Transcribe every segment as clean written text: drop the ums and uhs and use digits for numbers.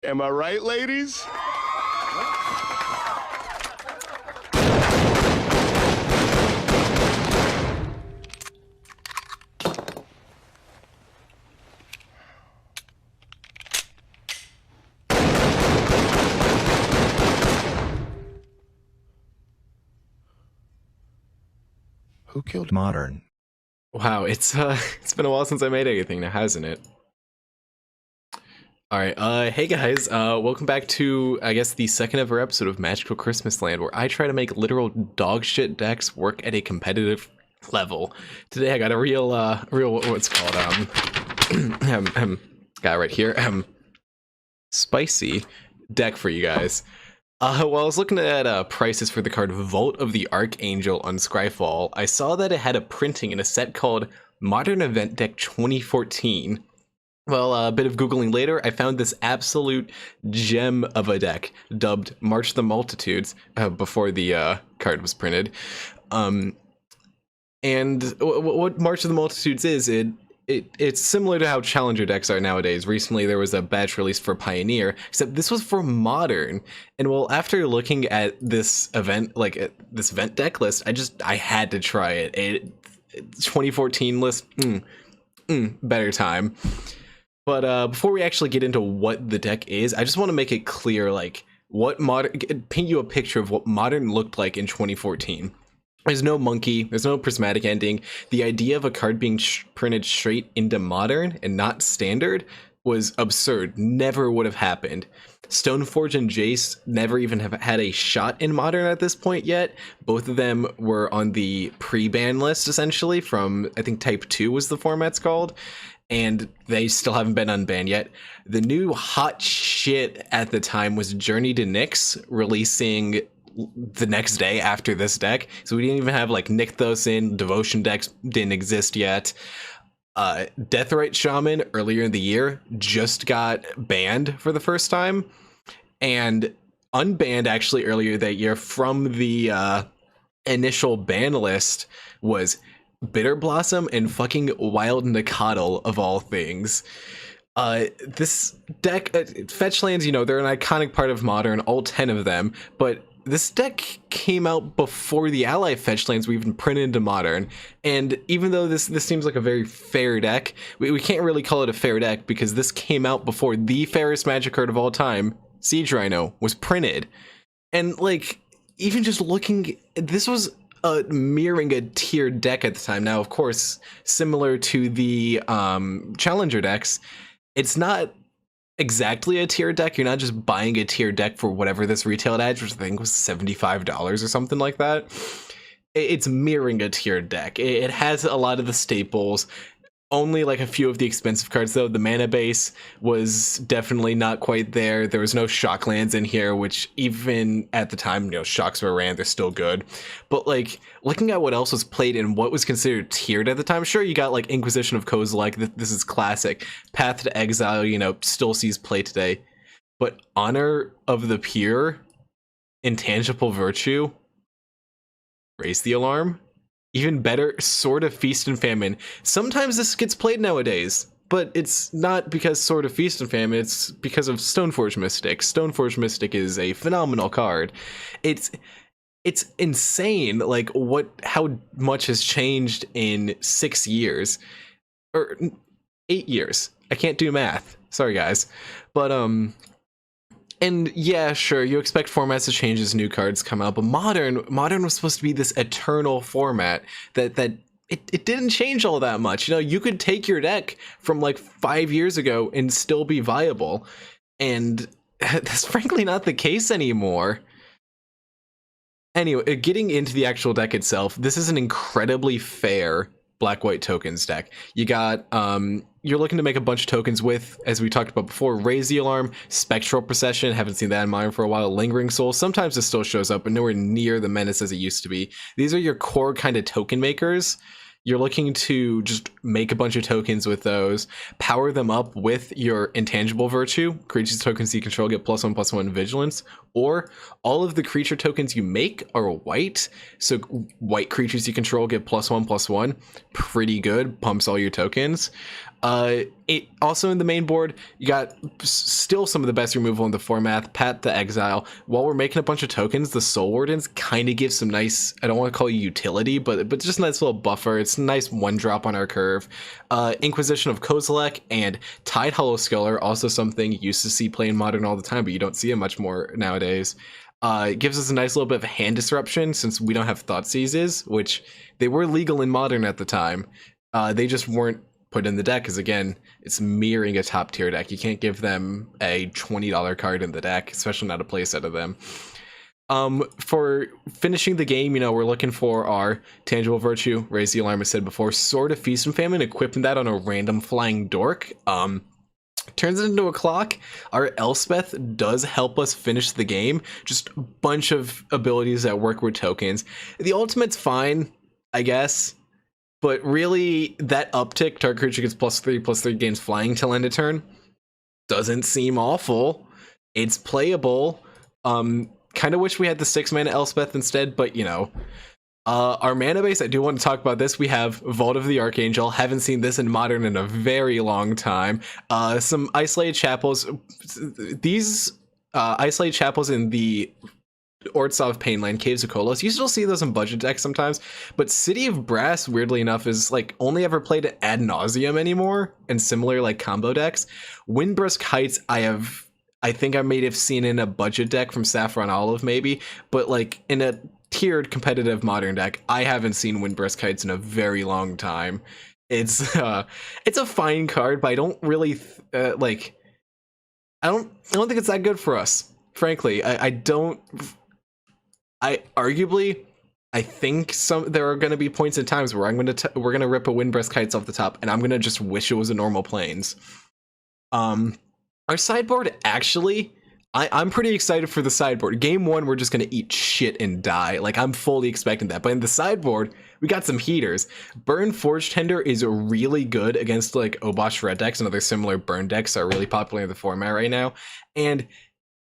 Am I right, ladies? Who killed Modern? Wow, it's been a while since I made anything now, hasn't it? Alright, hey guys, welcome back to, I guess, the second ever episode of Magical Christmas Land, where I try to make literal dog shit decks work at a competitive level. Today I got a real, what's it called, guy right here, spicy deck for you guys. While I was looking at prices for the card Vault of the Archangel on Scryfall, I saw that it had a printing in a set called Modern Event Deck 2014. Well, a bit of Googling later, I found this absolute gem of a deck dubbed March the Multitudes before the card was printed. And what March of the Multitudes is, it's similar to how Challenger decks are nowadays. Recently, there was a batch release for Pioneer, except this was for Modern. And well, after looking at this event, this event deck list, I had to try it. 2014 list, better time. But before we actually get into what the deck is, I just want to make it clear, paint you a picture of what Modern looked like in 2014. There's no monkey, there's no prismatic ending. The idea of a card being printed straight into Modern and not Standard was absurd. Never would have happened. Stoneforge and Jace never even have had a shot in Modern at this point yet. Both of them were on the pre-ban list, essentially, from, I think, Type 2 was the format's called. And they still haven't been unbanned yet. The new hot shit at the time was Journey to Nyx, releasing the next day after this deck. So we didn't even have Nykthos in, Devotion decks didn't exist yet. Deathrite Shaman earlier in the year just got banned for the first time. And unbanned actually earlier that year from the initial ban list was Bitter Blossom and fucking Wild Nicodle of all things. This deck, fetch lands, they're an iconic part of Modern, all 10 of them, but this deck came out before the ally fetch lands were even printed into Modern. And even though this seems like a very fair deck, we can't really call it a fair deck because this came out before the fairest Magic card of all time, Siege Rhino, was printed. And even just looking, this was mirroring a tiered deck at the time. Now, of course, similar to the Challenger decks, it's not exactly a tier deck. You're not just buying a tier deck for whatever this retailed at, which I think was $75 or something like that. It's mirroring a tier deck. It has a lot of the staples. Only a few of the expensive cards, though. The mana base was definitely not quite there. There was no shock lands in here, which even at the time, shocks were ran, they're still good. But looking at what else was played and what was considered tiered at the time, sure, you got Inquisition of Kozilek, this is classic. Path to Exile, still sees play today. But Honor of the Pure, Intangible Virtue, Raise the Alarm. Even better, Sword of Feast and Famine. Sometimes this gets played nowadays, but it's not because Sword of Feast and Famine, it's because of Stoneforge Mystic. Stoneforge Mystic is a phenomenal card. It's insane, how much has changed in 6 years. Or 8 years. I can't do math. Sorry, guys. But, and yeah, sure, you expect formats to change as new cards come out, but Modern was supposed to be this eternal format that it didn't change all that much. You could take your deck from 5 years ago and still be viable, and that's frankly not the case anymore. Anyway, getting into the actual deck itself, this is an incredibly fair black-white tokens deck. You got, you're looking to make a bunch of tokens with, as we talked about before, Raise the Alarm, Spectral Procession, haven't seen that in Modern for a while, Lingering Soul, sometimes it still shows up, but nowhere near the menace as it used to be. These are your core kind of token makers. You're looking to just make a bunch of tokens with those, power them up with your Intangible Virtue, creatures tokens you control get +1/+1 vigilance, or all of the creature tokens you make are white, so white creatures you control get +1/+1, pretty good, pumps all your tokens. It also in the main board, you got still some of the best removal in the format. Pat the Exile. While we're making a bunch of tokens, the Soul Wardens kind of give some nice, I don't want to call it utility, but just a nice little buffer. It's a nice one drop on our curve. Inquisition of Kozilek and Tide Hollow Skull are also something you used to see play in Modern all the time, but you don't see it much more nowadays. It gives us a nice little bit of hand disruption since we don't have Thought Seizes, which they were legal in Modern at the time. They just weren't put in the deck because, again, it's mirroring a top tier deck. You can't give them a $20 card in the deck, especially not a playset of them. For finishing the game, you know, we're looking for our Tangible Virtue, Raise the Alarm, I said before, Sword of Feast and Famine, equipping that on a random flying dork. Turns it into a clock. Our Elspeth does help us finish the game. Just a bunch of abilities that work with tokens. The ultimate's fine, I guess. But really, that uptick, target creature gets +3/+3 gains flying till end of turn, doesn't seem awful. It's playable. Kind of wish we had the 6-mana Elspeth instead, but you know. Our mana base, I do want to talk about this. We have Vault of the Archangel. Haven't seen this in Modern in a very long time. Some Isolated Chapels. These Isolated Chapels in the Ortsov Painland, Caves of Kolos, you still see those in budget decks sometimes, but City of Brass, weirdly enough, is like only ever played ad nauseum anymore in similar like combo decks. Windbrisk Heights, I think I may have seen in a budget deck from Saffron Olive maybe, but like in a tiered competitive Modern deck, I haven't seen Windbrisk Heights in a very long time. It's a fine card, but I don't really like. I don't think it's that good for us. Frankly, I don't. I arguably, I think there are going to be points in times where we're gonna rip a Windbrisk Heights off the top, and I'm gonna just wish it was a normal Plains. Our sideboard actually. I'm pretty excited for the sideboard. Game 1, we're just going to eat shit and die. Like, I'm fully expecting that. But in the sideboard, we got some heaters. Burn Forge Tender is really good against, like, Obosh Red decks and other similar burn decks that are really popular in the format right now. And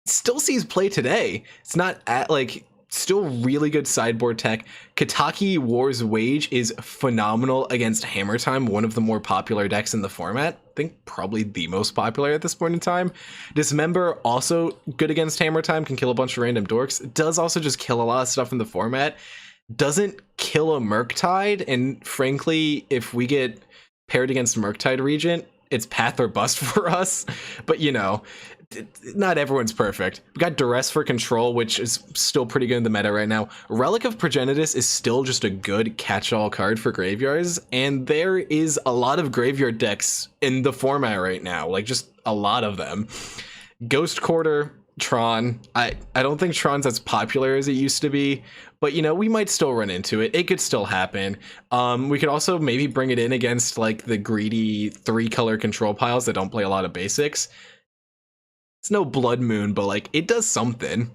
still sees play today. It's not at, like, still really good sideboard tech. Kataki War's Wage is phenomenal against Hammer Time, one of the more popular decks in the format. I think probably the most popular at this point in time. Dismember, also good against Hammer Time, can kill a bunch of random dorks. It does also just kill a lot of stuff in the format. Doesn't kill a Murktide, and frankly, if we get paired against Murktide Regent, it's path or bust for us. But you know, not everyone's perfect. We got Duress for Control, which is still pretty good in the meta right now. Relic of Progenitus is still just a good catch-all card for graveyards, and there is a lot of graveyard decks in the format right now, like just a lot of them. Ghost Quarter, Tron. I don't think Tron's as popular as it used to be, but you know, we might still run into it. It could still happen. We could also maybe bring it in against like the greedy 3-color control piles that don't play a lot of basics. It's no Blood Moon, but like it does something.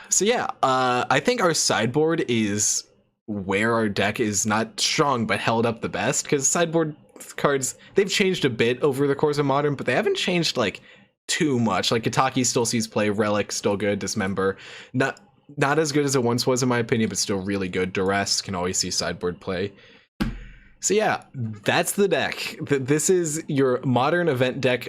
So yeah, I think our sideboard is where our deck is not strong but held up the best, because sideboard cards, they've changed a bit over the course of Modern, but they haven't changed like too much. Like Kataki still sees play, Relic still good, Dismember not as good as it once was in my opinion, but still really good. Duress can always see sideboard play. So yeah, that's the deck. This is your Modern event deck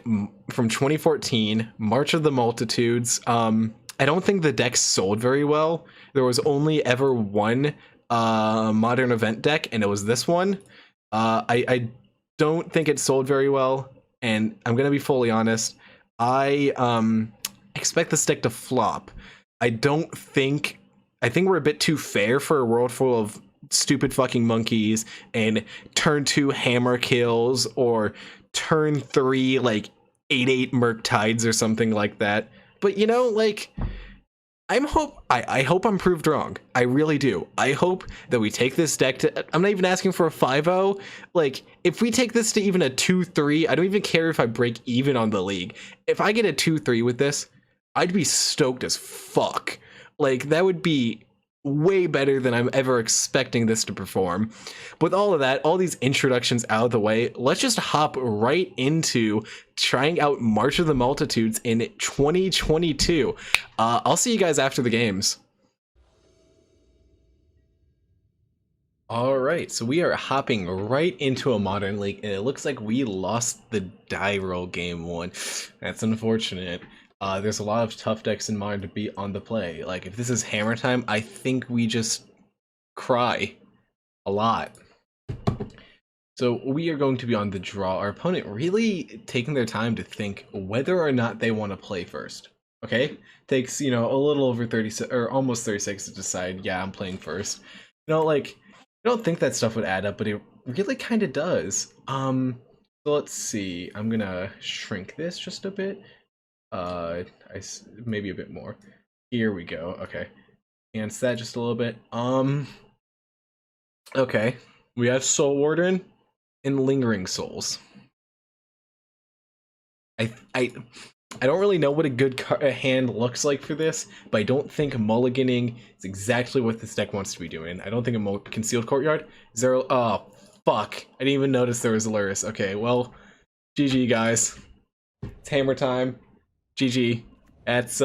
from 2014, March of the Multitudes. I don't think the deck sold very well. There was only ever one Modern event deck, and it was this one. I don't think it sold very well, and I'm gonna be fully honest. I expect this deck to flop. I think we're a bit too fair for a world full of stupid fucking monkeys and turn 2 hammer kills or turn 3 like 8/8 Murktides or something like that. But you know, like I hope I'm proved wrong. I really do. I hope that we take this deck to, I'm not even asking for a 5-0. Like if we take this to even a 2-3, I don't even care if I break even on the league. If I get a 2-3 with this, I'd be stoked as fuck. Like that would be way better than I'm ever expecting this to perform. With all of that, all these introductions out of the way, let's just hop right into trying out March of the Multitudes in 2022. I'll see you guys after the games. All right, so we are hopping right into a modern league, and it looks like we lost the die roll game one. That's unfortunate. There's a lot of tough decks in modern to be on the play. Like if this is hammer time, I think we just cry a lot. So we are going to be on the draw. Our opponent really taking their time to think whether or not they want to play first. Okay, takes a little over 30 or almost 30 seconds to decide. Yeah, I'm playing first. Like I don't think that stuff would add up, but it really kind of does. So let's see. I'm gonna shrink this just a bit. Maybe a bit more. Here we go. Okay, enhance that just a little bit. Okay, we have Soul Warden and Lingering Souls. I don't really know what a good hand looks like for this, but I don't think mulliganing is exactly what this deck wants to be doing. I don't think a Concealed Courtyard is there. Oh fuck! I didn't even notice there was a Luris. Okay, well, GG guys. It's hammer time. GG. That's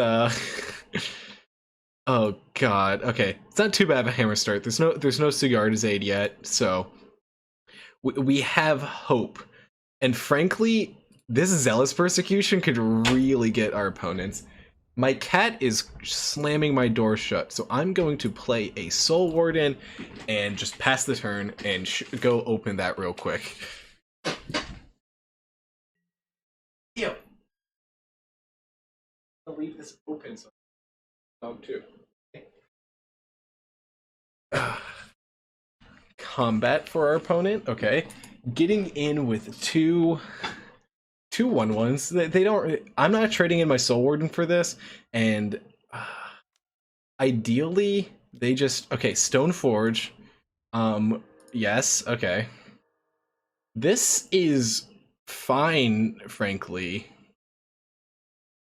Oh god. Okay, it's not too bad of a hammer start. There's no Sigard's aid yet, so we have hope. And frankly, this Zealous Persecution could really get our opponents. My cat is slamming my door shut, so I'm going to play a Soul Warden and just pass the turn and go open that real quick. Yo, I'll leave this open so dog too. Combat for our opponent. Okay, getting in with two 1/1s. They don't. I'm not trading in my Soul Warden for this, and ideally they just Stoneforge. Yes. Okay. This is fine, frankly.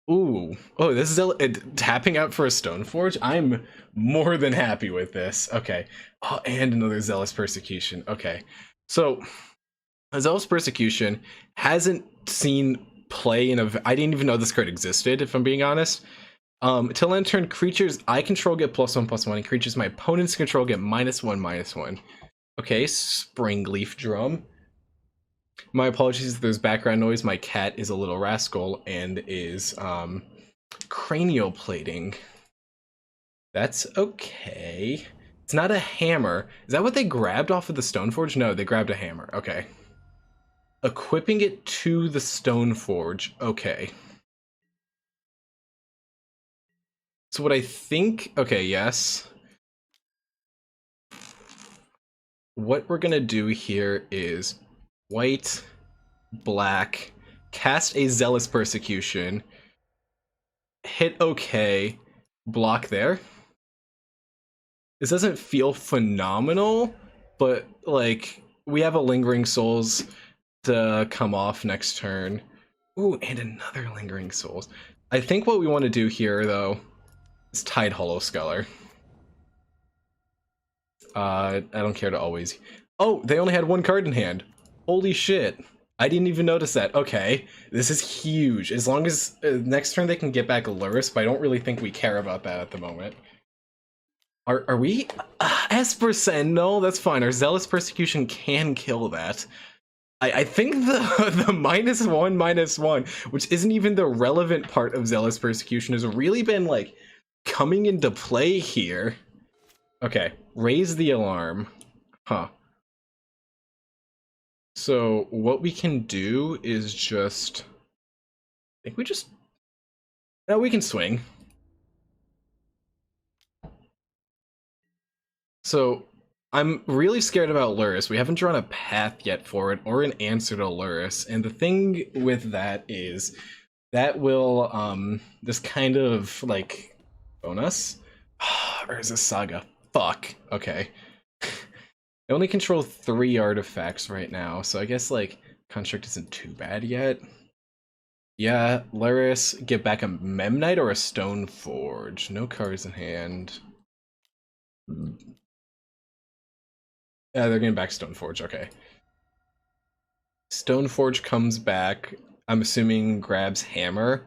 Ooh. Oh, this is tapping out for a Stoneforge. I'm more than happy with this. Okay. Oh, and another Zealous Persecution. Okay. So, a Zealous Persecution hasn't seen play in a. I didn't even know this card existed, if I'm being honest. Till end turn, creatures I control get +1/+1, and creatures my opponents control get -1/-1. Okay, Springleaf Drum. My apologies if there's background noise. My cat is a little rascal and is cranial plating. That's okay. It's not a hammer. Is that what they grabbed off of the Stoneforge? No, they grabbed a hammer. Okay. Equipping it to the Stoneforge. Okay. So what I think... Okay, yes. What we're gonna do here is white, black, cast a Zealous Persecution, hit OK, block there. This doesn't feel phenomenal, but like we have a Lingering Souls to come off next turn. Ooh, and another Lingering Souls. I think what we want to do here, though, is Tide Hollow Sculler. I don't care to always... Oh, they only had one card in hand. Holy shit. I didn't even notice that. Okay, this is huge. As long as next turn they can get back Luris, but I don't really think we care about that at the moment. Are we? Esper no, that's fine. Our Zealous Persecution can kill that. I think the the -1/-1, which isn't even the relevant part of Zealous Persecution, has really been like coming into play here. Okay, raise the alarm. Huh. So what we can do is just... I think we just... No, we can swing. So I'm really scared about Luris. We haven't drawn a path yet for it or an answer to Luris. And the thing with that is that will this kind of like bonus. Or is this Saga? Fuck. Okay. I only control 3 artifacts right now, so I guess like Construct isn't too bad yet. Yeah, Luris, get back a Memnite or a Stoneforge. No cards in hand. Yeah, they're getting back Stoneforge, okay. Stoneforge comes back, I'm assuming grabs Hammer.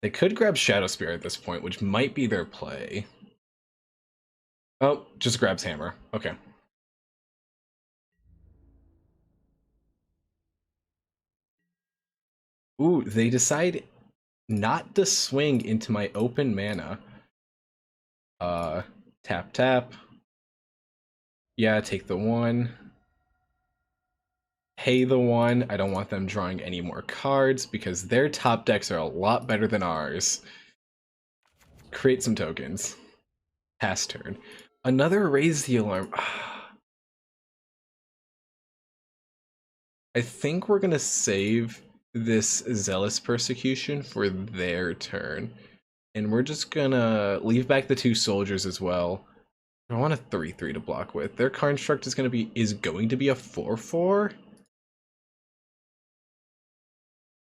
They could grab Shadow Spear at this point, which might be their play. Oh, just grabs Hammer. Okay. Ooh, they decide not to swing into my open mana. Tap tap. Yeah, take the one. Pay the one. I don't want them drawing any more cards because their top decks are a lot better than ours. Create some tokens. Pass turn. Another raise the alarm. I think we're gonna save this Zealous Persecution for their turn. And we're just gonna leave back the two soldiers as well. I want a 3/3 to block with. Their construct is going to be a 4/4. I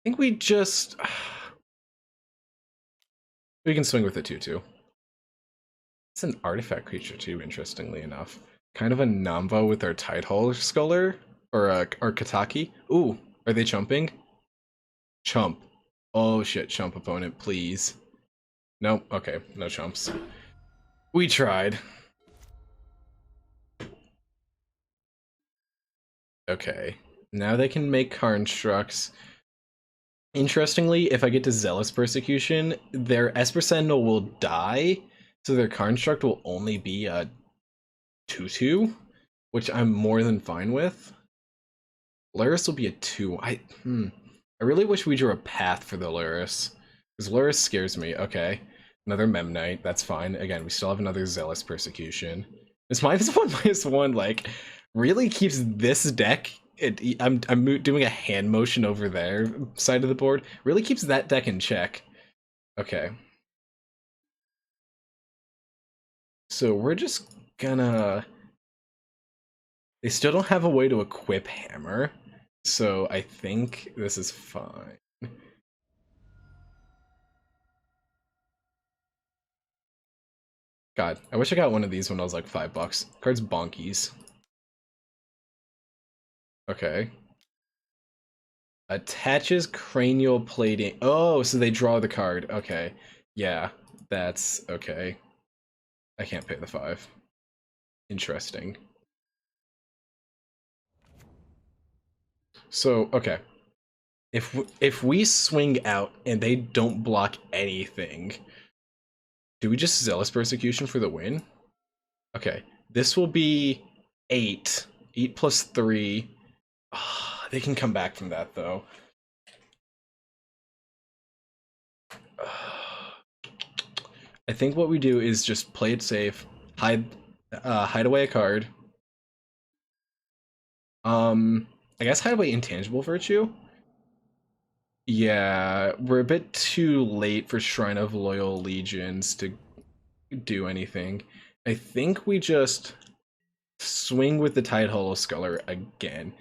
think we just we can swing with a 2/2. It's an artifact creature too, interestingly enough. Kind of a Namva with our Tidehole Sculler or our Kataki. Ooh, are they chumping? Chump. Oh shit, chump opponent, please. Nope. Okay, no chumps. We tried. Okay. Now they can make constructs. Interestingly, if I get to Zealous Persecution, their Esper Sentinel will die, so their construct will only be a 2/2, which I'm more than fine with. Luris will be a 2. I really wish we drew a path for the Luris, because Luris scares me. Okay, another Memnite, that's fine. Again, we still have another Zealous Persecution. This -1/-1, like, really keeps this deck. I'm doing a hand motion over their side of the board. Really keeps that deck in check. Okay. So we're just gonna... They still don't have a way to equip Hammer, so I think this is fine. God, I wish I got one of these when I was like $5. Card's bonkies. Okay. Attaches cranial plating. Oh, so they draw the card. Okay. Yeah, that's okay. I can't pay the 5. Interesting. So, okay. If we swing out and they don't block anything, do we just Zealous Persecution for the win? Okay. This will be 8. 8 plus 3. They can come back from that though. I think what we do is just play it safe, hide away a card. I guess hide away Intangible Virtue. Yeah, we're a bit too late for Shrine of Loyal Legions to do anything. I think we just swing with the Tidehole Sculler again.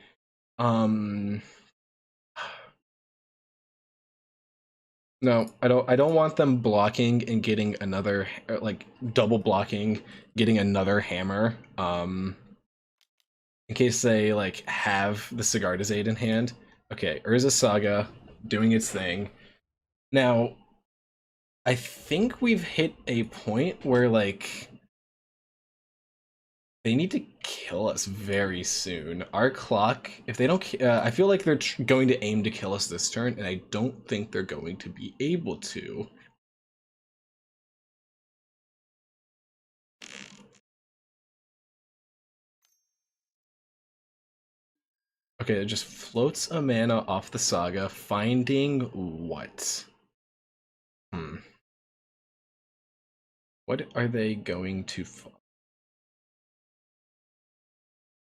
No, I don't want them blocking and getting another, like, double blocking, getting another hammer. In case they like have the Sigarda's Aid in hand. Okay, Urza Saga doing its thing. Now, I think we've hit a point where like they need to kill us very soon. Our clock, if they don't, I feel like they're going to aim to kill us this turn, and I don't think they're going to be able to. Okay, it just floats a mana off the Saga, finding what? What are they going to find?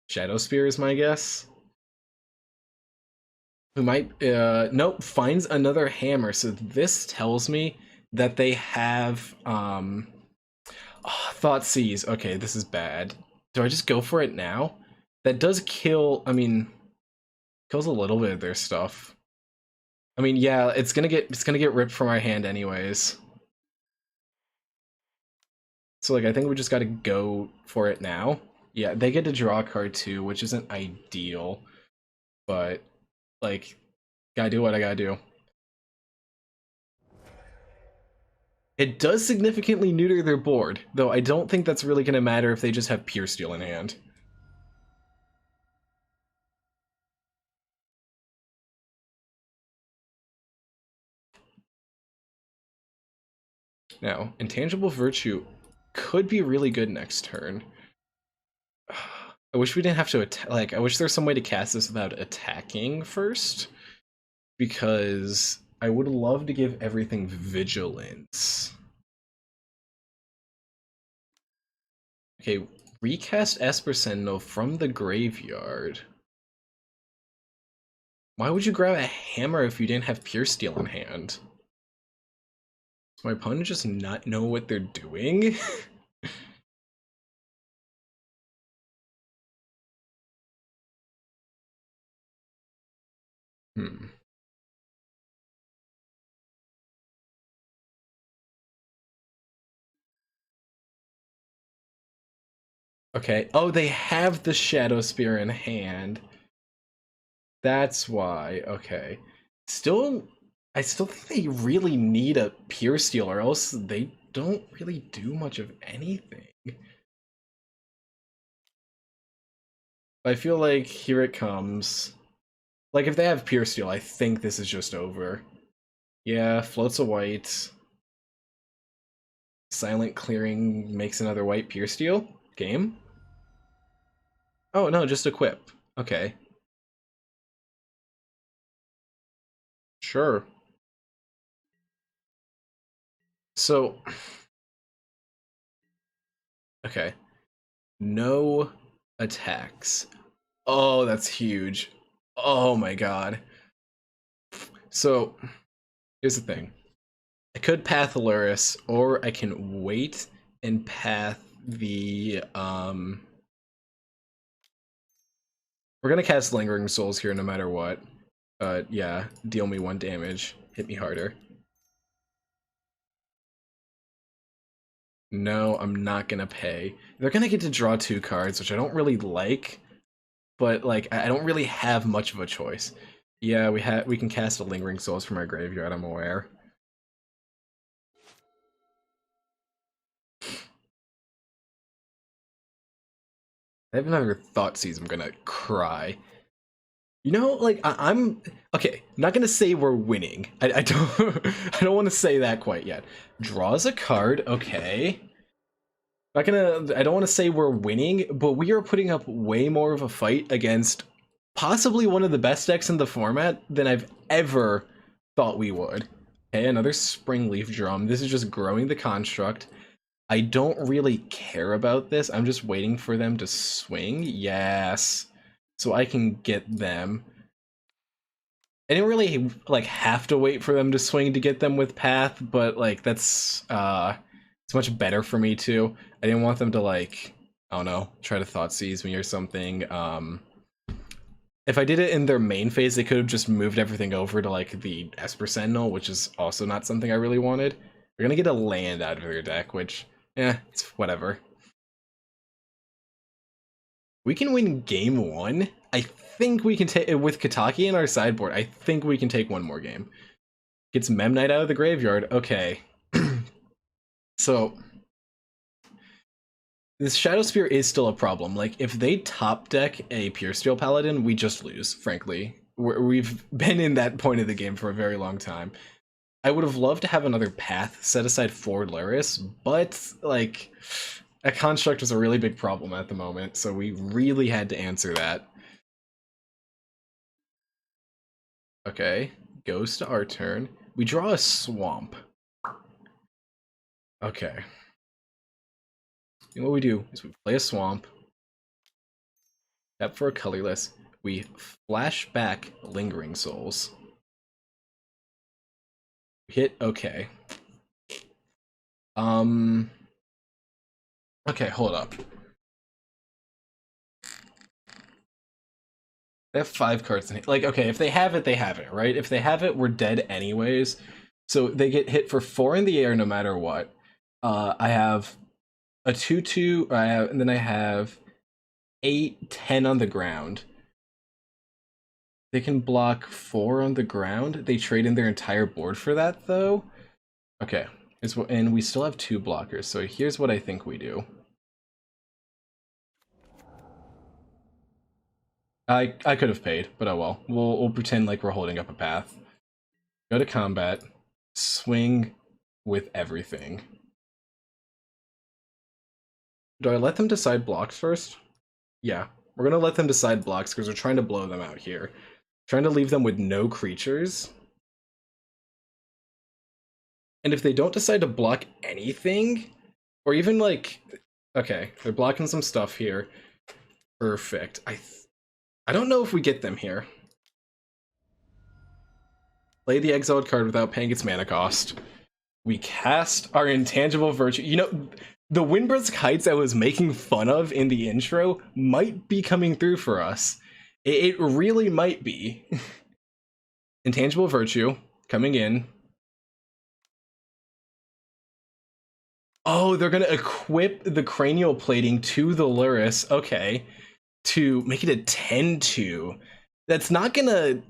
Shadow Spear is my guess. Who might, nope, finds another hammer. So this tells me that they have, Thought Seize. Okay, this is bad. Do I just go for it now? That does kill, I mean, kills a little bit of their stuff. I mean, yeah, it's gonna get ripped from our hand anyways. So like, I think we just gotta go for it now. Yeah, they get to draw a card too, which isn't ideal, but like, gotta do what I gotta do. It does significantly neuter their board, though I don't think that's really gonna matter if they just have Pure Steel in hand. Now, Intangible Virtue could be really good next turn. I wish we didn't have to attack. Like, I wish there's some way to cast this without attacking first, because I would love to give everything Vigilance. Okay, recast Esper Sentinel from the graveyard. Why would you grab a hammer if you didn't have Pure Steel in hand? Does my opponent just not know what they're doing? Hmm. Okay. Oh, they have the Shadow Spear in hand. That's why. Okay. Still, I still think they really need a Pure Steel, or else they don't really do much of anything. I feel like here it comes. Like, if they have Pure Steel, I think this is just over. Yeah, floats a white. Silent clearing makes another white Pure Steel. Game? Oh, no, just equip. Okay. Sure. So, okay. No attacks. Oh, that's huge. Oh my god. So, here's the thing. I could path Luris, or I can wait and path the, We're gonna cast Lingering Souls here no matter what. Yeah, deal me 1 damage. Hit me harder. No, I'm not gonna pay. They're gonna get to draw 2 cards, which I don't really like, but, like, I don't really have much of a choice. Yeah, we can cast a Lingering Souls from our graveyard, I'm aware. I have another Thoughtseize, I'm gonna cry. You know, like, I'm okay. Not gonna say we're winning. I don't. I don't want to say that quite yet. Draws a card. Okay. Not gonna. I don't want to say we're winning, but we are putting up way more of a fight against possibly one of the best decks in the format than I've ever thought we would. Okay, another Springleaf Drum. This is just growing the construct. I don't really care about this. I'm just waiting for them to swing. Yes. So I can get them. I didn't really like have to wait for them to swing to get them with path, but like that's it's much better for me too. I didn't want them to like, I don't know, try to thought seize me or something. If I did it in their main phase, they could have just moved everything over to like the Esper Sentinel, which is also not something I really wanted. They're gonna get a land out of their deck, which it's whatever. We can win game 1. I think we can take with Kataki in our sideboard. I think we can take one more game. Gets Memnite out of the graveyard. Okay. So this Shadow Spear is still a problem. Like, if they top deck a Pure Steel Paladin, we just lose, frankly. We've been in that point of the game for a very long time. I would have loved to have another path set aside for Luris, but, like, a construct was a really big problem at the moment, so we really had to answer that. Okay, goes to our turn. We draw a Swamp. Okay. And what we do is we play a Swamp, tap for a colorless, we flash back Lingering Souls. Hit okay. Okay, hold up. They have 5 cards in it. Like, okay, if they have it, they have it, right? If they have it, we're dead anyways. So they get hit for 4 in the air no matter what. I have a 2/2, and then I have 8, 10 on the ground. They can block 4 on the ground. They trade in their entire board for that, though. Okay, and we still have 2 blockers. So here's what I think we do. I could have paid, but oh well. We'll pretend like we're holding up a path. Go to combat. Swing with everything. Do I let them decide blocks first? Yeah, we're gonna let them decide blocks because we're trying to blow them out here. Trying to leave them with no creatures. And if they don't decide to block anything, or even like, okay, they're blocking some stuff here. Perfect. I don't know if we get them here. Play the exiled card without paying its mana cost. We cast our intangible virtue. You know, the Windbrisk Heights I was making fun of in the intro might be coming through for us. It really might be. Intangible virtue coming in. Oh, they're gonna equip the cranial plating to the Luris. Okay. To make it a 10-2. That's not gonna...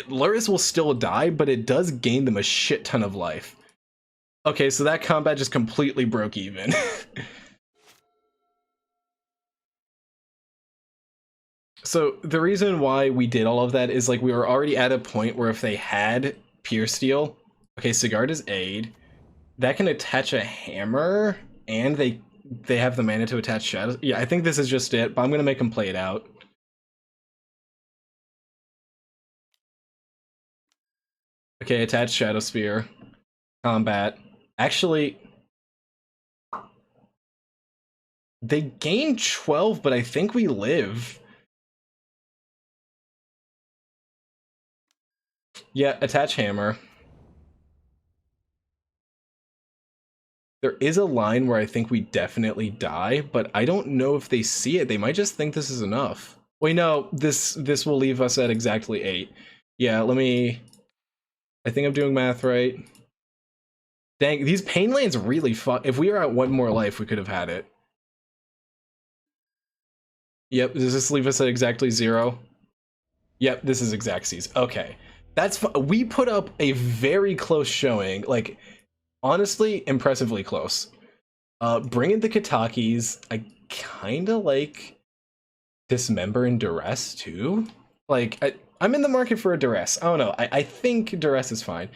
Luris will still die, but it does gain them a shit ton of life. Okay, so that combat just completely broke even. So the reason why we did all of that is like we were already at a point where if they had Pure Steel, okay, Sigarda's Aid, that can attach a hammer, and they have the mana to attach shadows. Yeah, I think this is just it, but I'm gonna make them play it out. Okay, attach Shadow Spear. Combat. Actually, they gain 12, but I think we live. Yeah, attach hammer. There is a line where I think we definitely die, but I don't know if they see it. They might just think this is enough. Wait, no, this will leave us at exactly 8. Yeah, let me... I think I'm doing math right. Dang, these pain lands really fuck. If we were at one more life, we could have had it. Yep, does this leave us at exactly 0? Yep, this is exact C's. Okay. That's we put up a very close showing, like honestly, impressively close. Bring in the Katakis. I kind of like Dismember and Duress too. Like, I'm in the market for a Duress. I don't know. I think Duress is fine.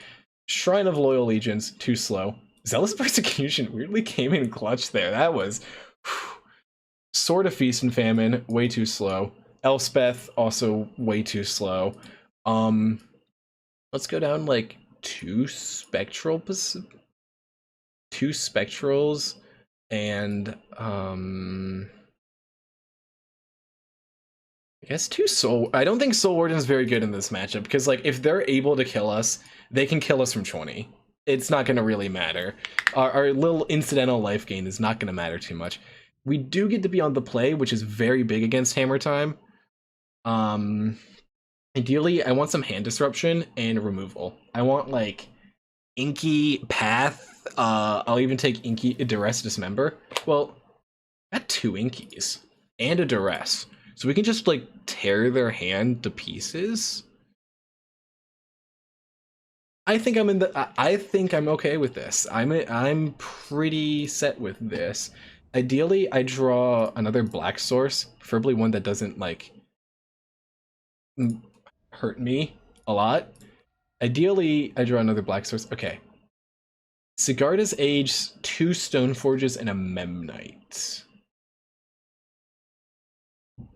Shrine of Loyal Legions, too slow. Zealous Persecution weirdly came in clutch there. That was... Whew. Sword of Feast and Famine, way too slow. Elspeth, also way too slow. Let's go down like two spectrals and I guess two soul. I don't think Soul Warden is very good in this matchup because like if they're able to kill us, they can kill us from 20. It's not gonna really matter. Our little incidental life gain is not gonna matter too much. We do get to be on the play, which is very big against Hammer Time. Ideally, I want some hand disruption and removal. I want like Inky Path. I'll even take Inky Duress Dismember. Well, I got 2 Inkies and a Duress, so we can just like tear their hand to pieces. I think I'm in the. I think I'm okay with this. I'm pretty set with this. Ideally, I draw another black source, preferably one that doesn't like hurt me a lot. Ideally, I draw another black source. Okay. Sigarda's Age, 2 Stone Forges, and a Memnite.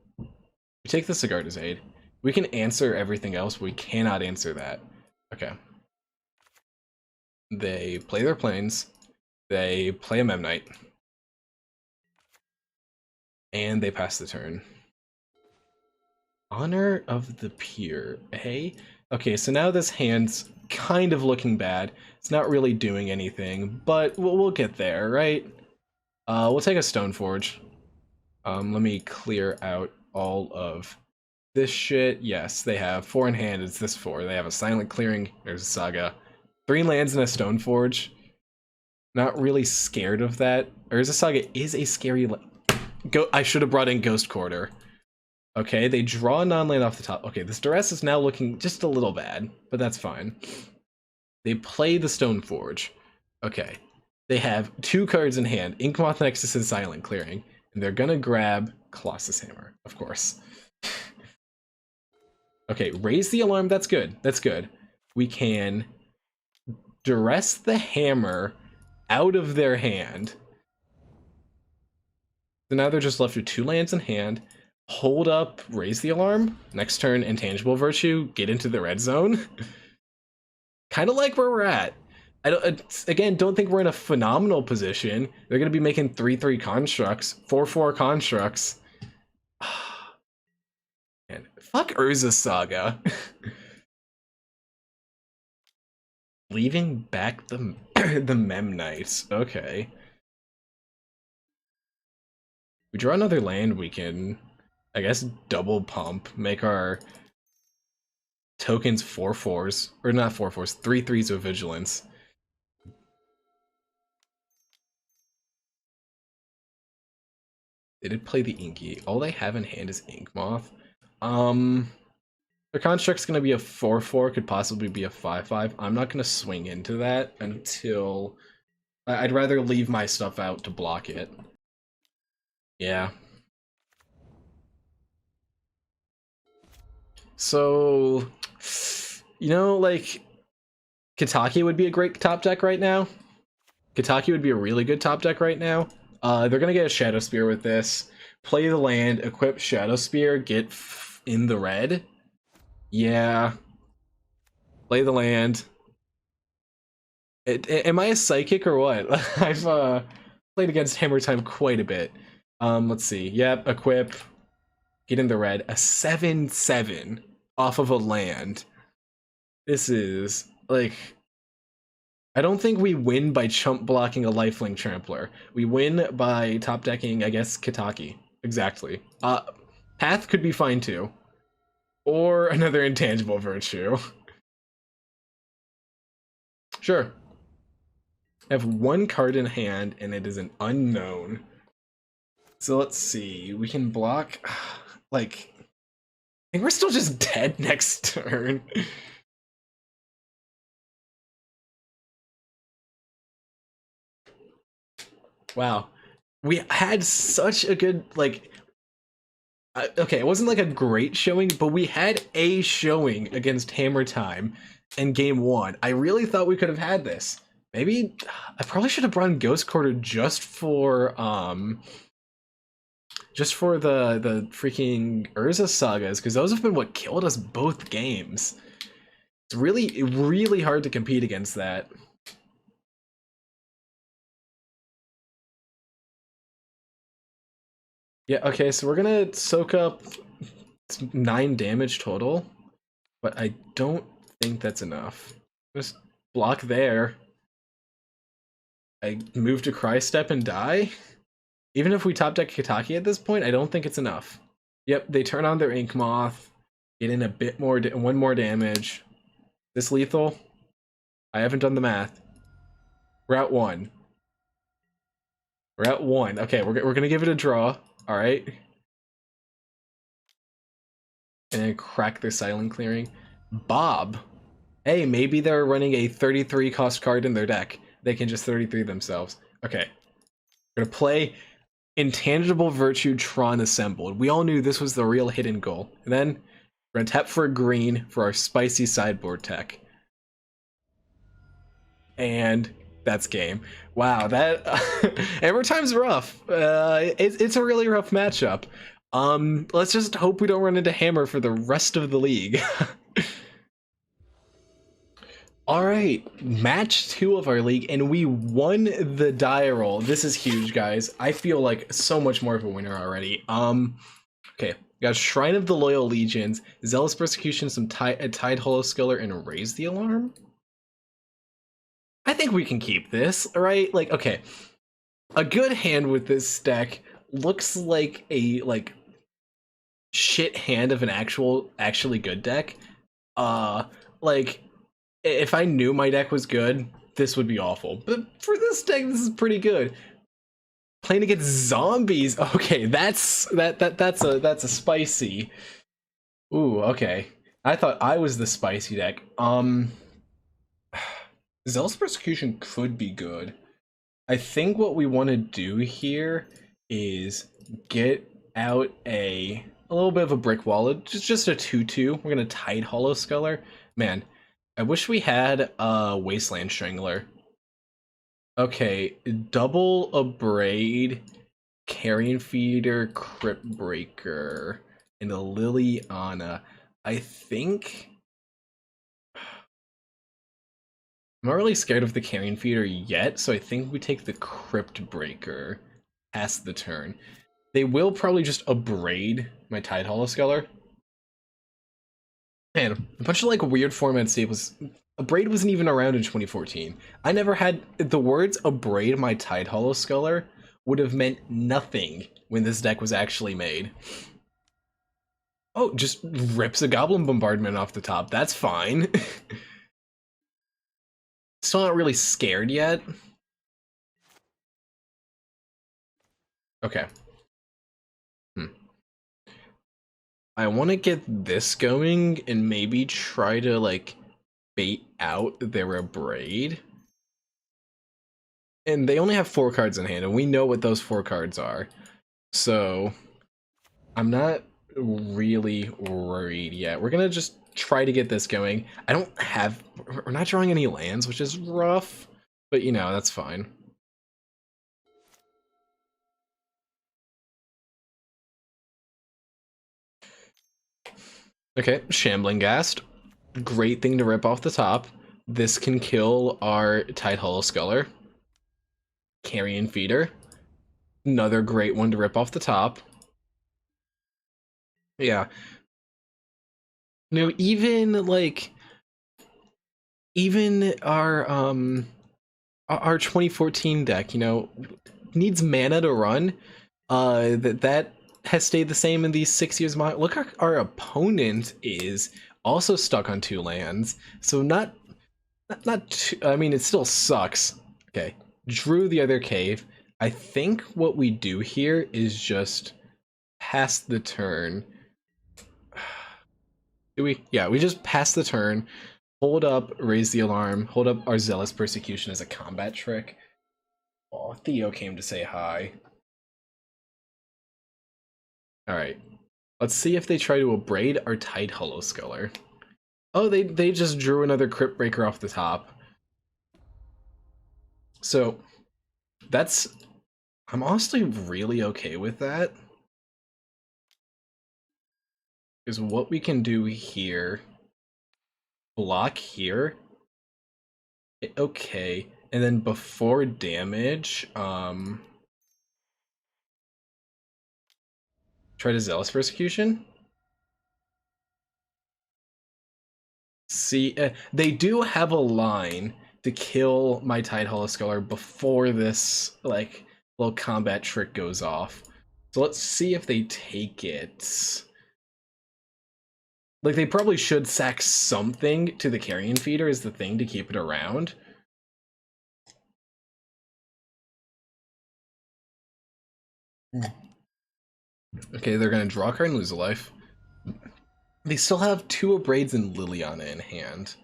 We take the Sigarda's Aid. We can answer everything else, but we cannot answer that. Okay. They play their planes. They play a Memnite. And they pass the turn. Honor of the Peer, eh? Okay, so now this hand's kind of looking bad. It's not really doing anything, but we'll get there, right? We'll take a Stoneforge. Let me clear out all of this shit. Yes, they have 4 in hand. It's this 4. They have a Silent Clearing. There's a Saga. 3 lands and a Stoneforge. Not really scared of that. Urza Saga is a scary... I should have brought in Ghost Quarter. Okay, they draw a non-land off the top. Okay, this Duress is now looking just a little bad, but that's fine. They play the Stoneforge. Okay, they have 2 cards in hand, Inkmoth Nexus and Silent Clearing, and they're gonna grab Colossus Hammer, of course. Okay, raise the alarm, that's good, that's good. We can duress the hammer out of their hand. So now they're just left with 2 lands in hand. Hold up, raise the alarm. Next turn, intangible virtue, get into the red zone. Kind of like where we're at. I don't, again, don't think we're in a phenomenal position. They're going to be making 3/3 constructs, 4/4 constructs. Man, fuck Urza Saga. Leaving back the the Memnites. Okay. We draw another land, we can, I guess, double pump, make our tokens 4/4s, or not 4/4s, 3/3s with vigilance. They did play the Inky. All they have in hand is Ink Moth. Their construct's gonna be a 4/4, could possibly be a 5/5. I'm not gonna swing into that until I'd rather leave my stuff out to block it. Yeah. So, you know, like, Kitaki would be a great top deck right now. Kitaki would be a really good top deck right now. They're gonna get a Shadow Spear with this. Play the land, equip Shadow Spear, get in the red. Yeah. Play the land. Am I a psychic or what? I've played against Hammer Time quite a bit. Let's see. Yep, equip. Get in the red. A 7/7 off of a land. This is, like... I don't think we win by chump blocking a lifelink trampler. We win by top decking, I guess, Kitaki. Exactly. Path could be fine too. Or another intangible virtue. Sure. I have 1 card in hand, and it is an unknown. So let's see. We can block... Like... I think we're still just dead next turn. Wow. We had such a good, like... okay, it wasn't like a great showing, but we had a showing against Hammer Time in game 1. I really thought we could have had this. Maybe I probably should have brought in Ghost Quarter just for the freaking Urza sagas, because those have been what killed us both games. It's really hard to compete against that. Yeah, okay, so we're gonna soak up 9 damage total, but I don't think that's enough. Just block there. I move to Cry Step and die? Even if we top deck Kitaki at this point, I don't think it's enough. Yep, they turn on their Ink Moth, get in a bit more, 1 more damage. This lethal? I haven't done the math. We're at 1. We're at 1. Okay, we're gonna give it a draw. Alright. And then crack their Silent Clearing. Bob. Hey, maybe they're running a 33 cost card in their deck. They can just 33 themselves. Okay. We're gonna play Intangible Virtue Tron Assembled. We all knew this was the real hidden goal. And then we're gonna tap for a green for our spicy sideboard tech. And that's game. Wow, that every time's rough. It's a really rough matchup. Let's just hope we don't run into Hammer for the rest of the league. All right, match 2 of our league, and we won the die roll. This is huge, guys. I feel like so much more of a winner already. Okay, we got Shrine of the Loyal Legions, Zealous Persecution, some Tide Hollow Sculler, and Raise the Alarm. I think we can keep this, right? Like, okay, a good hand with this deck looks like a shit hand of an actually good deck. Like, if I knew my deck was good, this would be awful. But for this deck, this is pretty good. Playing against zombies. Okay, that's a spicy. Ooh, okay. I thought I was the spicy deck. Zealous Persecution could be good. I think what we want to do here is get out a little bit of a brick wall. Just a 2/2. We're gonna Tide Hollow Sculler. Man, I wish we had a Wasteland Strangler. Okay, double Abrade, Carrion Feeder, Crypt Breaker, and a Liliana. I think I'm not really scared of the Carrion Feeder yet, so I think we take the Crypt Breaker past the turn. They will probably just abrade my Tide Hollow Sculler. Man, a bunch of like weird format staples. Abrade wasn't even around in 2014. I never had the words abrade my Tide Hollow Sculler would have meant nothing when this deck was actually made. Oh, just rips a Goblin Bombardment off the top. That's fine. Still not really scared yet. Okay. I want to get this going and maybe try to like bait out their Abrade. And they only have 4 cards in hand, and we know what those 4 cards are. So I'm not really worried yet. We're gonna just try to get this going. We're not drawing any lands, which is rough, but you know, that's fine. Okay, Shambling Ghast. Great thing to rip off the top. This can kill our Tide Hollow Sculler. Carrion Feeder. Another great one to rip off the top. Yeah. No, even our 2014 deck, you know, needs mana to run. That has stayed the same in these 6 years. Look, our opponent is also stuck on 2 lands, so I mean, it still sucks. Okay, drew the other cave. I think what we do here is just pass the turn. Do we? Yeah, we just pass the turn. Hold up, raise the alarm. Hold up our Zealous Persecution as a combat trick. Oh, Theo came to say hi. Alright. Let's see if they try to abrade our Tide Hollow Sculler. Oh, they just drew another Crypt Breaker off the top. So, I'm honestly really okay with that. Because what we can do here, block here. Okay, and then before damage, try to Zealous Persecution. See, they do have a line to kill my Tide Hollow Sculler before this, like, little combat trick goes off. So let's see if they take it. Like, they probably should sack something to the Carrion Feeder is the thing to keep it around. Okay, they're gonna draw a card and lose a life. They still have 2 Abrades and Liliana in hand.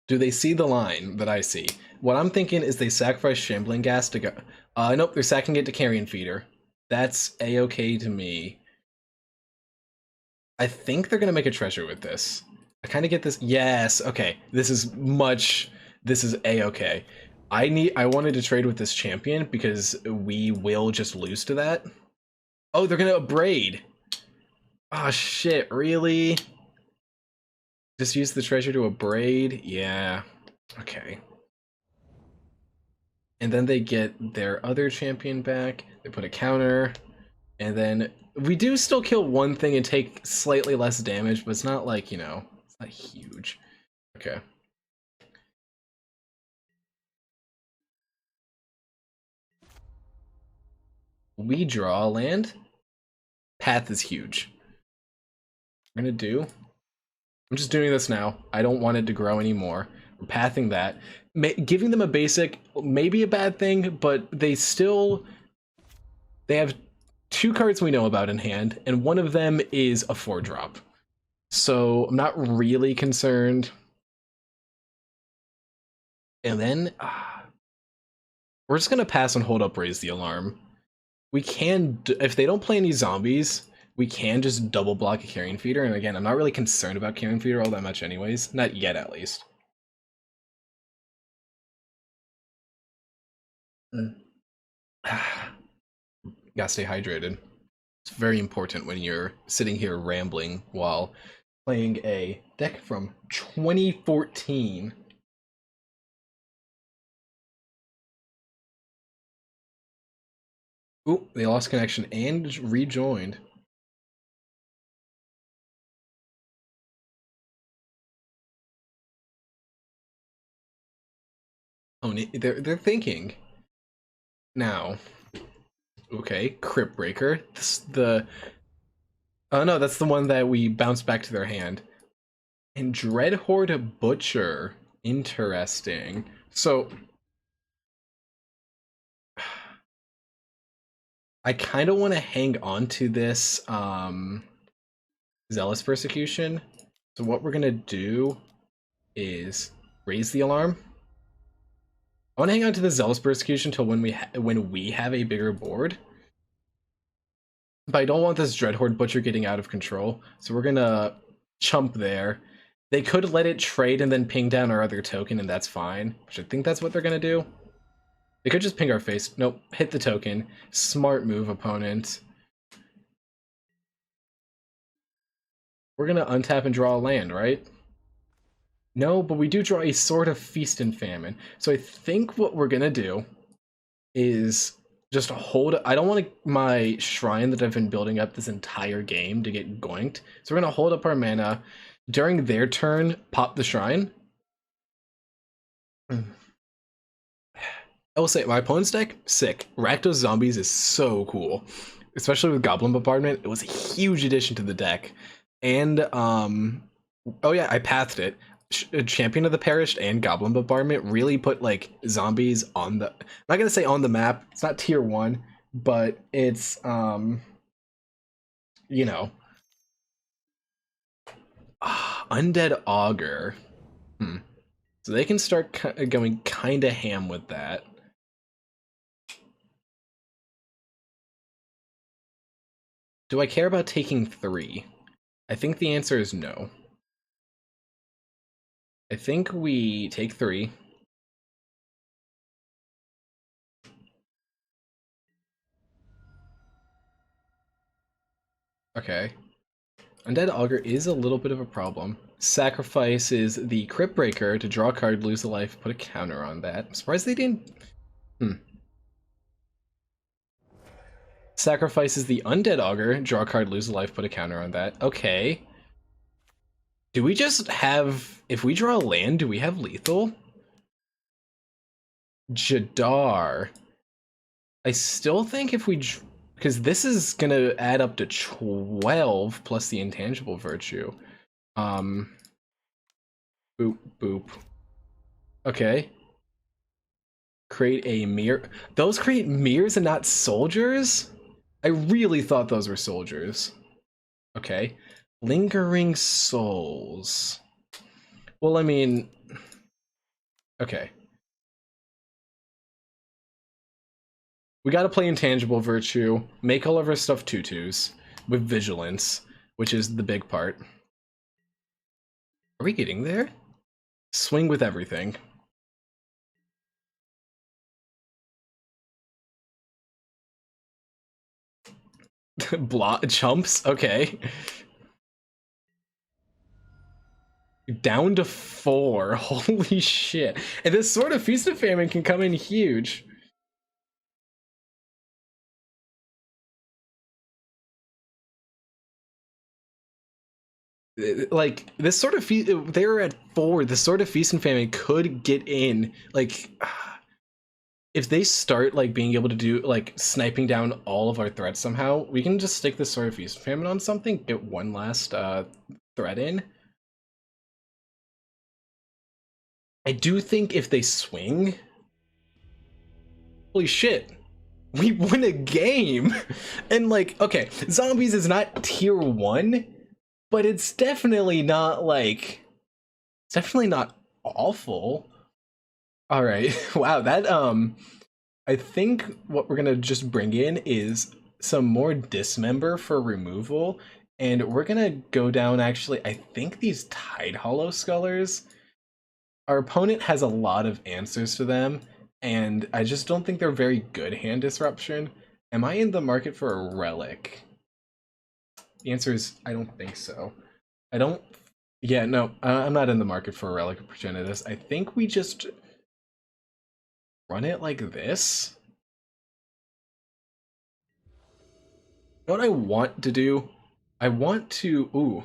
Do they see the line that I see? What I'm thinking is they sacrifice Shambling Ghast to go. Nope, they're sacking it to Carrion Feeder. That's a-okay to me. I think they're gonna make a treasure with this. I kind of get this. Yes, okay. This is a-okay. I wanted to trade with this champion because we will just lose to that. Oh, they're gonna abrade. Oh shit, really? Just use the treasure to abrade? Yeah. Okay. And then they get their other champion back. They put a counter. And then we do still kill one thing and take slightly less damage, but it's not like, you know, it's not huge. Okay. We draw a land. Path is huge. I'm just doing this now. I don't want it to grow anymore. We're pathing that. Giving them a basic, maybe a bad thing, but they have 2 cards we know about in hand, and one of them is a 4-drop. So I'm not really concerned. And then we're just gonna pass and hold up, raise the alarm. We can, if they don't play any zombies, we can just double block a carrion feeder. And again, I'm not really concerned about carrion feeder all that much anyways. Not yet, at least. Gotta stay hydrated. It's very important when you're sitting here rambling while playing a deck from 2014. Ooh, they lost connection and rejoined. Oh, they're thinking now. Okay, Crypt Breaker. Oh no, that's the one that we bounced back to their hand. And Dreadhorde Butcher. Interesting. So I kind of want to hang on to this Zealous Persecution. So what we're gonna do is raise the alarm. I want to hang on to the Zealous Persecution until when we have a bigger board. But I don't want this Dreadhorde Butcher getting out of control. So we're gonna chump there. They could let it trade and then ping down our other token, and that's fine. Which I think that's what they're gonna do. They could just ping our face. Nope, hit the token. Smart move, opponent. We're gonna untap and draw a land, right? No, but we do draw a Sword of Feast and Famine. So I think what we're gonna do is just hold. I don't want my shrine that I've been building up this entire game to get goinked. So we're gonna hold up our mana. During their turn, pop the shrine. I will say, my opponent's deck, sick. Rakdos Zombies is so cool. Especially with Goblin Bombardment. It was a huge addition to the deck. And, oh yeah, I pathed it. Champion of the Perished and Goblin Bombardment really put, like, zombies on the... I'm not gonna say on the map. It's not tier 1. But it's, you know... Undead Augur. So they can start going kind of ham with that. Do I care about taking 3? I think the answer is no. I think we take 3. Okay. Undead Augur is a little bit of a problem. Sacrifices the Crypt Breaker to draw a card, lose a life, put a counter on that. I'm surprised they didn't... Sacrifices the Undead Augur, draw a card, lose a life, put a counter on that. Okay. Do we just have... If we draw a land, do we have lethal? Jadar. I still think if we... Because this is going to add up to 12 plus the intangible virtue. Boop, boop. Okay. Create a mirror. Those create mirrors and not soldiers? I really thought those were soldiers. Okay. Lingering Souls. Well, I mean... Okay. We gotta play Intangible Virtue, make all of our stuff 2/2s, with Vigilance, which is the big part. Are we getting there? Swing with everything. Chumps? Okay. Down to 4. Holy shit. And this sort of Feast of Famine can come in huge. Like, this sort of they're at 4. This sort of Feast and Famine could get in. Like, if they start, like, being able to do, like, sniping down all of our threats somehow, we can just stick this sort of Feast and Famine on something, get one last threat in. I do think if they swing... Holy shit. We win a game! And, like, okay, Zombies is not tier 1, but it's definitely not, like... It's definitely not awful. Alright, wow, that, I think what we're gonna just bring in is some more dismember for removal, and we're gonna go down actually, I think these Tide Hollow Scullers. Our opponent has a lot of answers to them, and I just don't think they're very good hand disruption. Am I in the market for a relic? The answer is I don't think so. I don't. Yeah, no, I'm not in the market for a relic of Progenitus. I think we just run it like this. You know what I want to do? I want to. Ooh.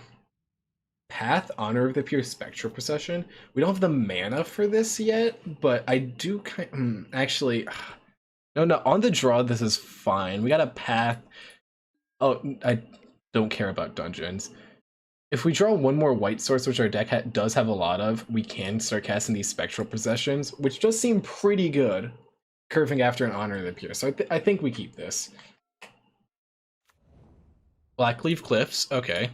Path, Honor of the Pure Spectral Procession. We don't have the mana for this yet, but I do actually. No, no, on the draw, this is fine. We got a Path. Oh, I don't care about dungeons. If we draw one more white source, which our deck does have a lot of, we can start casting these Spectral Processions, which does seem pretty good, curving after an Honor of the Pure. So I think we keep this. Blackleaf Cliffs, okay.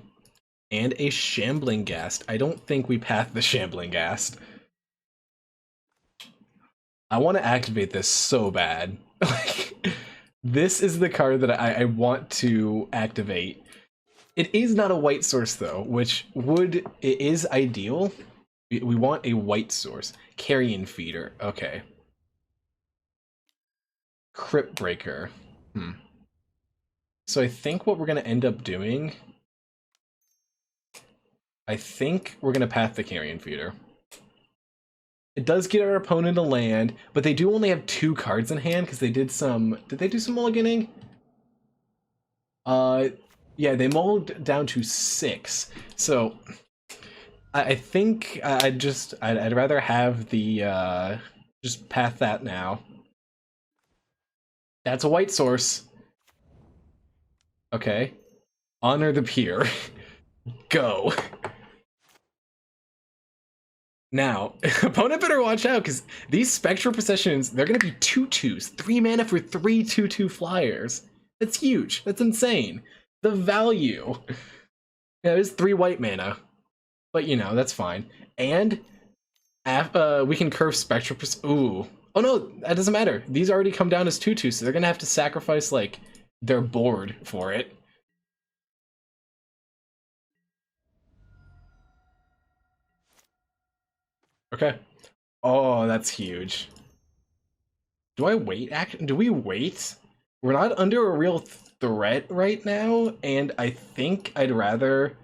And a Shambling Ghast. I don't think we path the Shambling Ghast. I want to activate this so bad. Like, this is the card that I want to activate. It is not a white source though, which it is ideal. We want a white source. Carrion Feeder. Okay. Crypt Breaker. So I think what we're gonna end up doing, I think we're gonna path the Carrion Feeder. It does get our opponent a land, but they do only have 2 cards in hand because they did some. Did they do some mulliganing? Yeah, they mulled down to 6. So I think I'd rather have the just path that now. That's a white source. Okay. Honor the Peer. Go. Now, opponent better watch out, because these Spectral Processions, they're going to be 2/2s. 3 mana for 3 2/2 flyers. That's huge. That's insane. The value. Yeah, it is 3 white mana. But, you know, that's fine. And we can curve Spectral Ooh. Oh, no, that doesn't matter. These already come down as 2/2, so they're going to have to sacrifice, like, their board for it. Okay. Oh, that's huge. Do I wait? Do we wait? We're not under a real threat right now, and I think I'd rather.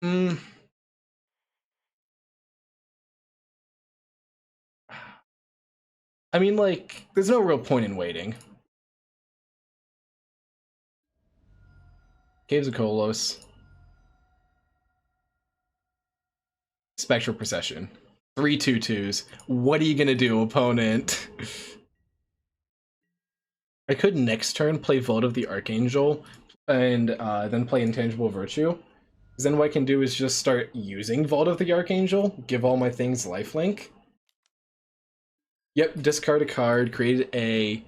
I mean, like, there's no real point in waiting. Caves of Kolos. Spectral Procession. 3 2/2s. What are you gonna do, opponent? I could next turn play Vault of the Archangel and then play Intangible Virtue. Because then what I can do is just start using Vault of the Archangel, give all my things lifelink. Yep, discard a card, created a...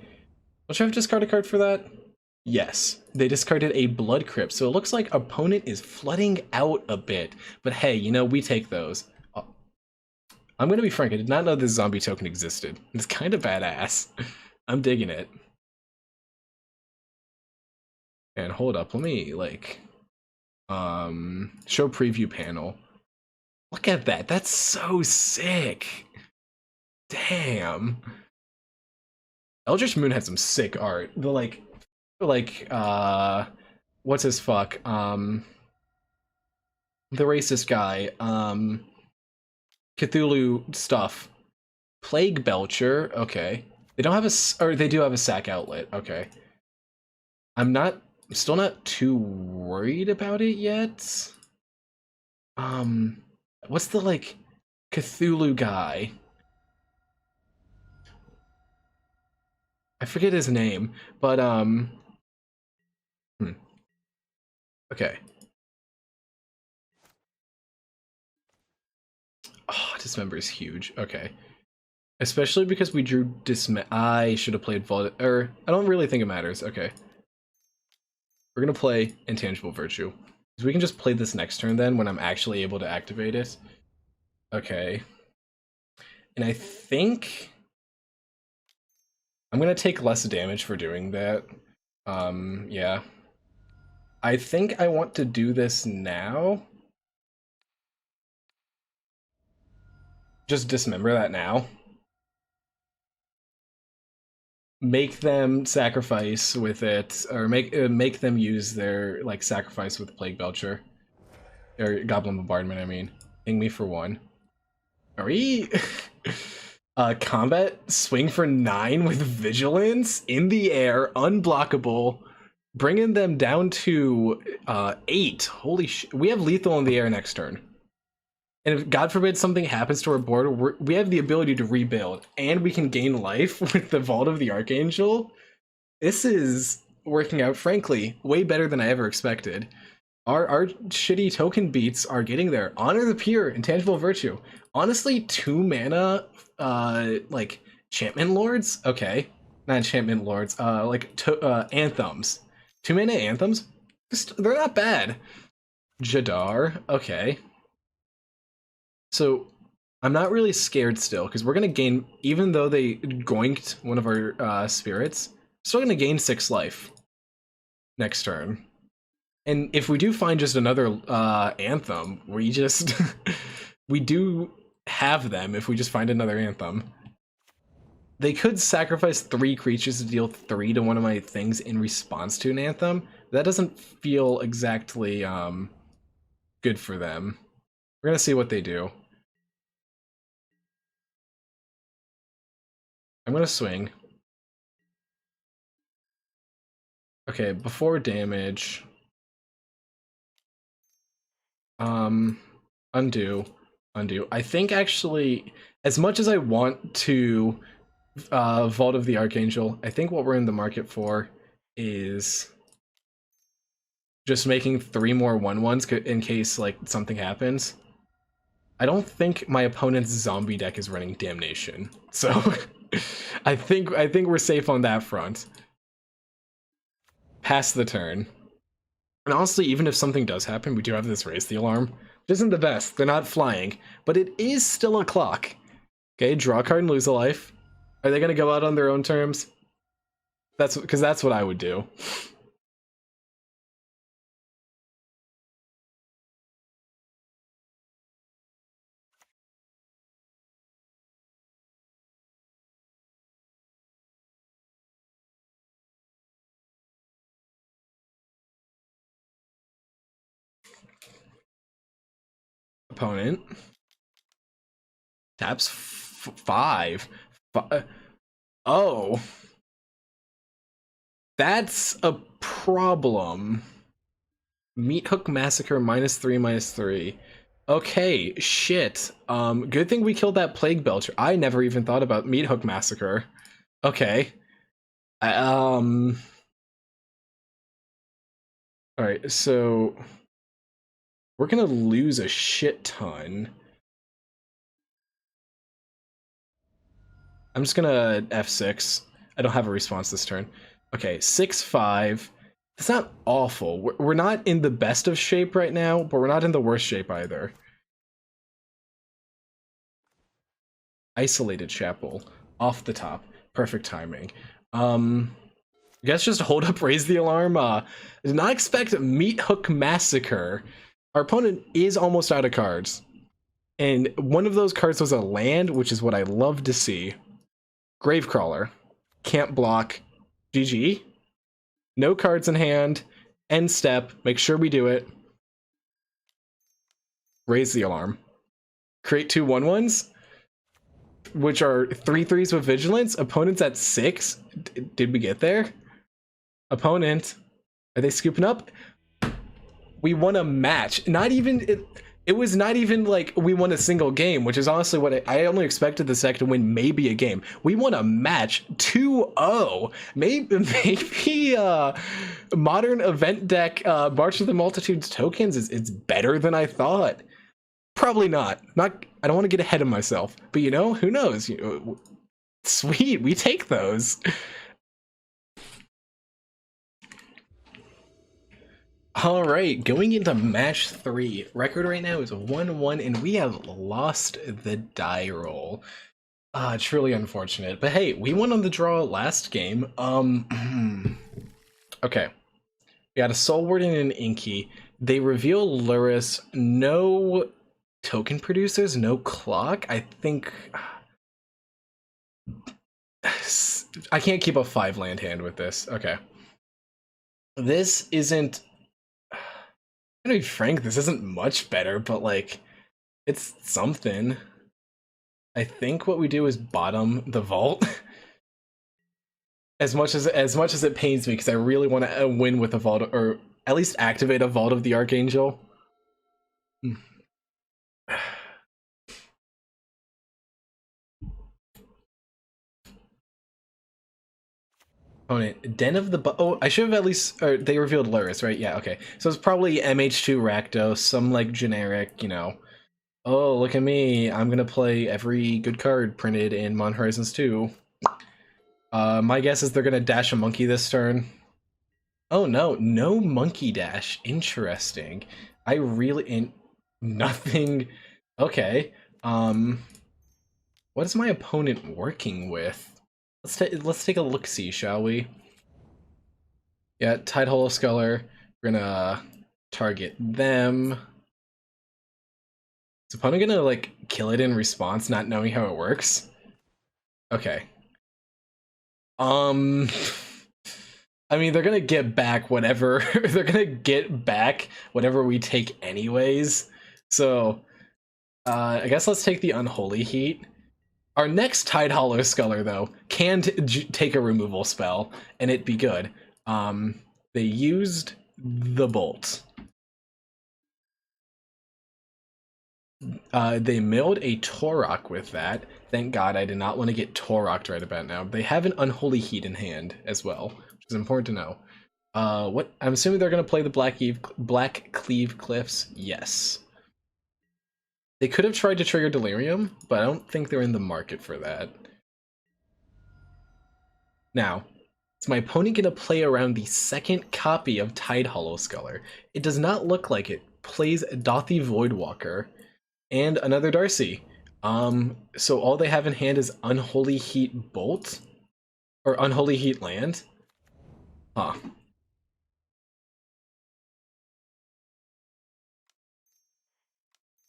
Should I have discard a card for that? Yes, they discarded a Blood Crypt, so it looks like opponent is flooding out a bit. But hey, you know, we take those. I'm gonna be frank, I did not know this zombie token existed. It's kind of badass. I'm digging it. And hold up, let me, like... show preview panel. Look at that, that's so sick! Damn! Eldritch Moon had some sick art. The, like, what's his fuck? The racist guy, Cthulhu stuff. Plague Belcher, okay. They don't have a, or they do have a sack outlet, okay. I'm still not too worried about it yet. What's the, like, Cthulhu guy? I forget his name, but, okay. Oh, Dismember is huge. Okay. Especially because we drew I should have played Vault, or I don't really think it matters. Okay. We're gonna play Intangible Virtue. So we can just play this next turn then when I'm actually able to activate it. Okay. And I think I'm gonna take less damage for doing that. Yeah. I think I want to do this now. Just dismember that now. Make them sacrifice with it, or make them use their like sacrifice with Plague Belcher or Goblin Bombardment. I mean, ping me for one. Are we? Combat swing for 9 with vigilance in the air, unblockable, bringing them down to 8. Holy shit! We have lethal in the air next turn. And if God forbid something happens to our board, we have the ability to rebuild, and we can gain life with the Vault of the Archangel. This is working out, frankly, way better than I ever expected. Our shitty token beats are getting there. Honor the Pure, Intangible Virtue. Honestly, 2 mana, like enchantment lords. Okay, not enchantment lords. Anthems. 2 mana anthems. They're not bad. Jadar. Okay. So I'm not really scared still, because we're gonna gain, even though they goinked one of our spirits, still gonna gain 6 life next turn. And if we do find just another anthem, we just we do have them if we just find another anthem. They could sacrifice 3 creatures to deal 3 to one of my things in response to an anthem. That doesn't feel exactly good for them. We're gonna see what they do. I'm gonna swing. Okay, before damage. Undo. I think actually, as much as I want to Vault of the Archangel, I think what we're in the market for is just making 3 more 1/1s in case like something happens. I don't think my opponent's zombie deck is running Damnation, so I think we're safe on that front. Pass the turn. And honestly, even if something does happen, we do have this Raise the Alarm, which isn't the best. They're not flying, but it is still a clock. Okay, draw a card and lose a life. Are they going to go out on their own terms? That's because that's what I would do. Opponent taps 5. Oh, that's a problem. Meat Hook Massacre -3/-3. Okay, shit. Good thing we killed that Plague Belcher. I never even thought about Meat Hook Massacre. Okay. All right, so we're gonna lose a shit ton. I'm just gonna F6. I don't have a response this turn. Okay, 6/5. That's not awful. We're not in the best of shape right now, but we're not in the worst shape either. Isolated Chapel. Off the top. Perfect timing. I guess just hold up, raise the alarm. Did not expect Meat Hook Massacre. Our opponent is almost out of cards. And one of those cards was a land, which is what I love to see. Gravecrawler. Can't block. GG. No cards in hand. End step. Make sure we do it. Raise the alarm. Create 2 1/1s, which are 3/3s with vigilance. Opponent's at 6. Did we get there? Opponent. Are they scooping up? We won a match. Not even... It was not even like we won a single game, which is honestly what I only expected the sec to win maybe a game. We won a match 2-0. Maybe modern event deck March of the Multitudes tokens is better than I thought. Probably not. I don't want to get ahead of myself, but you know, who knows? Sweet, we take those. All right, going into match 3. Record right now is 1-1, and we have lost the die roll. Truly unfortunate. But hey, we won on the draw last game. Okay. We got a Soul Word and an Inky. They reveal Luris. No token producers, no clock. I think I can't keep a 5-land hand with this. Okay. This isn't. I'm gonna be frank, this isn't much better, but like, it's something. I think what we do is bottom the vault. as much as it pains me, because I really want to win with a vault, or at least activate a Vault of the Archangel. Opponent, Den of the oh, I should have at least, or they revealed Luris, right? Yeah, okay. So it's probably MH2 Rakdos, some like generic, oh, look at me, I'm gonna play every good card printed in Mon Horizons 2. My guess is they're gonna dash a monkey this turn. Oh no, no monkey dash. Interesting. I really ain't nothing. Okay. What is my opponent working with? Let's take a look see, shall we? Yeah, Tide Hollow Sculler. We're gonna target them. Is opponent gonna like kill it in response, not knowing how it works? Okay. I mean, they're gonna get back whatever they're gonna get back whatever we take anyways. So I guess let's take the Unholy Heat. Our next Tide Hollow Sculler, though, can take a removal spell, and it be good. They used the Bolt. They milled a Torok with that. Thank God I did not want to get Toroked right about now. They have an Unholy Heat in hand as well, which is important to know. What? I'm assuming they're going to play the Black Cleave Cliffs. Yes. They could have tried to trigger Delirium, but I don't think they're in the market for that. Now, is my opponent going to play around the second copy of Tide Hollow Sculler? It does not look like it. Plays Dothy Voidwalker and another Darcy. So all they have in hand is Unholy Heat Bolt? Or Unholy Heat Land? Huh.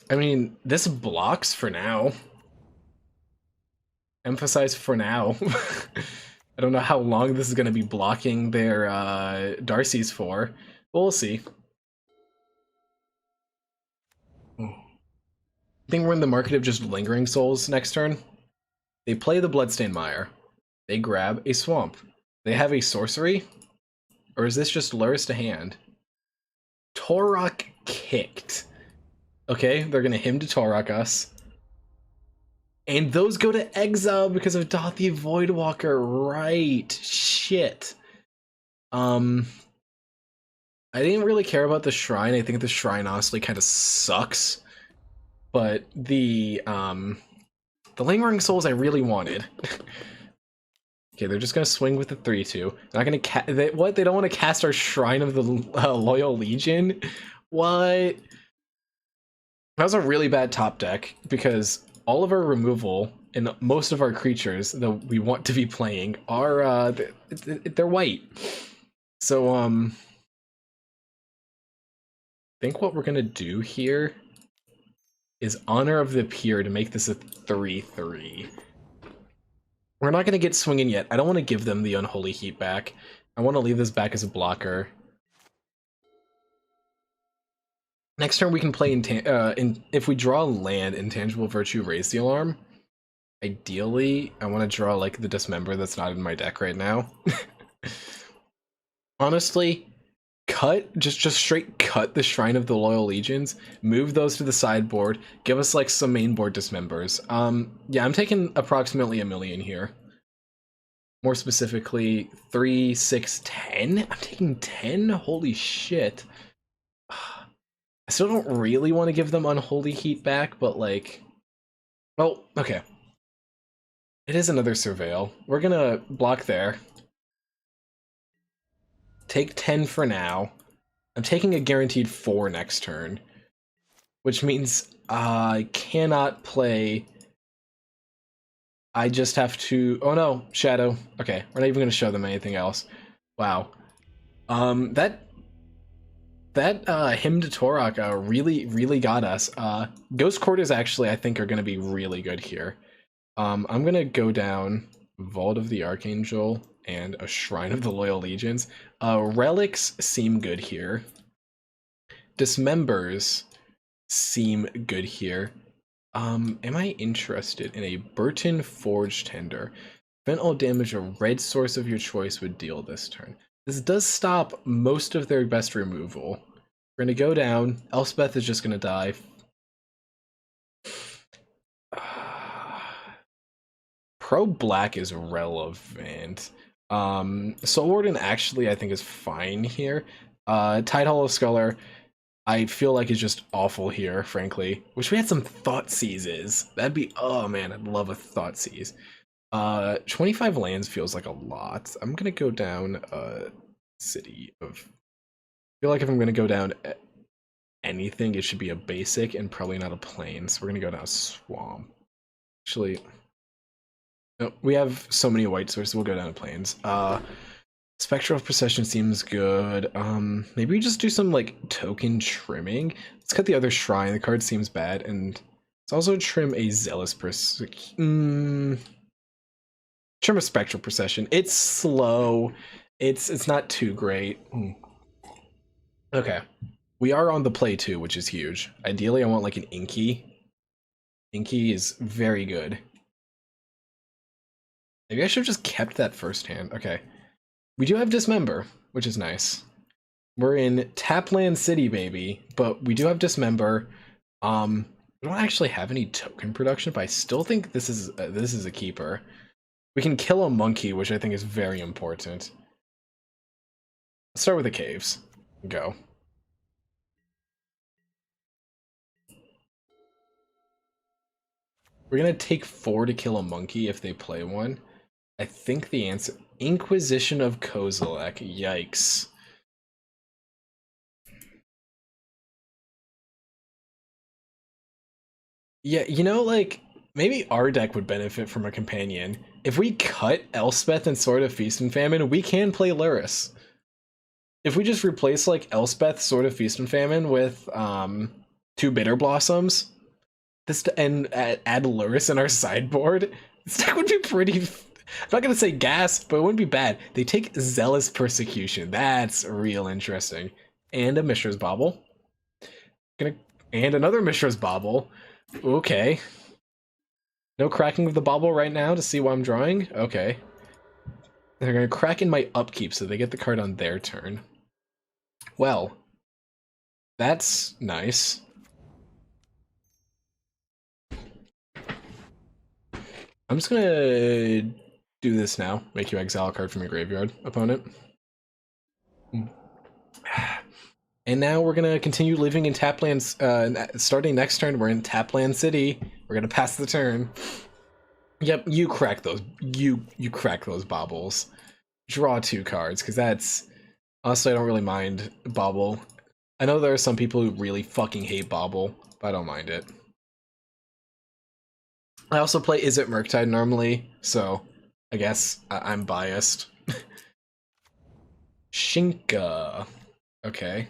I mean, this blocks for now. Emphasize for now. I don't know how long this is going to be blocking their Darcy's for, but we'll see. I think we're in the market of just Lingering Souls next turn. They play the Bloodstained Mire. They grab a Swamp. They have a Sorcery? Or is this just Luris to hand? Torok kicked. Okay, they're gonna him to Torok us. And those go to exile because of Dothy Voidwalker, right? Shit. I didn't really care about the Shrine. I think the Shrine honestly kind of sucks. But the Lingering Souls I really wanted. Okay, they're just gonna swing with the 3/2. They're not gonna what? They don't want to cast our Shrine of the Loyal Legion? What? That was a really bad top deck because all of our removal and most of our creatures that we want to be playing are they're white. So I think what we're gonna do here is Honor of the Pier to make this a 3/3. We're not gonna get swinging yet. I don't want to give them the Unholy Heat back. I want to leave this back as a blocker. Next turn we can play if we draw land, Intangible Virtue, Raise the Alarm. Ideally, I want to draw like the Dismember that's not in my deck right now. Honestly, just straight cut the Shrine of the Loyal Legions, move those to the sideboard, give us like some main board Dismembers. Yeah, I'm taking approximately 1 million here. More specifically, 3, 6, 10? I'm taking 10? Holy shit. I still don't really want to give them Unholy Heat back, but like... Well, okay. It is another Surveil. We're gonna block there. Take 10 for now. I'm taking a guaranteed 4 next turn. Which means I cannot play... I just have to... Oh no, Shadow. Okay, we're not even gonna show them anything else. Wow. That hymn to Torok really got us. Ghost Quarters actually I think are gonna be really good here. I'm gonna go down Vault of the Archangel and a Shrine of the Loyal Legions. Relics seem good here. Dismembers seem good here. Am I interested in a Burton Forge Tender? Prevent all damage a red source of your choice would deal this turn. This does stop most of their best removal. We're gonna go down. Elspeth is just gonna die. Pro Black is relevant. Soul Warden actually I think is fine here. Tide Hollow Sculler I feel like is just awful here, frankly. Wish we had some Thought Seizes. That'd be, oh man, I'd love a Thought Seize. 25 lands feels like a lot. I'm gonna go down City of... I feel like if I'm gonna go down anything, it should be a basic and probably not a plane. So we're gonna go down Swamp. Actually, no, we have so many white sources, we'll go down to plains. Spectral Procession seems good. Maybe we just do some like token trimming. Let's cut the other shrine. The card seems bad, and let's also trim a Zealous Trim a Spectral Procession. It's slow. It's not too great. Okay. We are on the play too, which is huge. Ideally, I want like an Inky. Inky is very good. Maybe I should have just kept that first hand. Okay. We do have Dismember, which is nice. We're in Tapland City, baby, but we do have Dismember. We don't actually have any token production, but I still think this is a keeper. We can kill a monkey, which I think is very important. Let's start with the caves. Go. We're gonna take 4 to kill a monkey if they play one. I think the answer... Inquisition of Kozilek. Yikes. Yeah, you know, like, maybe our deck would benefit from a companion. If we cut Elspeth and Sword of Feast and Famine, we can play Luris. If we just replace, like, Elspeth, Sword of Feast and Famine with 2 Bitter Blossoms, and add Luris in our sideboard, this deck would be pretty... I'm not gonna say gas, but it wouldn't be bad. They take Zealous Persecution. That's real interesting. And a Mishra's Bauble. And another Mishra's Bauble. Okay. No cracking of the bauble right now to see what I'm drawing? Okay. They're gonna crack in my upkeep so they get the card on their turn. Well, that's nice. I'm just gonna do this now. Make you exile a card from your graveyard, opponent. And now we're gonna continue living in Taplands. Starting next turn, we're in Tapland City. We're gonna pass the turn. Yep, you crack those. You crack those baubles. Draw 2 cards, because that's... Honestly, I don't really mind Bauble. I know there are some people who really fucking hate Bauble, but I don't mind it. I also play Is It Murktide normally, so I guess I'm biased. Shinka. Okay.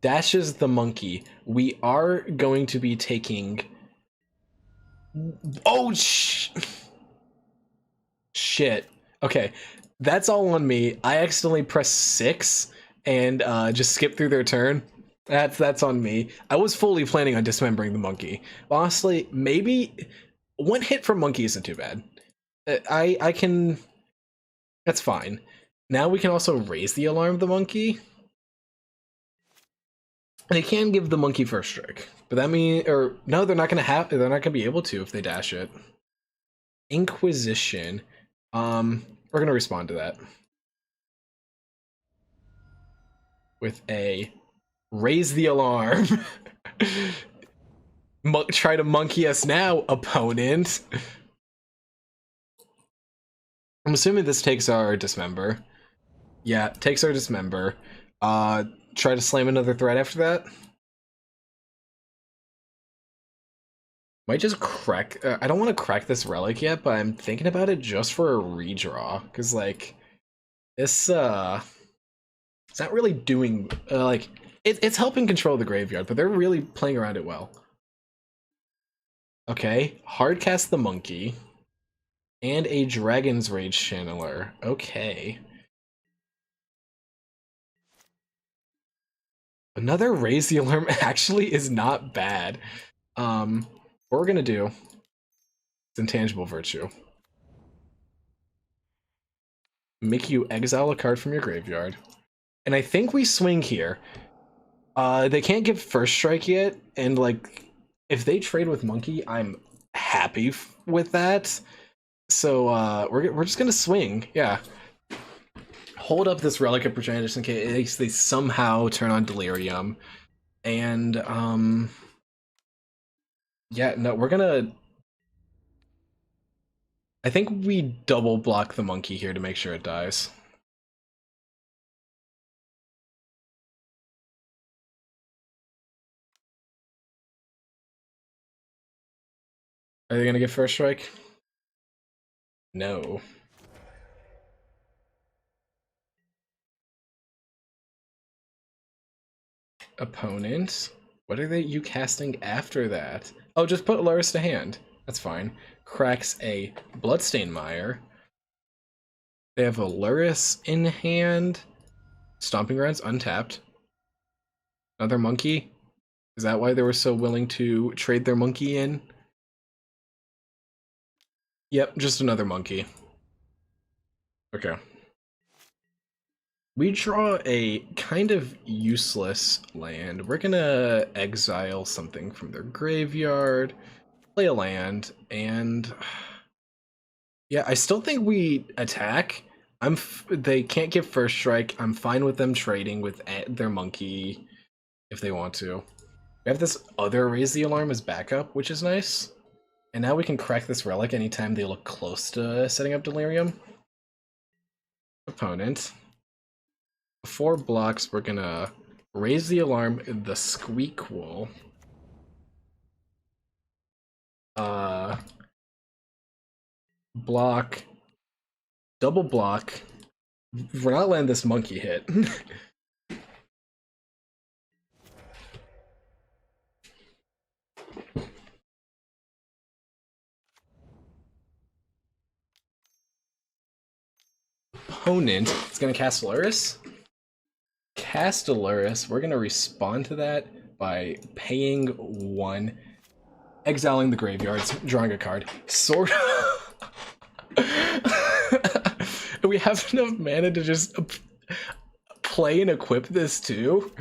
Dashes the monkey. We are going to be taking... Oh, shit. Okay. That's all on me. I accidentally pressed 6 and just skipped through their turn. That's on me. I was fully planning on dismembering the monkey. Honestly, maybe... 1 hit from monkey isn't too bad. I can... That's fine. Now we can also raise the alarm of the monkey. They can give the monkey first strike, but that means... Or, no, they're not gonna be able to if they dash it. Inquisition. We're gonna respond to that. With a... Raise the alarm. Try to monkey us now, opponent. I'm assuming this takes our Dismember. Yeah, takes our Dismember. Try to slam another threat after that. Might just crack... I don't want to crack this relic yet, but I'm thinking about it just for a redraw. Because, like, this, It's not really doing like it's helping control the graveyard, but they're really playing around it well. Okay, hardcast the monkey and a Dragon's Rage channeler. Okay. Another raise the alarm actually is not bad. What we're gonna do is intangible virtue. Make you exile a card from your graveyard. And I think we swing here. They can't give first strike yet, and like if they trade with monkey, I'm happy with that. So we're just gonna swing, yeah. Hold up this relic of Progenitor just in case they somehow turn on delirium. And yeah, no, we're gonna I think we double block the monkey here to make sure it dies. Are they gonna get first strike? No. Opponent. What are you casting after that? Oh, just put Luris to hand. That's fine. Cracks a Bloodstain Mire. They have a Luris in hand. Stomping Grounds untapped. Another monkey. Is that why they were so willing to trade their monkey in? Yep, just another monkey. Okay. We draw a kind of useless land. We're gonna exile something from their graveyard, play a land, and yeah, I still think we attack. They can't give first strike. I'm fine with them trading with their monkey if they want to. We have this other raise the alarm as backup, which is nice. And now we can crack this relic anytime they look close to setting up delirium. Opponent. 4 blocks, we're gonna raise the alarm, the Squeakquel. Block, double block. We're not letting this monkey hit. Opponent is gonna cast Luris. Cast a Luris. We're gonna respond to that by paying 1, exiling the graveyards, drawing a card. Sword. We have enough mana to just play and equip this too.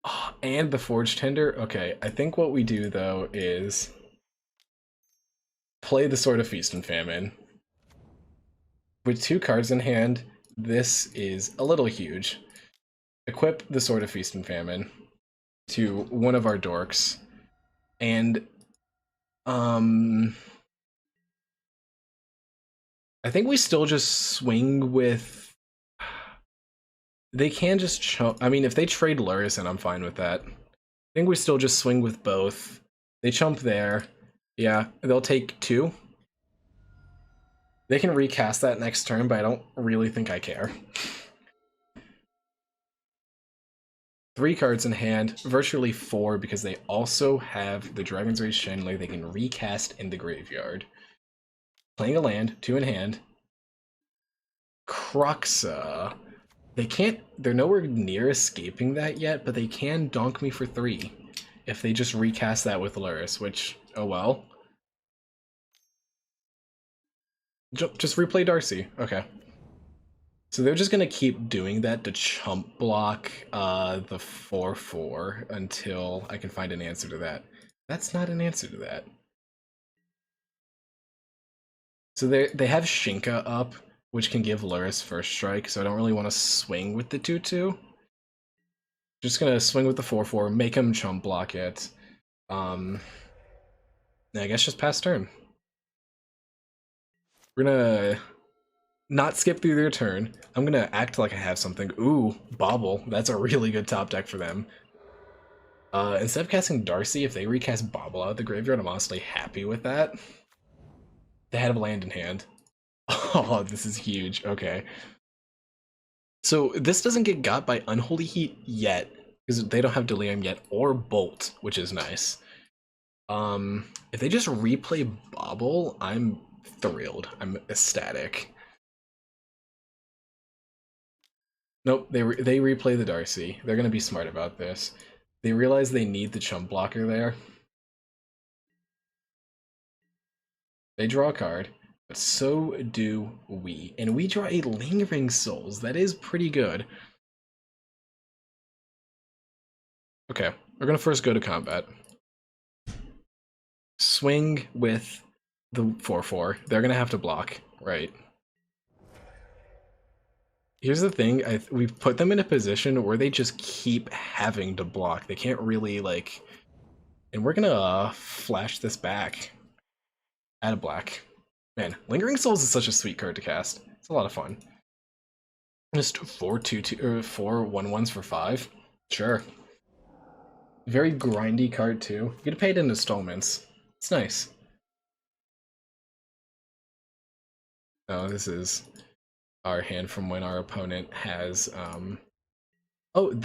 Oh, and the Forge Tender. Okay, I think what we do though is play the Sword of Feast and Famine. With 2 cards in hand, this is a little huge. Equip the Sword of Feast and Famine to one of our dorks. And I think we still just swing with. They can just chump. I mean, if they trade Luris, and I'm fine with that. I think we still just swing with both. They chump there. Yeah, they'll take 2. They can recast that next turn, but I don't really think I care. 3 cards in hand, virtually 4 because they also have the Dragon's Rage Chandelier they can recast in the graveyard. Playing a land, 2 in hand. Croxa. They're nowhere near escaping that yet, but they can donk me for 3 if they just recast that with Luris, which, oh well. Just replay Darcy. Okay. So they're just gonna keep doing that to chump block the 4/4 until I can find an answer to that. That's not an answer to that. So they have Shinka up, which can give Luris first strike, so I don't really want to swing with the 2/2. Just gonna swing with the 4/4, make him chump block it. I guess just pass turn. We're gonna not skip through their turn. I'm gonna act like I have something. Ooh, Bobble. That's a really good top deck for them. Instead of casting Darcy, if they recast Bobble out of the graveyard, I'm honestly happy with that. They had a land in hand. Oh, this is huge. Okay. So this doesn't get got by Unholy Heat yet, because they don't have Delirium yet, or Bolt, which is nice. If they just replay Bobble, I'm thrilled. I'm ecstatic. Nope, they replay the Darcy. They're gonna be smart about this. They realize they need the chump blocker there. They draw a card, but so do we. And we draw a Lingering Souls. That is pretty good. Okay, we're gonna first go to combat. Swing with the 4/4. They're gonna have to block, right? Here's the thing, we've put them in a position where they just keep having to block. They can't really, like... And we're gonna flash this back. Add a black. Man, Lingering Souls is such a sweet card to cast. It's a lot of fun. Just 4/2/2 or 4/1/1s for 5? Sure. Very grindy card too. You get to pay it in installments. It's nice. Oh, this is our hand from when our opponent has oh,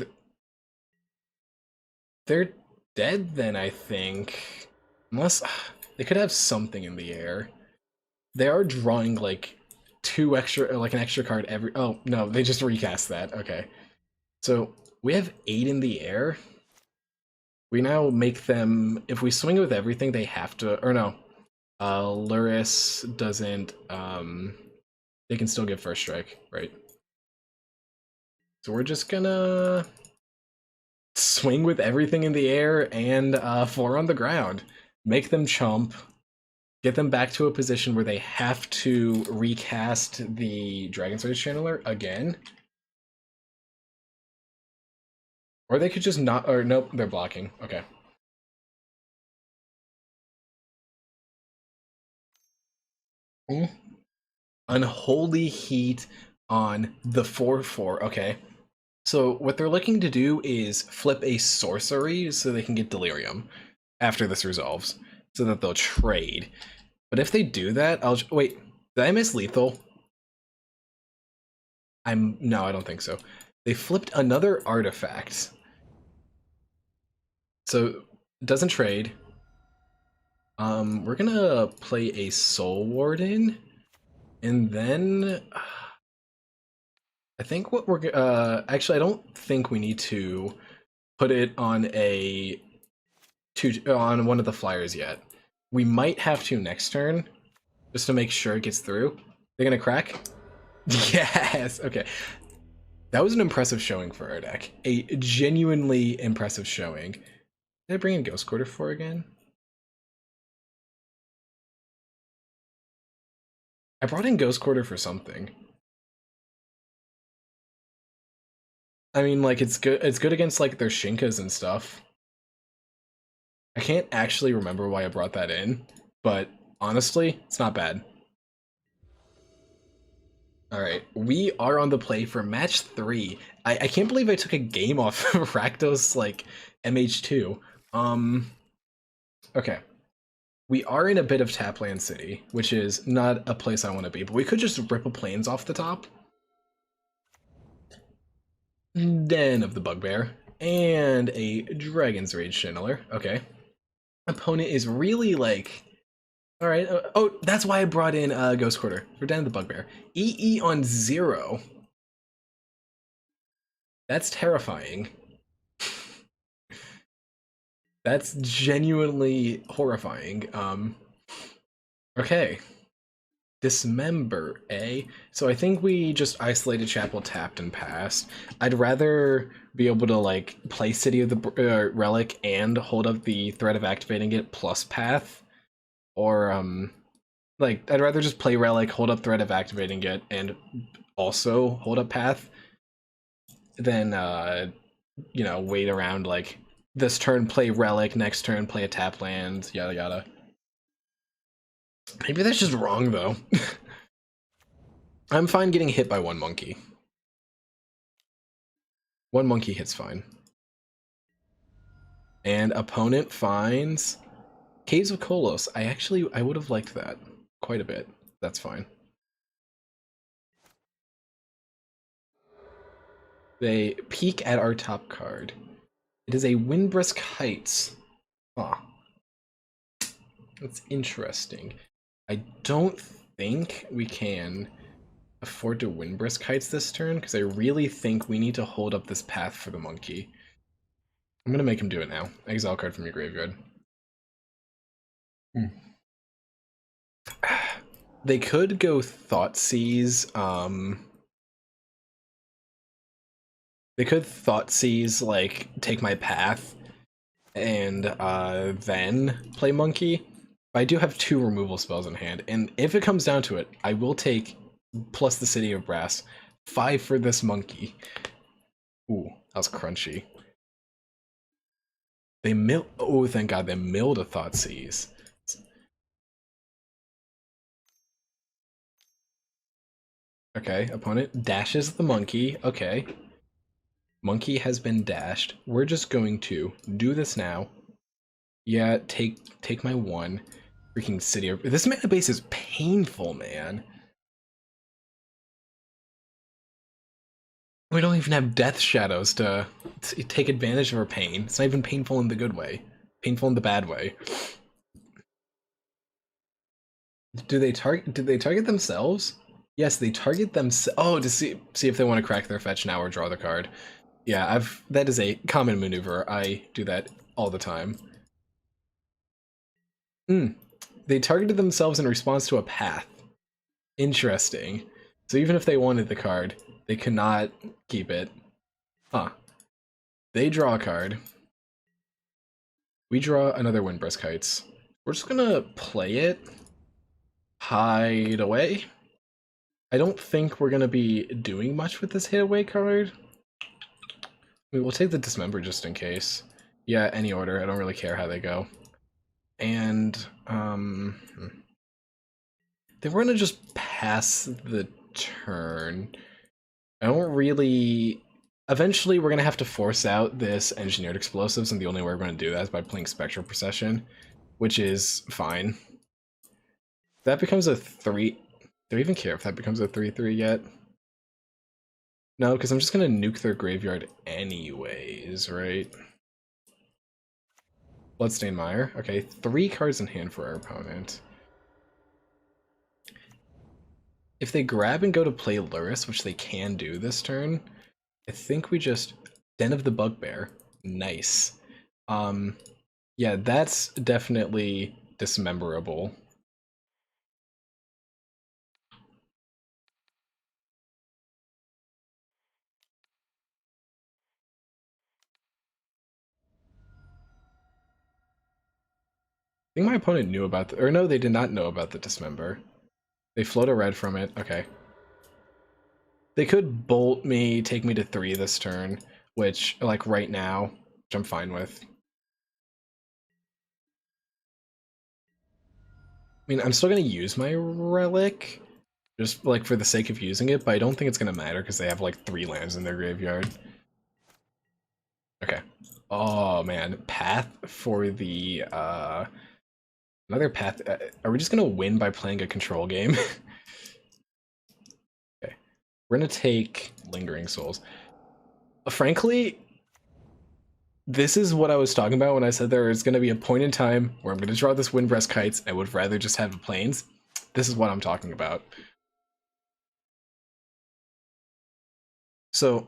they're dead then, I think. Unless they could have something in the air. They are drawing like two extra, like an extra card every... Oh, no, they just recast that. Okay. So we have 8 in the air. We now make them... If we swing with everything, they have to... Or no. Luris doesn't... They can still get first strike, right? So we're just gonna... swing with everything in the air and 4 on the ground. Make them chump. Get them back to a position where they have to recast the Dragon's Rage Channeler again. Or they could just not... Or nope, they're blocking. Okay. Unholy Heat on the 4/4. Okay. So what they're looking to do is flip a sorcery so they can get Delirium after this resolves, so that they'll trade. But if they do that, I'll... Wait, did I miss lethal? No, I don't think so. They flipped another artifact. So, it doesn't trade. We're gonna play a Soul Warden, and then... I think what we're... actually, I don't think we need to put it on on one of the flyers yet. We might have to next turn, just to make sure it gets through. They're gonna crack? Yes! Okay. That was an impressive showing for our deck. A genuinely impressive showing. Did I bring in Ghost Quarter 4 again? I brought in Ghost Quarter for something. I mean, like, it's good against, like, their Shinkas and stuff. I can't actually remember why I brought that in, but honestly, it's not bad. Alright, we are on the play for match 3. I can't believe I took a game off Rakdos, like, MH2. Okay. We are in a bit of Tapland City, which is not a place I want to be, but we could just rip a plains off the top. Den of the Bugbear, and a Dragon's Rage Channeler. Okay. Opponent is really like... Alright, oh, that's why I brought in Ghost Quarter for Den of the Bugbear. EE on 0. That's terrifying. That's genuinely horrifying. Okay. Dismember, eh? So I think we just isolated Chapel, tapped, and passed. I'd rather be able to, like, play City of the Relic and hold up the threat of activating it plus path. Or, like, I'd rather just play Relic, hold up threat of activating it, and also hold up path than, you know, wait around, like, this turn play Relic, next turn play a tap land, yada yada. Maybe that's just wrong, though. I'm fine getting hit by one monkey. One monkey hits fine. And opponent finds Caves of Kolos. I would have liked that quite a bit. That's fine. They peek at our top card. It is a Windbrisk Heights. Huh. That's interesting. I don't think we can afford to Windbrisk Heights this turn, because I really think we need to hold up this path for the monkey. I'm gonna make him do it now. Exile card from your graveyard. They could go Thoughtseize. They could Thoughtseize, like, take my path, and then play monkey. But I do have 2 removal spells in hand, and if it comes down to it, I will take plus the City of Brass 5 for this monkey. Ooh, that was crunchy. They mill. Oh, thank God, they milled a Thoughtseize. Okay, opponent dashes the monkey. Okay. Monkey has been dashed. We're just going to do this now. Yeah, take my 1. Freaking City of... This mana base is painful, man. We don't even have Death Shadows to take advantage of our pain. It's not even painful in the good way. Painful in the bad way. Do they target themselves? Yes, they target themselves. Oh, to see if they want to crack their fetch now or draw the card. Yeah, that is a common maneuver. I do that all the time. They targeted themselves in response to a path. Interesting. So even if they wanted the card, they cannot keep it. Huh. They draw a card. We draw another Windbrisk Heights. We're just gonna play it. Hide away. I don't think we're gonna be doing much with this hid away card. We'll take the Dismember just in case. Yeah, any order. I don't really care how they go. And, they were gonna just pass the turn. I don't really... Eventually, we're gonna have to force out this Engineered Explosives, and the only way we're gonna do that is by playing Spectral Procession, which is fine. That becomes a 3... Do I even care if that becomes a 3/3 yet? No, because I'm just gonna nuke their graveyard anyways, right? Bloodstained Mire. Okay, 3 cards in hand for our opponent. If they grab and go to play Luris, which they can do this turn, I think we just... Den of the Bugbear. Nice. Yeah, that's definitely dismemberable. I think my opponent knew about the... Or no, they did not know about the Dismember. They float a red from it. Okay. They could bolt me, take me to 3 this turn, which, like, right now, which I'm fine with. I mean, I'm still going to use my Relic, just, like, for the sake of using it, but I don't think it's going to matter because they have, like, 3 lands in their graveyard. Okay. Oh, man. Path for the, Another path... Are we just going to win by playing a control game? Okay. We're going to take Lingering Souls. Frankly, this is what I was talking about when I said there is going to be a point in time where I'm going to draw this Windbrisk Heights. I would rather just have the Plains. This is what I'm talking about. So,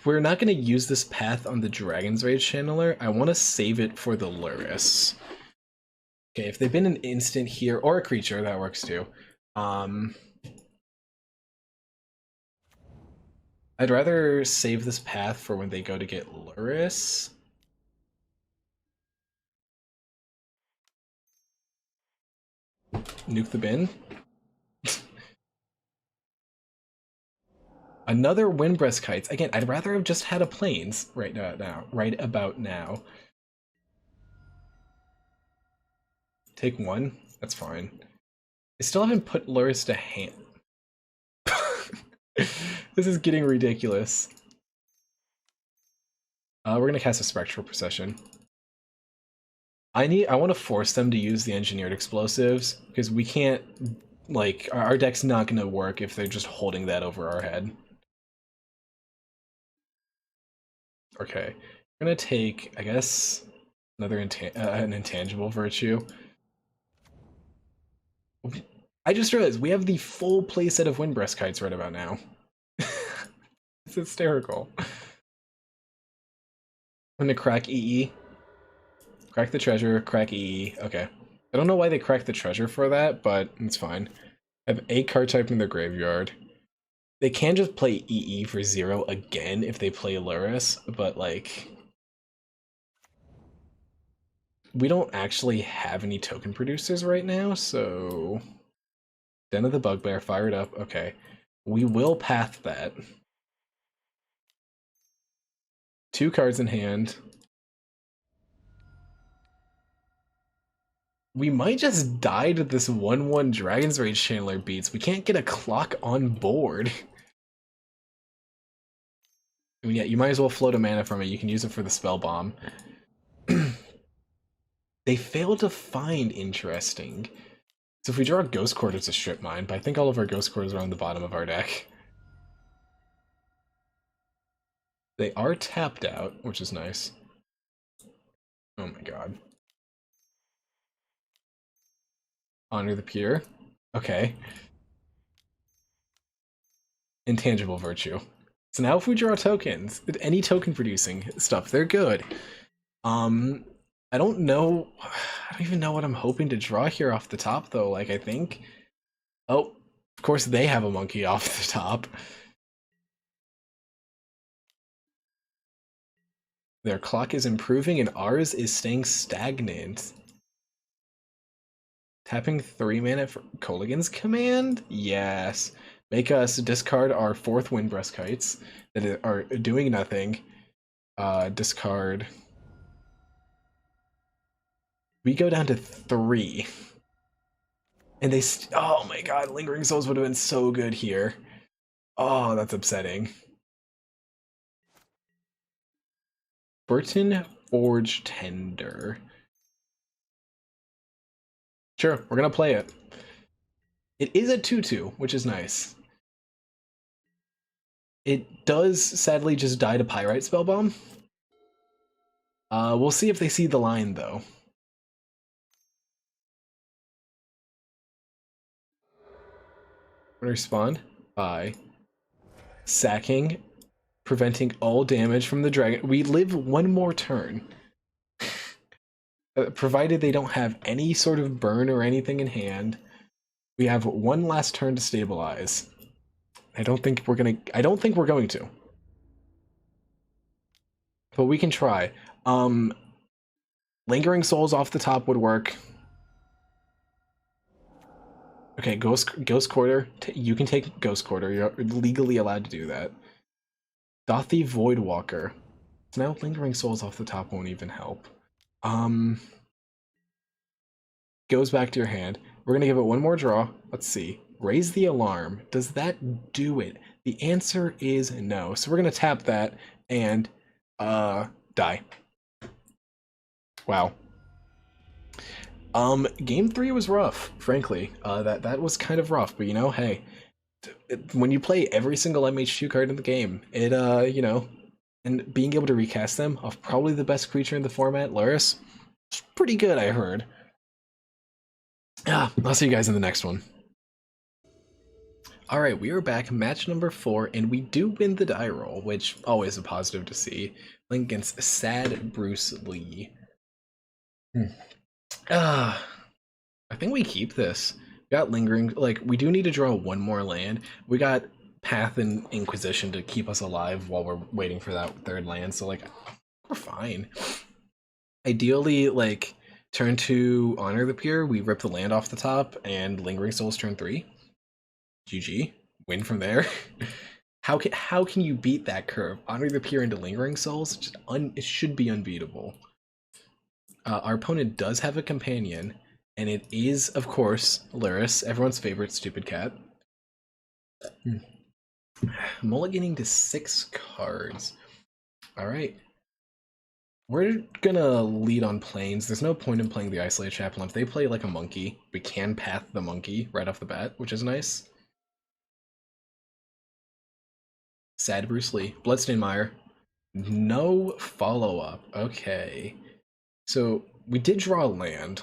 we're not going to use this path on the Dragon's Rage Channeler. I want to save it for the Luris. Okay, if they've been an instant here, or a creature, that works too. I'd rather save this path for when they go to get Luris. Nuke the bin. Another Windbrisk Heights. Again, I'd rather have just had a Plains right about now. Take 1. That's fine. I still haven't put Luris to hand. This is getting ridiculous. We're gonna cast a Spectral Procession. I want to force them to use the Engineered Explosives, because we can't, like, our deck's not gonna work if they're just holding that over our head. Okay, we're gonna take, I guess, another an intangible virtue. I just realized we have the full playset of Windbreast Kites right about now. It's hysterical. I'm gonna crack EE. Crack the treasure, crack EE. Okay. I don't know why they cracked the treasure for that, but it's fine. I have 8 card type in their graveyard. They can just play EE for 0 again if they play Luris, but like... we don't actually have any token producers right now, so... Den of the Bugbear, fired up. Okay. We will path that. 2 cards in hand. We might just die to this 1/1 Dragon's Rage Channeler beats. We can't get a clock on board. I mean, yeah, you might as well float a mana from it. You can use it for the spell bomb. They fail to find interesting. So if we draw a Ghost Quarter, it's a strip mine, but I think all of our Ghost Quarters are on the bottom of our deck. They are tapped out, which is nice. Oh my god. Honor the Pure. Okay. Intangible Virtue. So now if we draw tokens, any token producing stuff, they're good. I don't know, I don't even know what I'm hoping to draw here off the top though, like I think... oh, of course they have a monkey off the top. Their clock is improving and ours is staying stagnant. Tapping 3 mana for Kolaghan's Command? Yes. Make us discard our 4th Windbreast Kites that are doing nothing. Discard. We go down to 3. And they oh my god, Lingering Souls would have been so good here. Oh, that's upsetting. Burton Forge Tender. Sure, we're gonna play it. It is a 2/2, which is nice. It does sadly just die to Pyrite Spellbomb. We'll see if they see the line though. We're gonna respond by sacking, preventing all damage from the dragon. We live 1 more turn. Provided they don't have any sort of burn or anything in hand, we have 1 last turn to stabilize. I don't think we're going to. But we can try. Lingering Souls off the top would work. Okay, Ghost Quarter. You can take Ghost Quarter. You're legally allowed to do that. Dothy Voidwalker. So now Lingering Souls off the top won't even help. Goes back to your hand. We're gonna give it 1 more draw. Let's see. Raise the Alarm. Does that do it? The answer is no. So we're gonna tap that and die. Wow. Game 3 was rough, frankly. That was kind of rough, but you know, hey, when you play every single MH2 card in the game, it you know, and being able to recast them off probably the best creature in the format, Luris, it's pretty good, I heard. I'll see you guys in the next one. All right, we are back, match number 4, and we do win the die roll, which always a positive to see. Playing against Sad Bruce Lee. I think we keep this. We got Lingering, like, we do need to draw 1 more land. We got Path and Inquisition to keep us alive while we're waiting for that 3rd land, so, like, we're fine. Ideally, like, turn 2 Honor the Pure, we rip the land off the top, and Lingering Souls turn 3. GG. Win from there. How can you beat that curve? Honor the Pure into Lingering Souls? It should be unbeatable. Our opponent does have a companion, and it is, of course, Luris, everyone's favorite stupid cat. Mulliganing to 6 cards. Alright. We're gonna lead on planes. There's no point in playing the Isolated Chaplain. If they play like a monkey, we can path the monkey right off the bat, which is nice. Sad Bruce Lee. Bloodstained Mire. No follow-up. Okay. So we did draw land.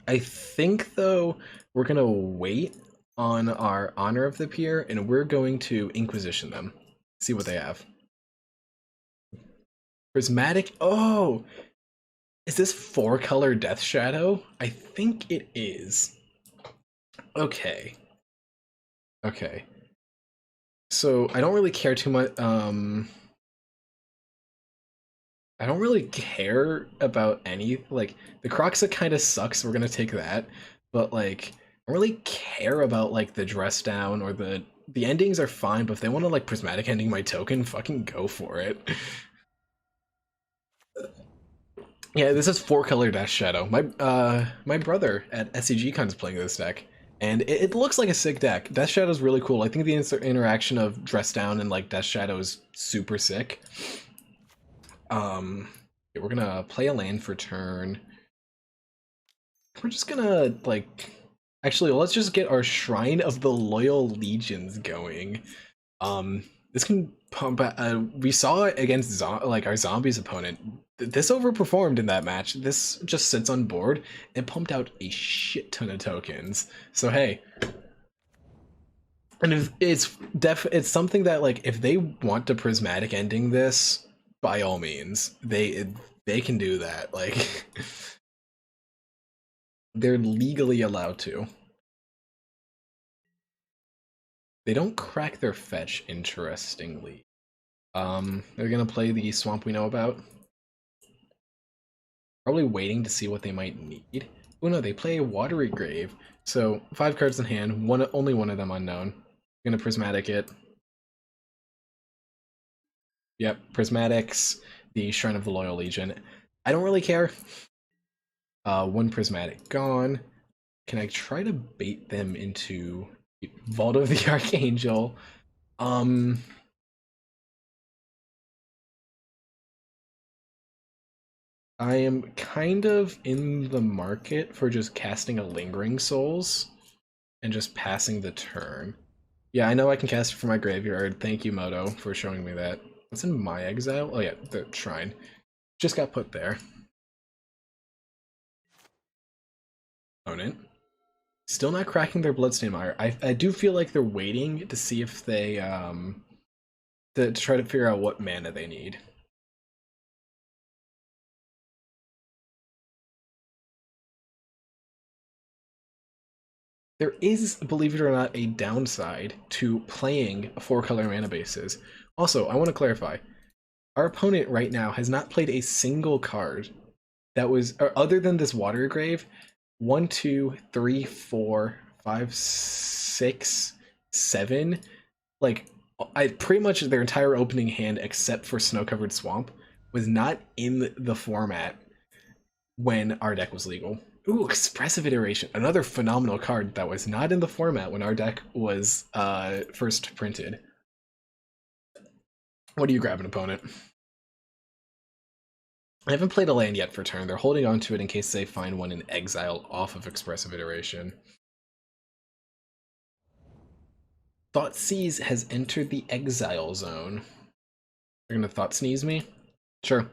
I think though we're gonna wait on our Honor of the Pier and we're going to Inquisition them. See what they have. Prismatic. Oh, is this 4-color Death Shadow? I think it is. Okay. Okay. So I don't really care too much. I don't really care about any, like, the Croxa kind of sucks. We're gonna take that, but like, I don't really care about like the dress down or the endings are fine. But if they want to like prismatic ending my token, fucking go for it. Yeah, this is 4-color Dash Shadow. My brother at SCG is playing this deck, and it looks like a sick deck. Death Shadow is really cool. I think the interaction of dress down and like Death Shadow is super sick. Okay, we're gonna play a land for turn. We're just gonna like, actually, let's just get our Shrine of the Loyal Legions going. This can pump. We saw it against like our zombies opponent. This overperformed in that match. This just sits on board and pumped out a shit ton of tokens. So hey, and if it's something that like if they want to prismatic ending this, by all means, they can do that. Like they're legally allowed to. They don't crack their fetch, interestingly. They're gonna play the swamp we know about. Probably waiting to see what they might need. Oh no, they play a watery grave. So 5 cards in hand, only one of them unknown. Gonna prismatic it. Yep, prismatics, the Shrine of the Loyal Legion. I don't really care. One prismatic gone. Can I try to bait them into Vault of the Archangel? I am kind of in the market for just casting a Lingering Souls and just passing the turn. Yeah, I know I can cast it from my graveyard. Thank you, Moto, for showing me that. What's in my exile? Oh yeah, the shrine. Just got put there. Opponent. Still not cracking their Bloodstained Mire. I do feel like they're waiting to see if they, to try to figure out what mana they need. There is, believe it or not, a downside to playing 4-color mana bases. Also, I want to clarify. Our opponent right now has not played a single card that was, or other than this Water Grave, 1, 2, 3, 4, 5, 6, 7. Like, I pretty much their entire opening hand, except for Snow Covered Swamp, was not in the format when our deck was legal. Ooh, Expressive Iteration, another phenomenal card that was not in the format when our deck was first printed. What do you grab, an opponent? I haven't played a land yet for turn. They're holding on to it in case they find one in exile off of Expressive Iteration. Thoughtseize has entered the exile zone. They're gonna Thought Sneeze me? Sure.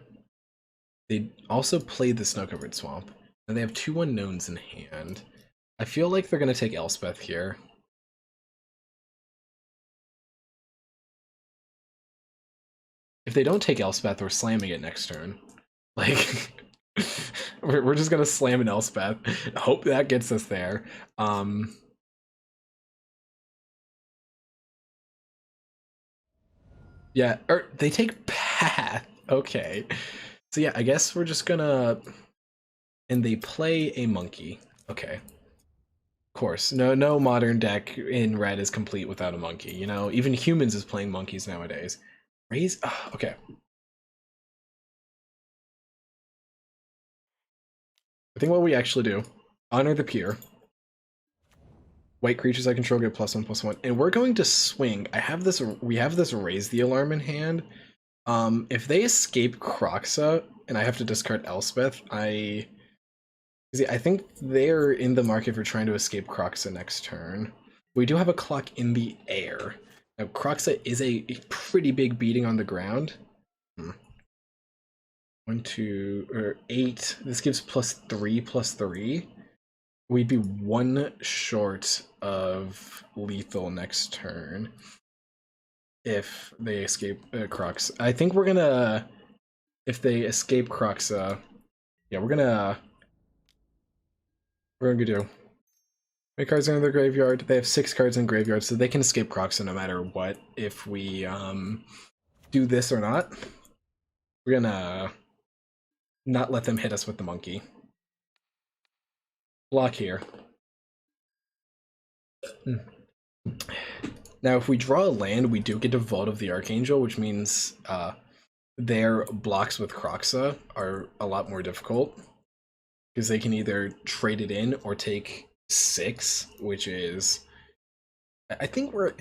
They also played the Snow-Covered Swamp, and they have 2 unknowns in hand. I feel like they're gonna take Elspeth here. If they don't take Elspeth, we're slamming it next turn. Like, we're just gonna slam an Elspeth. Hope that gets us there. Yeah, or they take Path. Okay. So yeah, I guess we're just gonna... And they play a monkey. Okay. Of course. No modern deck in red is complete without a monkey, you know? Even humans is playing monkeys nowadays. Raise... okay. I think what we actually do, honor the pier. White creatures I control get +1/+1, and we're going to swing. We have this raise the alarm in hand. If they escape Croxa and I have to discard Elspeth, I think they're in the market for trying to escape Croxa next turn. We do have a clock in the air. Now, Croxa is a pretty big beating on the ground. 1, 2, or 8. This gives +3/+3. We'd be 1 short of lethal next turn if they escape Croxa. I think we're gonna, if they escape Croxa, yeah, we're gonna do. How many cards are in their graveyard? They have 6 cards in graveyard, so they can escape Croxa no matter what. If we do this or not, we're gonna not let them hit us with the monkey. Block here. Now, if we draw a land, we do get to Vault of the Archangel, which means their blocks with Croxa are a lot more difficult because they can either trade it in or take 6, which is, I think we're, I'm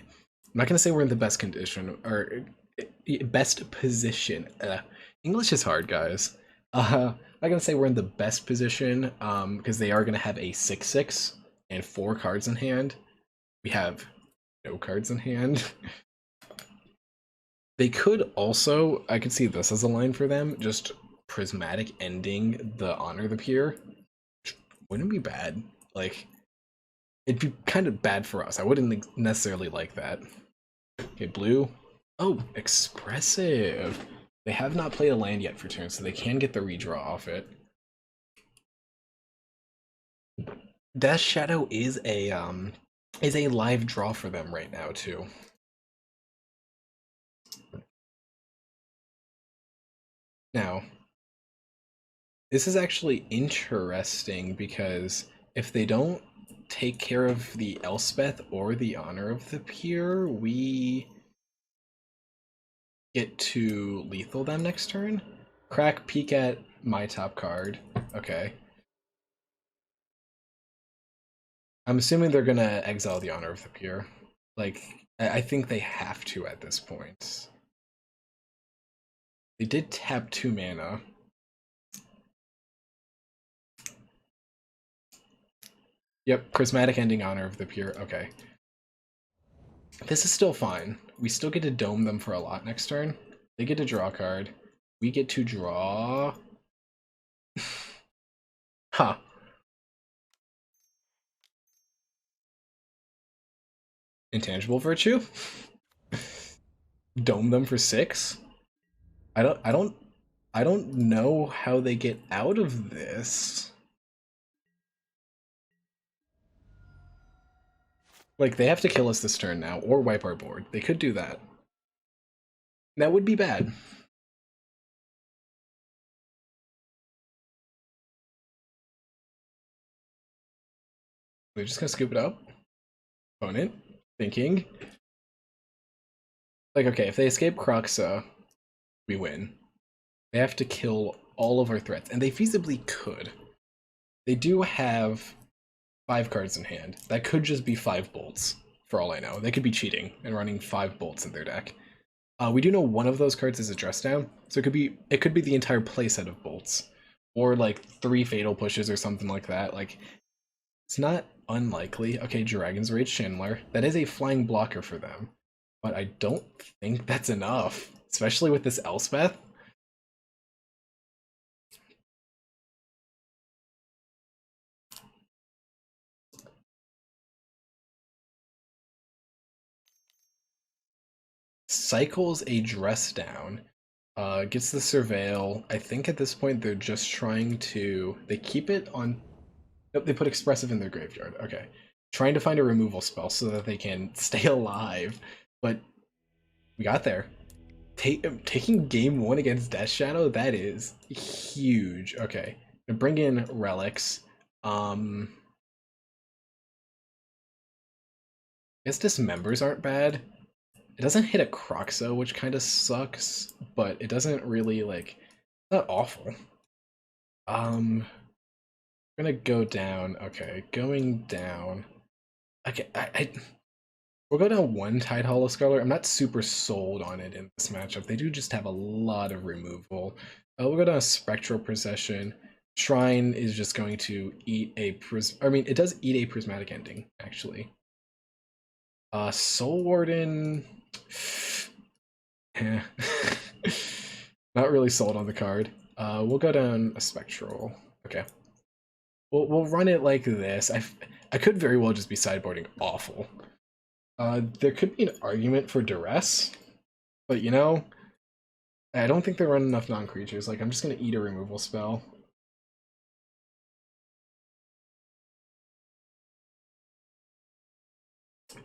not gonna say we're in the best condition or best position. English is hard, guys. I'm not gonna say we're in the best position because they are gonna have a 6/6 and 4 cards in hand. We have no cards in hand. They could also, I could see this as a line for them, just prismatic ending the Honor the Peer. Wouldn't be bad. Like, it'd be kind of bad for us. I wouldn't necessarily like that. Okay, blue. Oh, expressive. They have not played a land yet for turn, so they can get the redraw off it. Death Shadow is a live draw for them right now too. Now, this is actually interesting because if they don't take care of the Elspeth or the Honor of the Peer, we get to lethal them next turn. Crack, peek at my top card. Okay. I'm assuming they're gonna exile the Honor of the Peer. Like, I think they have to at this point. They did tap 2 mana. Yep, Prismatic Ending, Honor of the Peer. Okay. This is still fine. We still get to dome them for a lot next turn. They get to draw a card. We get to draw... Huh. Intangible Virtue? Dome them for 6? I don't know how they get out of this. Like, they have to kill us this turn now, or wipe our board. They could do that. That would be bad. They're just gonna scoop it up. Opponent. Thinking. Like, okay, if they escape Croxa, we win. They have to kill all of our threats, and they feasibly could. They do have 5 cards in hand. That could just be 5 bolts, for all I know. They could be cheating and running 5 bolts in their deck. We do know one of those cards is a dress down, so it could be the entire playset of bolts, or like 3 fatal pushes or something like that. Like, it's not unlikely. Okay, Dragon's Rage Chandler. That is a flying blocker for them, but I don't think that's enough, especially with this Elspeth. Cycles a dress down, gets the surveil. I think at this point they're just trying to, they keep it on, nope, they put expressive in their graveyard. Okay, trying to find a removal spell so that they can stay alive, but we got there. Taking game 1 against Death Shadow, that is huge. Okay, bring in relics. I guess dismembers aren't bad. It doesn't hit a Croxo, which kind of sucks, but it doesn't really, like, not awful. We're gonna go down. Okay, going down. Okay, we'll go down 1 Tide Hollow Scholar. I'm not super sold on it in this matchup. They do just have a lot of removal. We'll go down a Spectral Procession. Shrine is just going to eat a it does eat a Prismatic Ending, actually. Soul Warden. Eh. Not really sold on the card. We'll go down a spectral. Okay. We'll run it like this. I could very well just be sideboarding awful. There could be an argument for duress, but you know, I don't think they run enough non-creatures. Like, I'm just gonna eat a removal spell.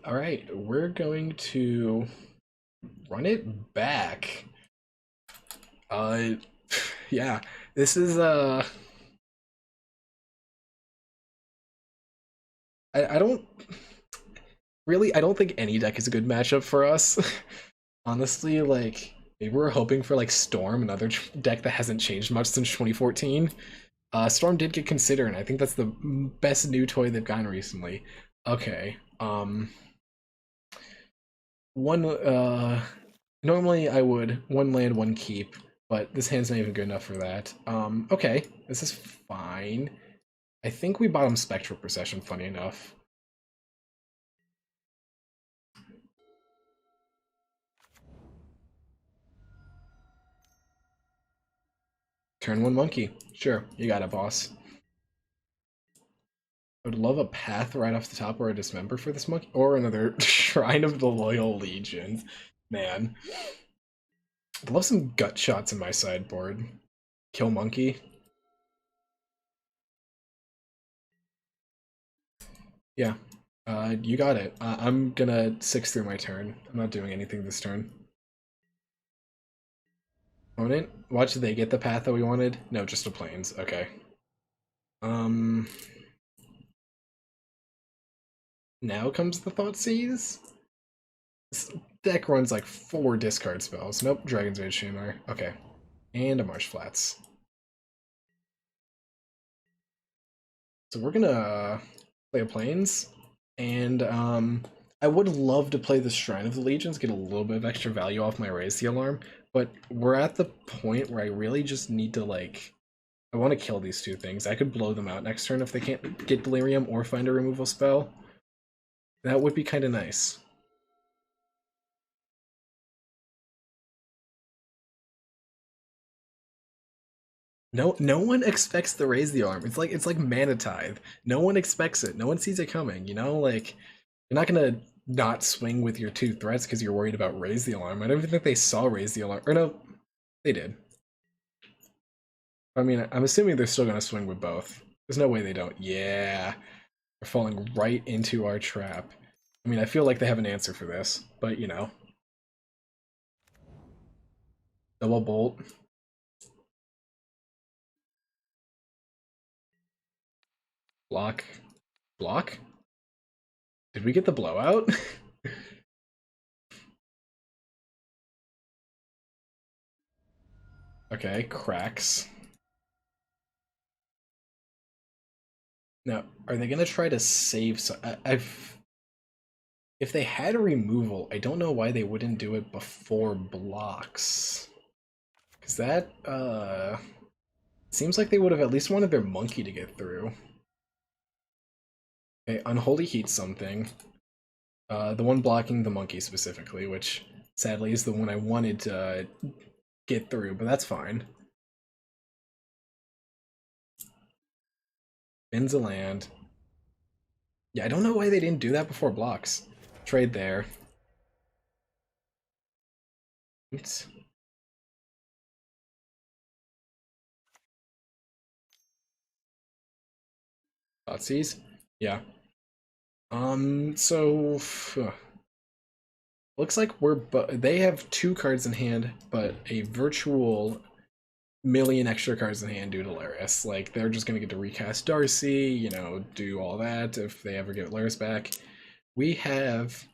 Alright, we're going to run it back. Yeah, this is, I don't, really, I don't think any deck is a good matchup for us. Honestly, like, maybe we're hoping for, like, Storm, another deck that hasn't changed much since 2014. Storm did get considered, and I think that's the best new toy they've gotten recently. Okay, normally I would one land, one keep, but this hand's not even good enough for that. Okay, this is fine. I think we bottom Spectral Procession, funny enough. Turn one monkey. Sure, you got it, boss. I would love a path right off the top or a dismember for this monkey, or another Shrine of the Loyal Legions. Man. I'd love some gut shots in my sideboard. Kill monkey. Yeah. You got it. I'm gonna 6 through my turn. I'm not doing anything this turn. Opponent? Watch they get the path that we wanted? No, just a plains. Okay. Now comes the Thoughtseize? This deck runs like 4 discard spells. Nope, Dragon's Rage Shamer. Okay. And a Marsh Flats. So we're gonna play a plains. And I would love to play the Shrine of the Legions, get a little bit of extra value off my Raise the Alarm, but we're at the point where I really just need to, like, I want to kill these two things. I could blow them out next turn if they can't get Delirium or find a removal spell. That would be kind of nice. No one expects the Raise the Alarm. It's like Mana Tithe. No one expects it. No one sees it coming, you know? Like, you're not gonna not swing with your 2 threats because you're worried about Raise the Alarm. I don't even think they saw Raise the Alarm. Or no, they did. I mean, I'm assuming they're still gonna swing with both. There's no way they don't. Yeah. They're falling right into our trap. I mean, I feel like they have an answer for this, but you know. Double bolt. Block. Block? Did we get the blowout? Okay, cracks. Now, are they gonna try to save I've if they had a removal, I don't know why they wouldn't do it before blocks. Cause that seems like they would have at least wanted their monkey to get through. Okay, Unholy Heat something. The one blocking the monkey specifically, which sadly is the one I wanted to get through, but that's fine. Bins a land. Yeah, I don't know why they didn't do that before blocks. Trade there. Oops. Thoughtseize? Yeah. So looks like they have 2 cards in hand, but a virtual million extra cards in hand due to Laris. Like, they're just gonna get to recast Darcy, you know, do all that if they ever get Laris back. We have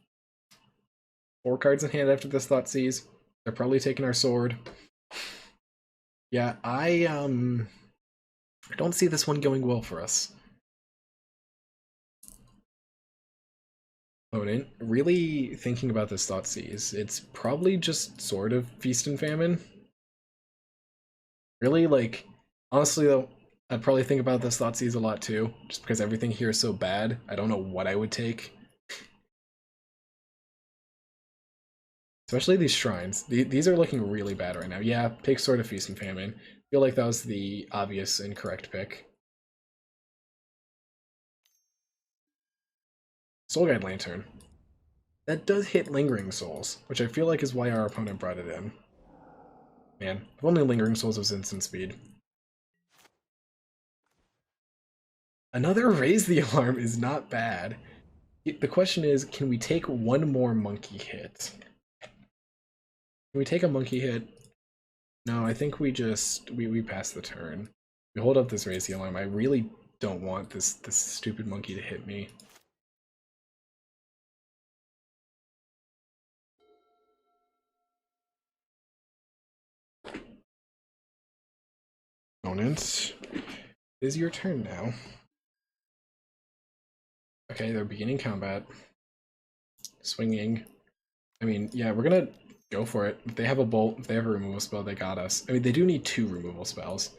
4 cards in hand after this Thoughtseize. They're probably taking our sword. Yeah, I don't see this one going well for us. Opponent, really thinking about this Thoughtseize, it's probably just sort of Feast and Famine. Really, like, honestly though, I'd probably think about this Thoughtseize a lot too, just because everything here is so bad. I don't know what I would take. Especially these shrines. These are looking really bad right now. Yeah, take Sword of Feast and Famine. I feel like that was the obvious and correct pick. Soul Guide Lantern. That does hit Lingering Souls, which I feel like is why our opponent brought it in. Man, if only Lingering Souls was instant speed. Another Raise the Alarm is not bad. The question is, can we take one more monkey hit? Can we take a monkey hit? No, I think we just we pass the turn. We hold up this Raise the Alarm. I really don't want this stupid monkey to hit me. Opponent, it is your turn now. Okay, they're beginning combat. Swinging. I mean, yeah, we're gonna go for it. If they have a bolt, if they have a removal spell, they got us. I mean, they do need 2 removal spells.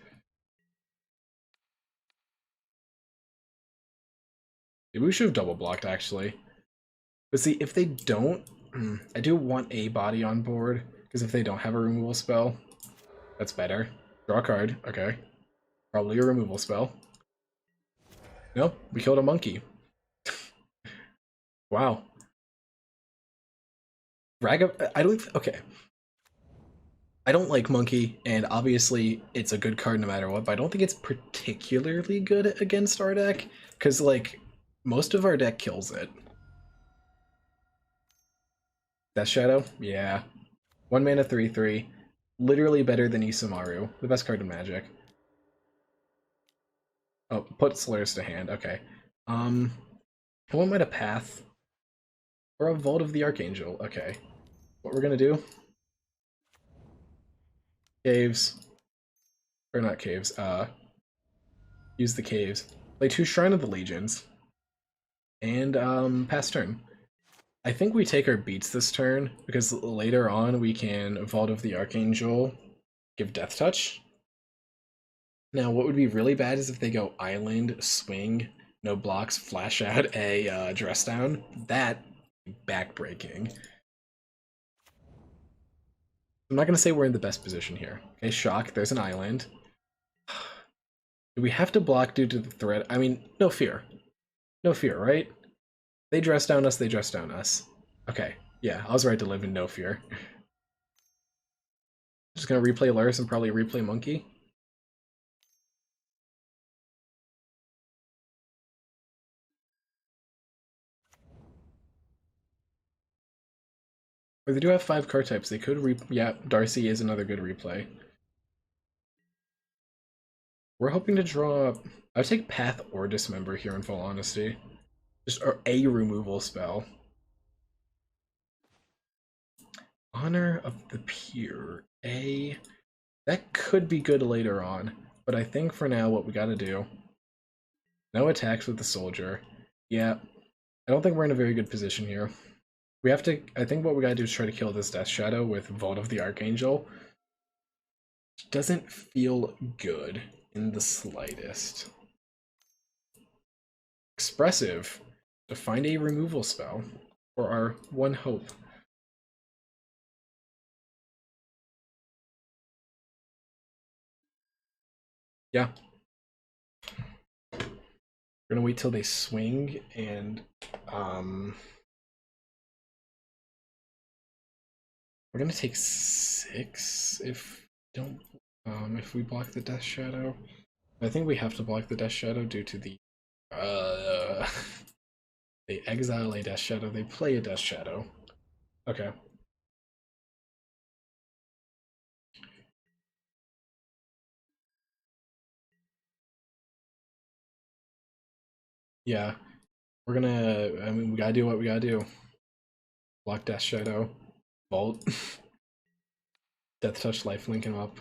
Maybe we should have double blocked, actually. But see, if they don't, I do want a body on board, because if they don't have a removal spell, that's better. Draw a card, okay. Probably a removal spell. Nope, we killed a monkey. Wow. I don't, okay. I don't like Monkey, and obviously it's a good card no matter what, but I don't think it's particularly good against our deck, because, like, most of our deck kills it. Death Shadow? Yeah. 1 mana 3/3. Literally better than Isamaru. The best card in Magic. Oh, put Slurs to hand. Okay. I want Might of Path. Or a Vault of the Archangel. Okay. What we're gonna do? Caves. Or not caves. Use the caves. Play 2 Shrine of the Legions. And, pass turn. I think we take our beats this turn, because later on we can Vault of the Archangel, give Death Touch. Now, what would be really bad is if they go Island, Swing, no blocks, flash out a Dress Down. That, backbreaking. I'm not going to say we're in the best position here. Okay, Shock, there's an Island. Do we have to block due to the threat? I mean, no fear. No fear, right? They dress down us, they dress down us. Okay, yeah, I was right to live in no fear. Just gonna replay Lurrus and probably replay Monkey. Or they do have 5 card types. They could yeah, Darcy is another good replay. We're hoping to draw... I would take Path or Dismember here in full honesty. Just or a removal spell. Honor of the Pure. That could be good later on, but I think for now what we gotta do... No attacks with the Soldier. Yeah, I don't think we're in a very good position here. We have to... I think what we gotta do is try to kill this Death Shadow with Vault of the Archangel. Which doesn't feel good in the slightest. Expressive. To find a removal spell. For our one hope. Yeah. We're gonna wait till they swing and we're gonna take 6 if we block the Death Shadow. I think we have to block the Death Shadow due to the they exile a Death Shadow, they play a Death Shadow. Okay. Yeah. We're gonna I mean we gotta do what we gotta do. Block Death Shadow. Vault. Death Touch Lifelink him up.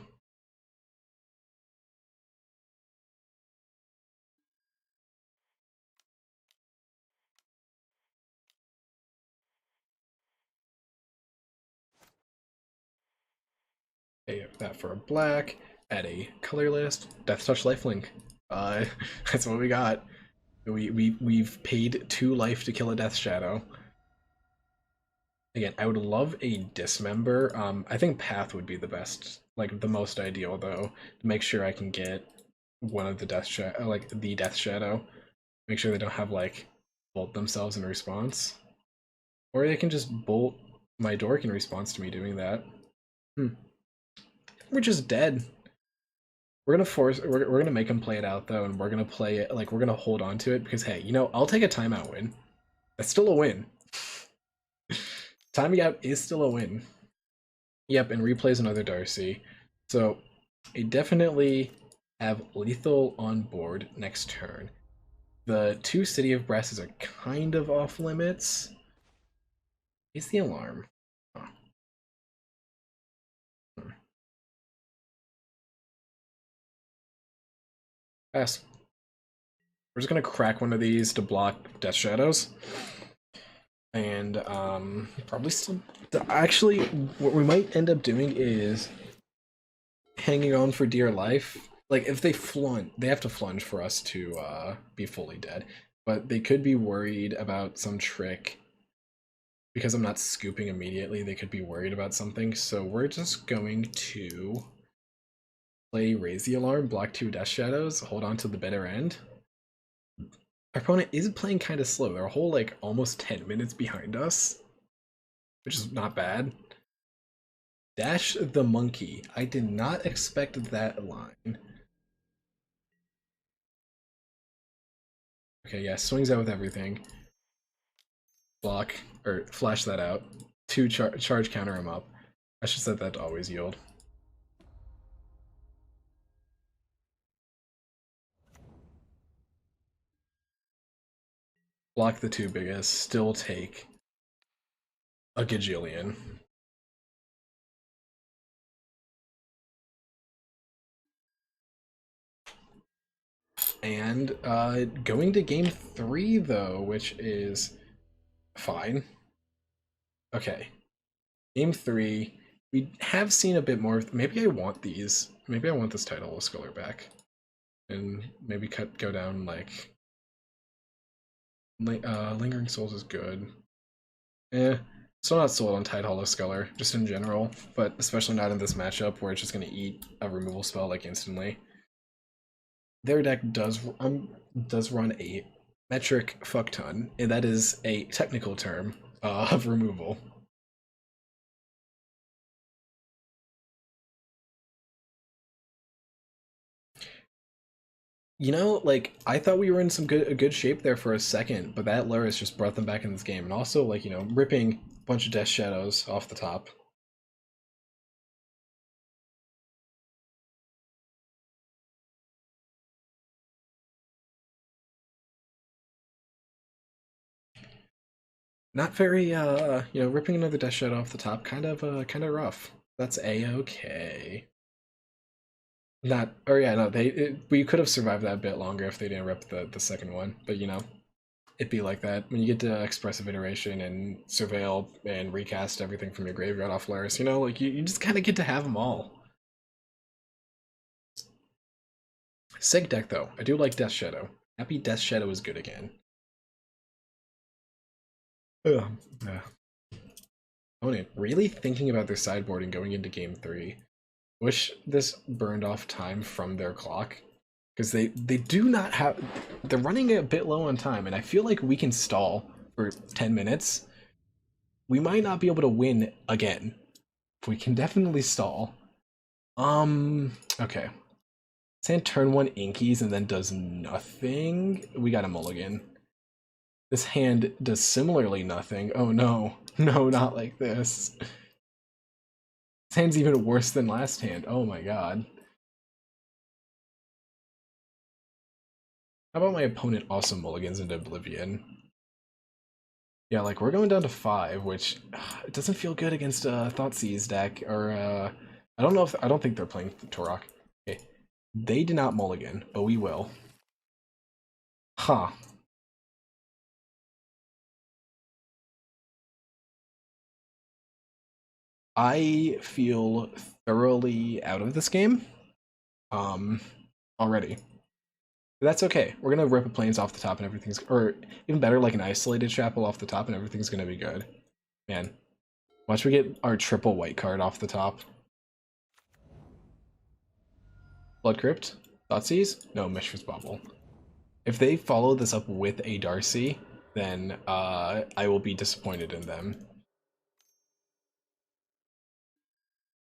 Pay that for a black. Add a color list. Death Touch Lifelink. That's what we got. We've paid 2 life to kill a Death Shadow. Again, I would love a dismember. I think path would be the best, like the most ideal though, to make sure I can get one of the like the death shadow. Make sure they don't have like bolt themselves in response, or they can just bolt my dork in response to me doing that. Hmm. We're just dead. We're gonna make them play it out though, and we're gonna play it like we're gonna hold on to it because hey, I'll take a timeout win. That's still a win. Timing out is still a win. Yep, and replays another Darcy. So I definitely have lethal on board next turn. The two City of Brasses are kind of off limits. Is the alarm? Oh. Pass. We're just gonna crack one of these to block Death Shadows. And probably still actually what we might end up doing is hanging on for dear life. Like if they flunge, they have to flunge for us to be fully dead. But they could be worried about some trick because I'm not scooping immediately. They could be worried about something. So we're just going to play Raise the Alarm, block two Death Shadows, hold on to the bitter end. Our opponent is playing kind of slow. They're a whole like almost 10 minutes behind us, which is not bad. Dash the monkey. I did not expect that line. Okay, yeah, swings out with everything. Block, or flash that out. Two charge counter him up. I should set that to always yield. Block the two biggest, still take a gajillion. And going to game 3 though, which is fine. Okay, game 3. We have seen a bit more. Maybe I want these. Maybe I want this title of Scholar back, and maybe go down like Lingering Souls is good. Still not sold on Tide Hollow Sculler, just in general, but especially not in this matchup where it's just going to eat a removal spell like instantly. Their deck does run a metric fuck ton, and that is a technical term of removal. Like I thought we were in a good shape there for a second, but that Luris just brought them back in this game, and also like ripping a bunch of Death Shadows off the top. Not very ripping another Death Shadow off the top, kind of rough. That's a-okay. Not, or yeah, no, we could have survived that a bit longer if they didn't rip the second one, but it'd be like that. When you get to Expressive Iteration and Surveil and recast everything from your graveyard off Laris, like you just kind of get to have them all. Sig deck though, I do like Death Shadow. Happy Death Shadow is good again. Ugh. Opponent really thinking about their sideboard and going into game 3. Wish this burned off time from their clock, because they do not have, they're running a bit low on time, and I feel like we can stall for 10 minutes. We might not be able to win again. We can definitely stall. Okay. Sand turn 1 Inkies and then does nothing. We got a mulligan. This hand does similarly nothing. Oh no. No, not like this. This hand's even worse than last hand. Oh my god. How about my opponent also mulligans into Oblivion? Yeah, like we're going down to 5, which it doesn't feel good against Thoughtseize deck, or I don't think they're playing Torok. Okay. They did not mulligan, but we will. Huh. I feel thoroughly out of this game. Um already. But that's okay. We're gonna rip a planes off the top and everything's, or even better, like an isolated chapel off the top and everything's gonna be good. Man, Watch we get our triple white card off the top. Blood Crypt? Thoughtseize? No, Mishra's Bauble. If they follow this up with a Darcy, then I will be disappointed in them.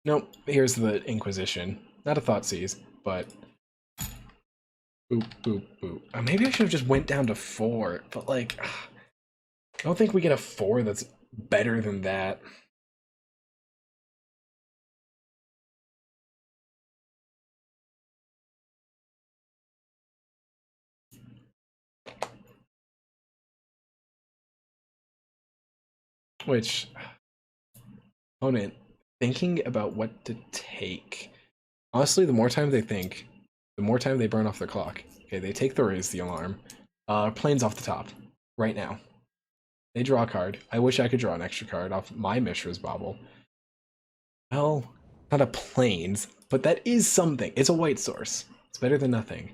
Nope, here's the Inquisition. Not a Thoughtseize, but... Boop, boop, boop. Maybe I should have just went down to 4, but like... I don't think we get a 4 that's better than that. Which... Opponent, thinking about what to take. Honestly, the more time they think, the more time they burn off their clock. Okay, they take the Raise the Alarm. Planes off the top, right now. They draw a card. I wish I could draw an extra card off my Mishra's Bauble. Well, not a Plains, but that is something. It's a white source. It's better than nothing.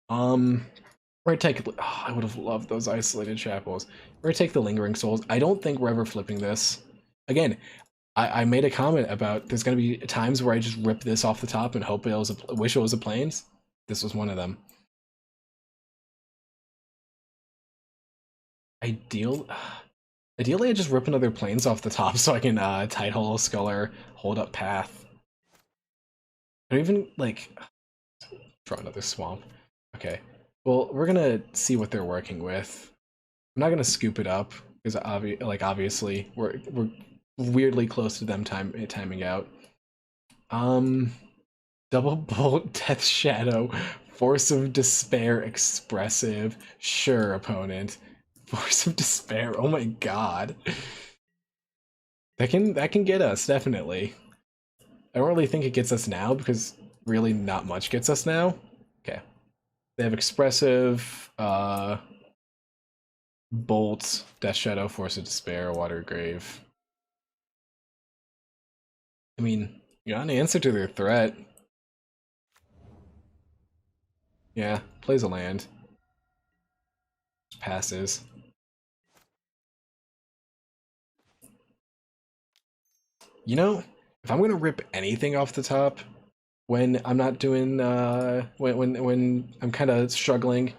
We're take. Oh, I would have loved those Isolated Chapels. We're gonna take the Lingering Souls. I don't think we're ever flipping this. Again, I made a comment about there's gonna be times where I just rip this off the top and hope it was wish it was a Plains. This was one of them. Ideally, I just rip another Plains off the top so I can Tide Hollow Sculler, hold up Path. I don't even like draw another Swamp. Okay, well we're gonna see what they're working with. I'm not gonna scoop it up because obviously we're weirdly close to them timing out. Double Bolt, Death Shadow, Force of Despair, Expressive. Sure, opponent. Force of Despair. Oh my god. That can get us, definitely. I don't really think it gets us now because really not much gets us now. Okay. They have Expressive, Bolt, Death Shadow, Force of Despair, Water Grave. I mean, you got an answer to their threat. Yeah, plays a land. Just passes. You know, if I'm gonna rip anything off the top when I'm not doing when I'm kind of struggling,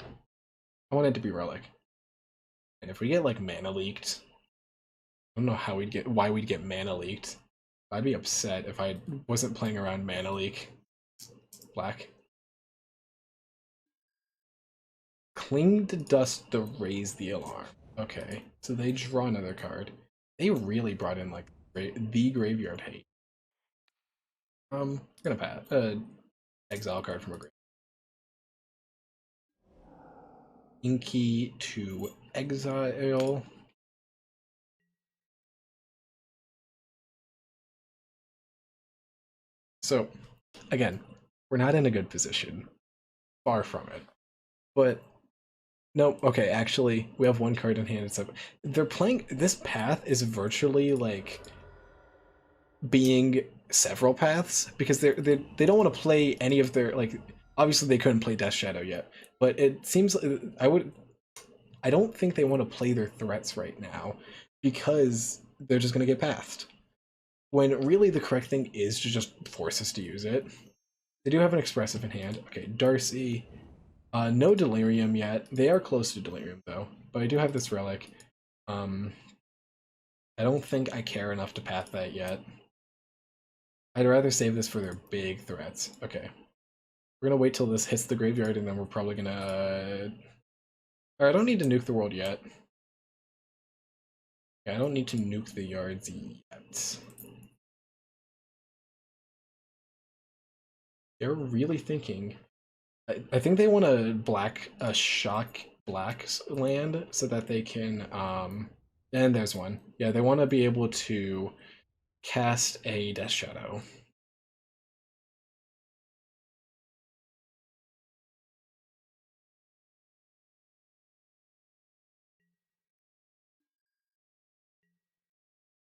I want it to be Relic. And if we get like mana leaked, I don't know how why we'd get mana leaked. I'd be upset if I wasn't playing around mana leak. Black. Cling to Dust to Raise the Alarm. Okay, so they draw another card. They really brought in like the Graveyard Hate. Gonna pass. Exile card from a grave. Inky to exile. So, again, we're not in a good position. Far from it. But, no, okay, actually, we have one card in hand. It's like, they're playing, this path is virtually like being several paths because they don't want to play any of their, like, obviously they couldn't play Death Shadow yet, but it seems, I don't think they want to play their threats right now because they're just going to get pathed. When really the correct thing is to just force us to use it. They do have an Expressive in hand. Okay, Darcy. No Delirium yet. They are close to Delirium though, but I do have this Relic. I don't think I care enough to path that yet. I'd rather save this for their big threats. Okay. We're gonna wait till this hits the graveyard and then we're probably gonna... Alright, I don't need to nuke the world yet. Yeah, I don't need to nuke the yards yet. They're really thinking. I think they want a shock black land so that they can and there's one. Yeah, they want to be able to cast a Death Shadow.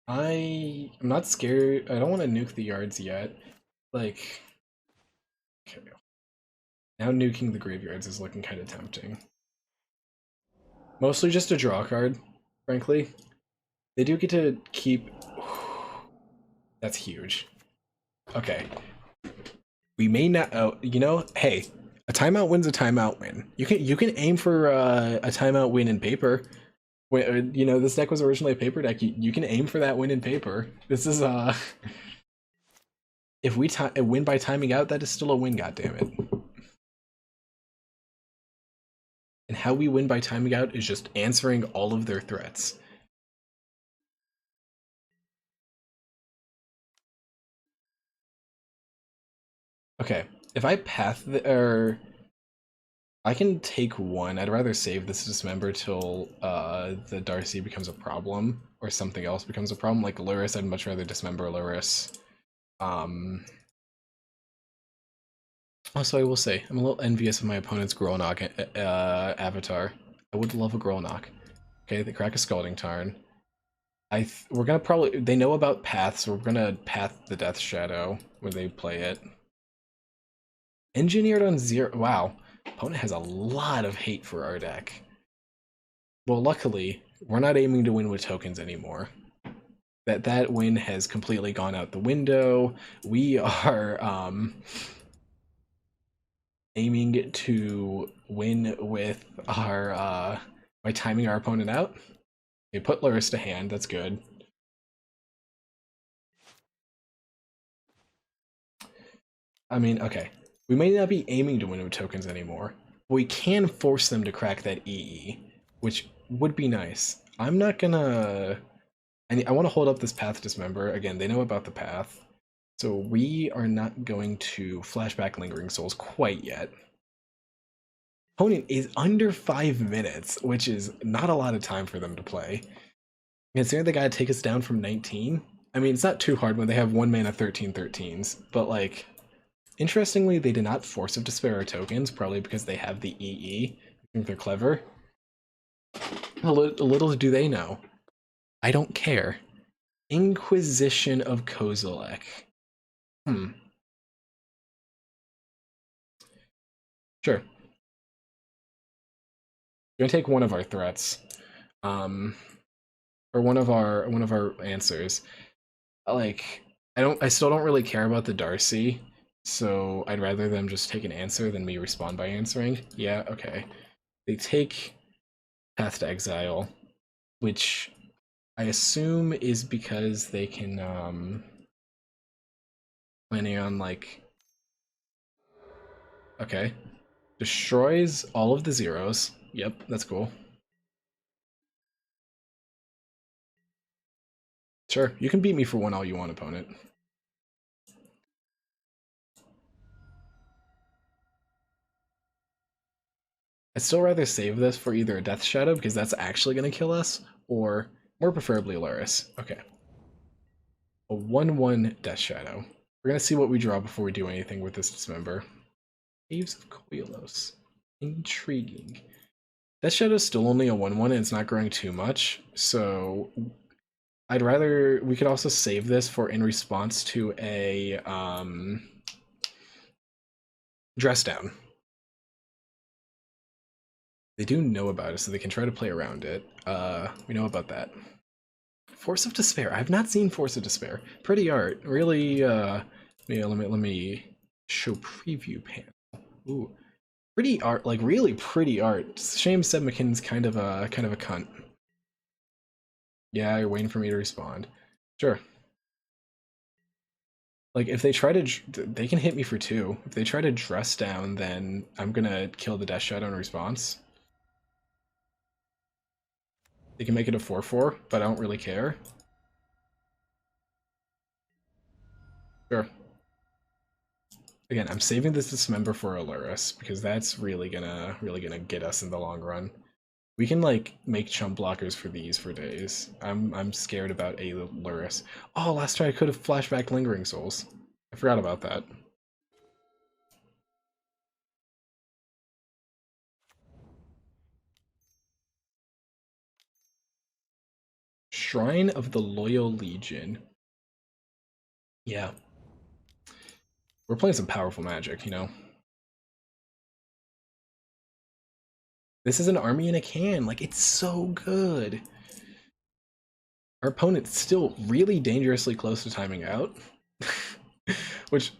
I'm not scared. I don't want to nuke the yards yet. Like, okay. Now nuking the graveyards is looking kind of tempting. Mostly just a draw card, frankly. They do get to keep... That's huge. Okay. We may not. Oh, hey, a timeout win's a timeout win. You can aim for a timeout win in paper. This deck was originally a paper deck. You can aim for that win in paper. This is if we win by timing out, that is still a win. God damn it! And how we win by timing out is just answering all of their threats. Okay, if I path or I can take one. I'd rather save this Dismember till the Darcy becomes a problem or something else becomes a problem. Like Luris, I'd much rather Dismember Luris. Also, I will say, I'm a little envious of my opponent's Grolnok avatar. I would love a Grolnok. Okay, they crack a Scalding Tarn. We're gonna probably... They know about Path, so we're gonna Path the Death Shadow when they play it. Engineered on 0... Wow. Opponent has a lot of hate for our deck. Well, luckily, we're not aiming to win with tokens anymore. That win has completely gone out the window. We are aiming to win with our by timing our opponent out. We put Luris to hand, that's good. I mean, okay. We may not be aiming to win with tokens anymore. But we can force them to crack that EE, which would be nice. I'm not gonna... I want to hold up this Path Dismember. Again, they know about the Path. So we are not going to flashback Lingering Souls quite yet. Opponent is under 5 minutes, which is not a lot of time for them to play. Considering they gotta take us down from 19. I mean, it's not too hard when they have 1 mana 13/13s, but like, interestingly, they did not Force of Despair tokens, probably because they have the EE. I think they're clever. Little do they know. I don't care. Inquisition of Kozilek. Sure. We're gonna take one of our threats. Or one of our answers. Like, I still don't really care about the Darcy, so I'd rather them just take an answer than me respond by answering. Yeah, okay. They take Path to Exile, which I assume is because they can planning on like, okay. Destroys all of the zeros. Yep, that's cool. Sure, you can beat me for one all you want, opponent. I'd still rather save this for either a Death Shadow, because that's actually going to kill us, or more preferably Luris. Okay. A 1/1 Death Shadow. We're going to see what we draw before we do anything with this Dismember. Caves of Koilos. Intriguing. Death Shadow's still only a 1/1 and it's not growing too much, so I'd rather... We could also save this for in response to a Dress Down. They do know about it, so they can try to play around it. We know about that. Force of Despair. I've not seen Force of Despair. Pretty art. Really, yeah, let me show preview panel. Ooh. Pretty art, like really pretty art. It's a shame Seb McKinnon's kind of a cunt. Yeah, you're waiting for me to respond. Sure. Like, if they try to... They can hit me for 2. If they try to Dress Down, then I'm gonna kill the Death Shadow in response. They can make it a 4/4, but I don't really care. Sure. Again, I'm saving this Dismember for Aluris, because that's really gonna get us in the long run. We can like make chump blockers for these for days. I'm scared about a Luris. Oh, last try I could have flashback Lingering Souls. I forgot about that. Shrine of the Loyal Legion. Yeah. We're playing some powerful magic, you know? This is an army in a can. Like, it's so good. Our opponent's still really dangerously close to timing out. Which,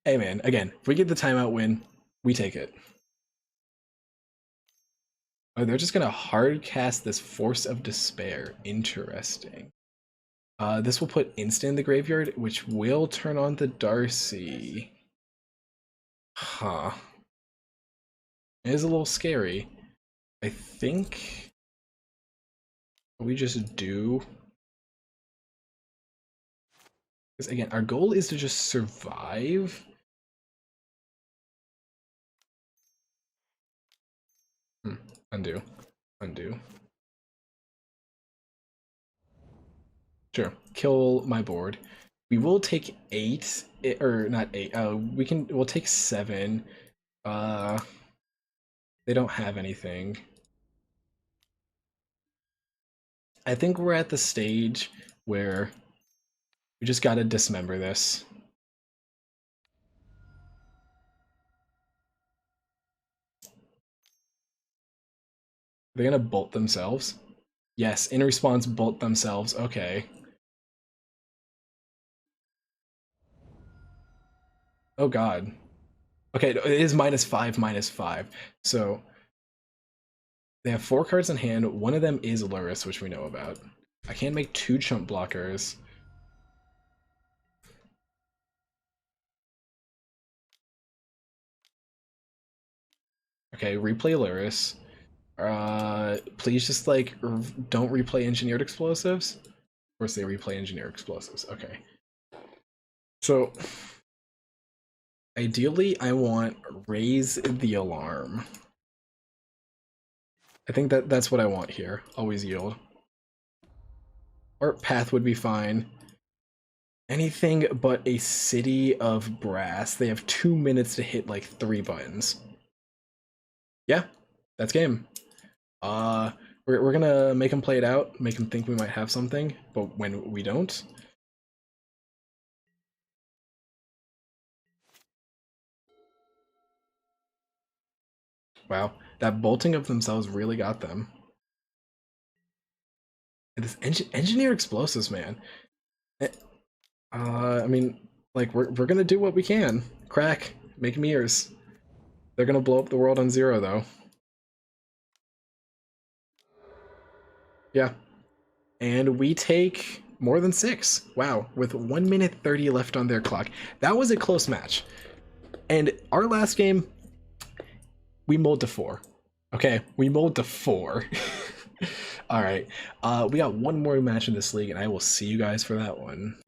hey man, again, if we get the timeout win, we take it. Oh, they're just gonna hard cast this Force of Despair. Interesting. This will put Insta in the graveyard, which will turn on the Darcy. Huh. It is a little scary. I think we just do. Because again, our goal is to just survive. Undo. Undo. Sure. Kill my board. We will take 8, or not 8. We'll take 7. They don't have anything. I think we're at the stage where we just gotta dismember this. They're gonna bolt themselves. Yes, in response, bolt themselves. Okay. Oh god. Okay, it is -5, -5. So they have 4 cards in hand. One of them is Luris, which we know about. I can't make 2 chump blockers. Okay, replay Luris. Please just like don't replay engineered explosives. Of course, they replay engineered explosives. Okay. So ideally, I want raise the alarm. I think that's what I want here. Always yield. Or path would be fine. Anything but a city of brass. They have 2 minutes to hit like 3 buttons. Yeah, that's game. We're gonna make them play it out, make them think we might have something, but when we don't. Wow, that bolting of themselves really got them. And this engineer explosives, man. I mean, like we're gonna do what we can. Crack, make mirrors. They're gonna blow up the world on 0 though. Yeah. And we take more than 6. Wow, with 1 minute 30 left on their clock. That was a close match. And our last game, we mulled to 4. Okay, we mulled to 4. All right, we got one more match in this league, and I will see you guys for that one.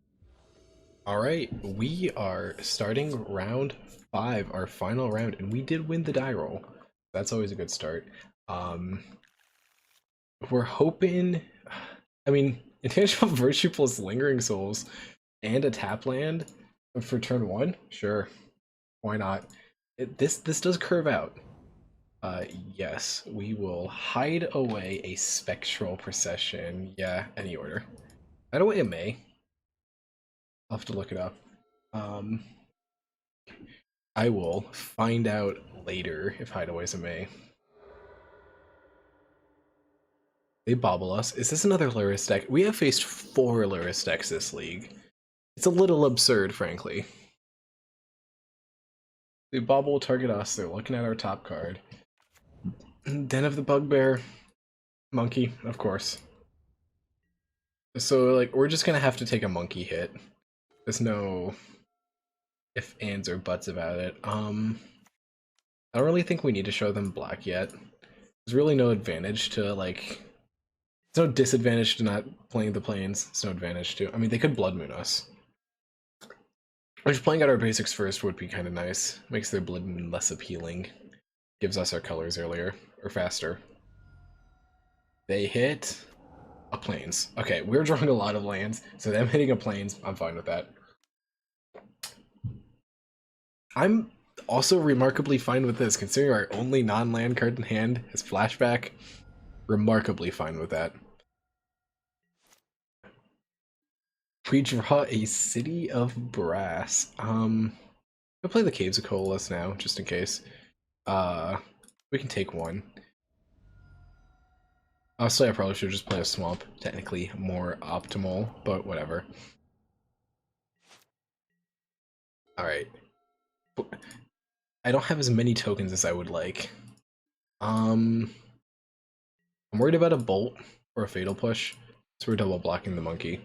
All right, we are starting round 5, our final round, and we did win the die roll. That's always a good start. We're hoping, I mean, Intangible Virtue plus Lingering Souls and a tap land for turn 1? Sure, why not? This does curve out. Yes, we will hide away a Spectral Procession. Yeah, any order. Hide away a May. I'll have to look it up. I will find out later if Hideaway's a May. They bobble us. Is this another Luris deck? We have faced 4 Luris decks this league. It's a little absurd, frankly. They bobble, target us. They're looking at our top card. Den of the Bugbear. Monkey, of course. So, like, we're just gonna have to take a monkey hit. There's no if, ands, or buts about it. I don't really think we need to show them black yet. There's really no advantage to, like... There's no disadvantage to not playing the planes. There's no advantage to... I mean, they could Blood Moon us. Which, playing out our basics first would be kind of nice. Makes their Blood Moon less appealing. Gives us our colors earlier. Or faster. They hit... a plains. Okay, we're drawing a lot of lands, so them hitting a plains, I'm fine with that. I'm also remarkably fine with this, considering our only non-land card in hand is Flashback. Remarkably fine with that. We draw a City of Brass. I'll play the Caves of Coalesce now, just in case. We can take one. Honestly, I probably should just play a swamp. Technically more optimal, but whatever. Alright. I don't have as many tokens as I would like. I'm worried about a bolt or a fatal push, so we're double blocking the monkey.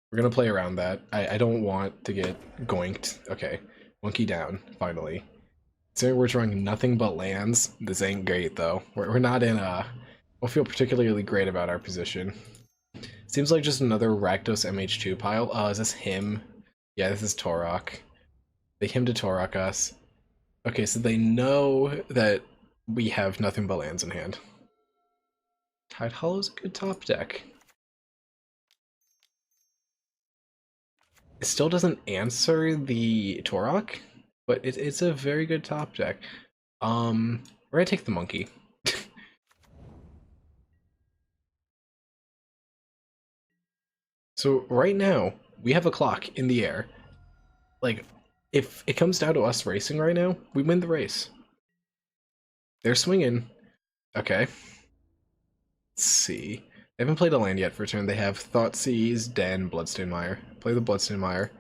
We're gonna play around that. I don't want to get goinked. Okay, monkey down, finally. So we're drawing nothing but lands. This ain't great, though. We're not in a... don't feel particularly great about our position. Seems like just another Rakdos MH2 pile. Is this him? Yeah, this is Torok. They him to Torok us. Okay, so they know that we have nothing but lands in hand. Tide Hollow's a good top deck. It still doesn't answer the Torok, but it's a very good top deck. We're gonna take the monkey. So right now, we have a clock in the air. Like, if it comes down to us racing right now, we win the race. They're swinging. Okay. Let's see. They haven't played a land yet for turn. They have Thoughtseize, Den, Bloodstone Mire. Play the Bloodstone Mire.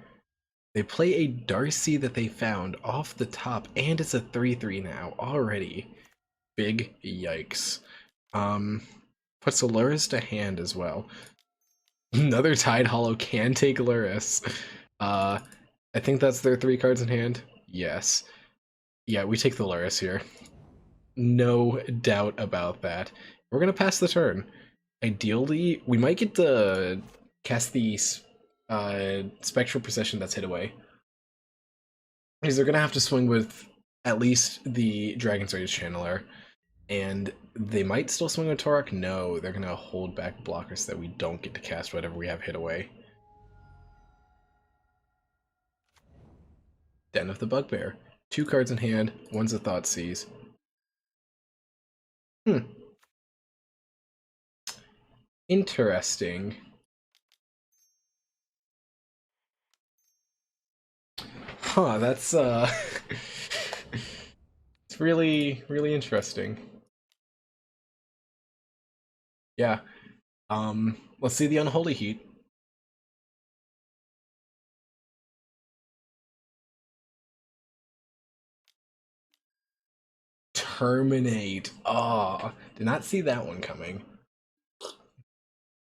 They play a Darcy that they found off the top, and it's a 3/3 now already. Big yikes. Puts Luris to hand as well. Another Tide Hollow can take Luris. I think that's their 3 cards in hand. Yes. Yeah, we take the Luris here. No doubt about that. We're gonna pass the turn. Ideally, we might get to cast the Spectral Procession that's hid away. Because they're gonna have to swing with at least the Dragon's Rage Channeler. And they might still swing with Torok. No, they're gonna hold back blockers so that we don't get to cast whatever we have hid away. Den of the Bugbear. 2 cards in hand, one's a Thoughtseize. Interesting. Huh, that's it's really, really interesting. Yeah. Let's see the Unholy Heat. Terminate. Oh, did not see that one coming.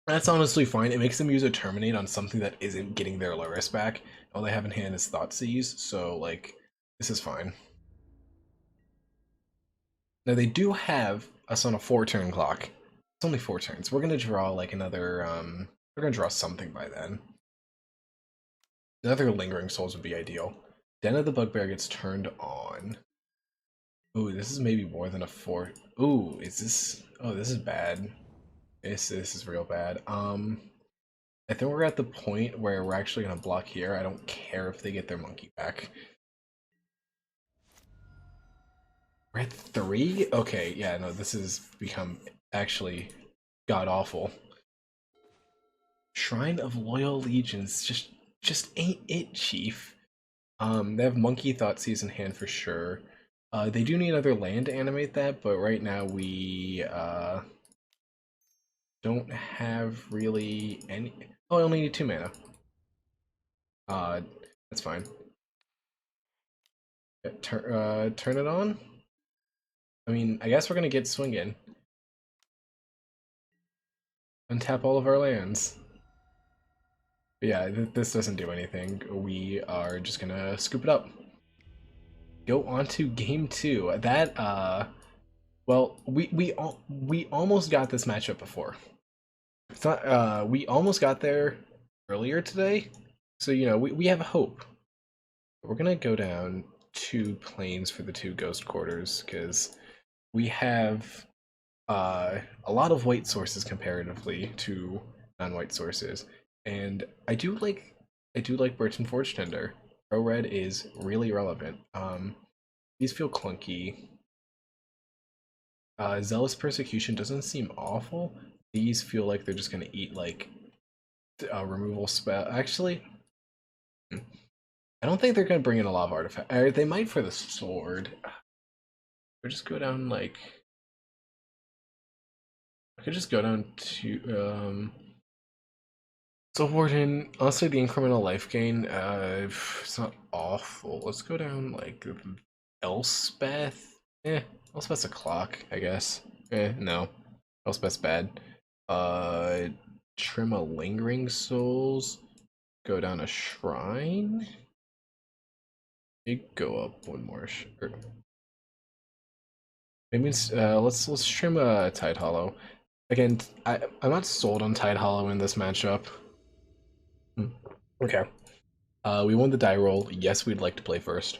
That's honestly fine. It makes them use a Terminate on something that isn't getting their Luris back. All they have in hand is Thoughtseize, so, like, this is fine. Now, they do have us on a 4-turn clock. It's only 4 turns. We're gonna draw, like, another, we're gonna draw something by then. Another Lingering Souls would be ideal. Den of the Bugbear gets turned on. Ooh, this is maybe more than a 4. Ooh, is this... oh, this is bad. This is real bad. I think we're at the point where we're actually gonna block here. I don't care if they get their monkey back. We're at 3? Okay, yeah, no, this has become actually god-awful. Shrine of Loyal Allegiance just ain't it, Chief. They have Monkey Thoughtseize in hand for sure. They do need another land to animate that, but right now we don't have really any... oh, I only need 2 mana. That's fine. Turn it on? I mean, I guess we're gonna get swinging. Untap all of our lands. But yeah, this doesn't do anything. We are just gonna scoop it up. Go on to game 2. That, well, we almost got this matchup before. It's not, we almost got there earlier today, so, you know, we have hope. We're gonna go down 2 planes for the 2 ghost quarters, because we have a lot of white sources comparatively to non-white sources, and I do like Birch and Forge Tender. Pro Red is really relevant. These feel clunky. Zealous Persecution doesn't seem awful. These feel like they're just gonna eat like a removal spell. Actually, I don't think they're gonna bring in a lot of artifact. Or they might for the sword. Or just go down like... I could just go down to so Warden, honestly the incremental life gain, it's not awful. Let's go down like Elspeth. Elspeth's a clock, I guess. No. Elspeth's bad. Uh Trim a lingering souls. Go down a shrine. You go up one more. Maybe let's trim a Tide Hollow. Again, I'm not sold on Tide Hollow in this matchup. Okay. We won the die roll. Yes, we'd like to play first.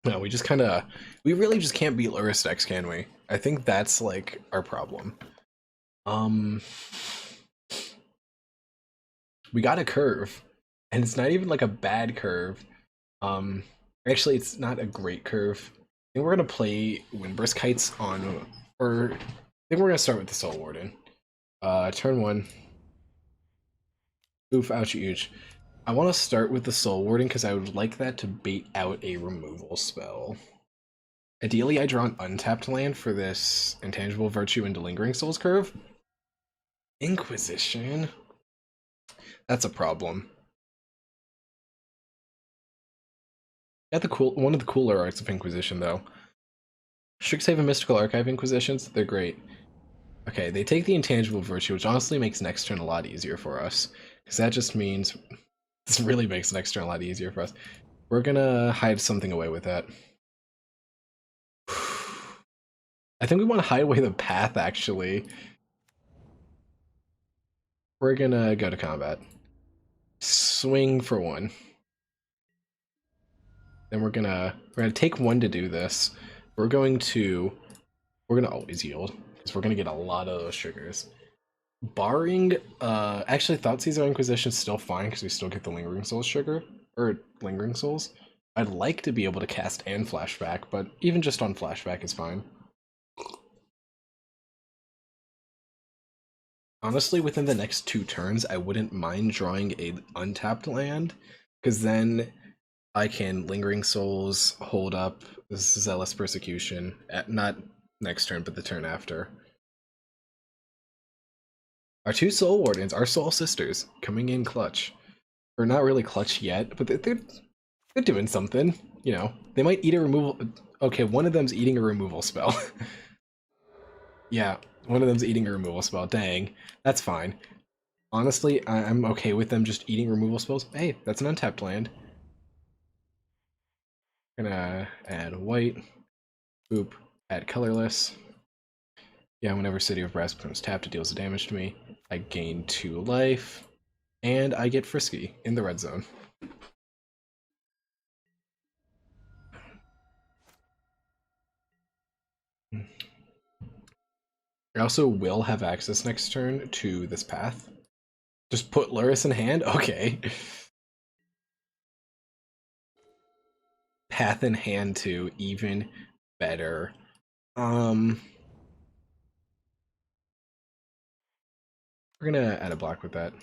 No, we just kind of, we really just can't beat Lurrus decks, can we? I think that's like our problem. Um, we got a curve, and it's not even like a bad curve. Actually, it's not a great curve. I think we're gonna play Windburst Kites on, or I think we're gonna start with the Soul Warden. Turn one. Oof, ouch, ouch. I want to start with the Soul Warden because I would like that to bait out a removal spell. Ideally, I draw an untapped land for this Intangible Virtue into Lingering Souls curve. Inquisition? That's a problem. Got the one of the cooler arts of Inquisition, though. Strixhaven and Mystical Archive Inquisitions, they're great. Okay, they take the Intangible Virtue, which honestly makes next turn a lot easier for us. Because that just means... This really makes next turn a lot easier for us. We're gonna hide something away with that. I think we want to hide away the path, actually. We're gonna go to combat. Swing for one. Then we're gonna take one to do this. We're gonna always yield because we're gonna get a lot of those triggers. Barring actually Thoughtseize Inquisition's still fine because we still get the Lingering Souls trigger or Lingering Souls. I'd like to be able to cast and flashback, but even just on flashback is fine. Honestly, within the next 2 turns, I wouldn't mind drawing a untapped land, because then I can Lingering Souls, hold up, Zealous Persecution, not next turn, but the turn after. Our 2 Soul Wardens, our Soul Sisters, coming in clutch. Or not really clutch yet, but they're doing something, you know. They might eat a removal... Okay, one of them's eating a removal spell. Yeah, one of them's eating a removal spell, dang. That's fine. Honestly, I'm okay with them just eating removal spells. Hey, that's an untapped land. Gonna add white. Boop. Add colorless. Yeah, whenever City of Brass becomes tapped, it deals damage to me. I gain 2 life. And I get frisky in the red zone. I also will have access next turn to this path. Just put Lurrus in hand? Okay. Path in hand too, even better. We're gonna add a block with that.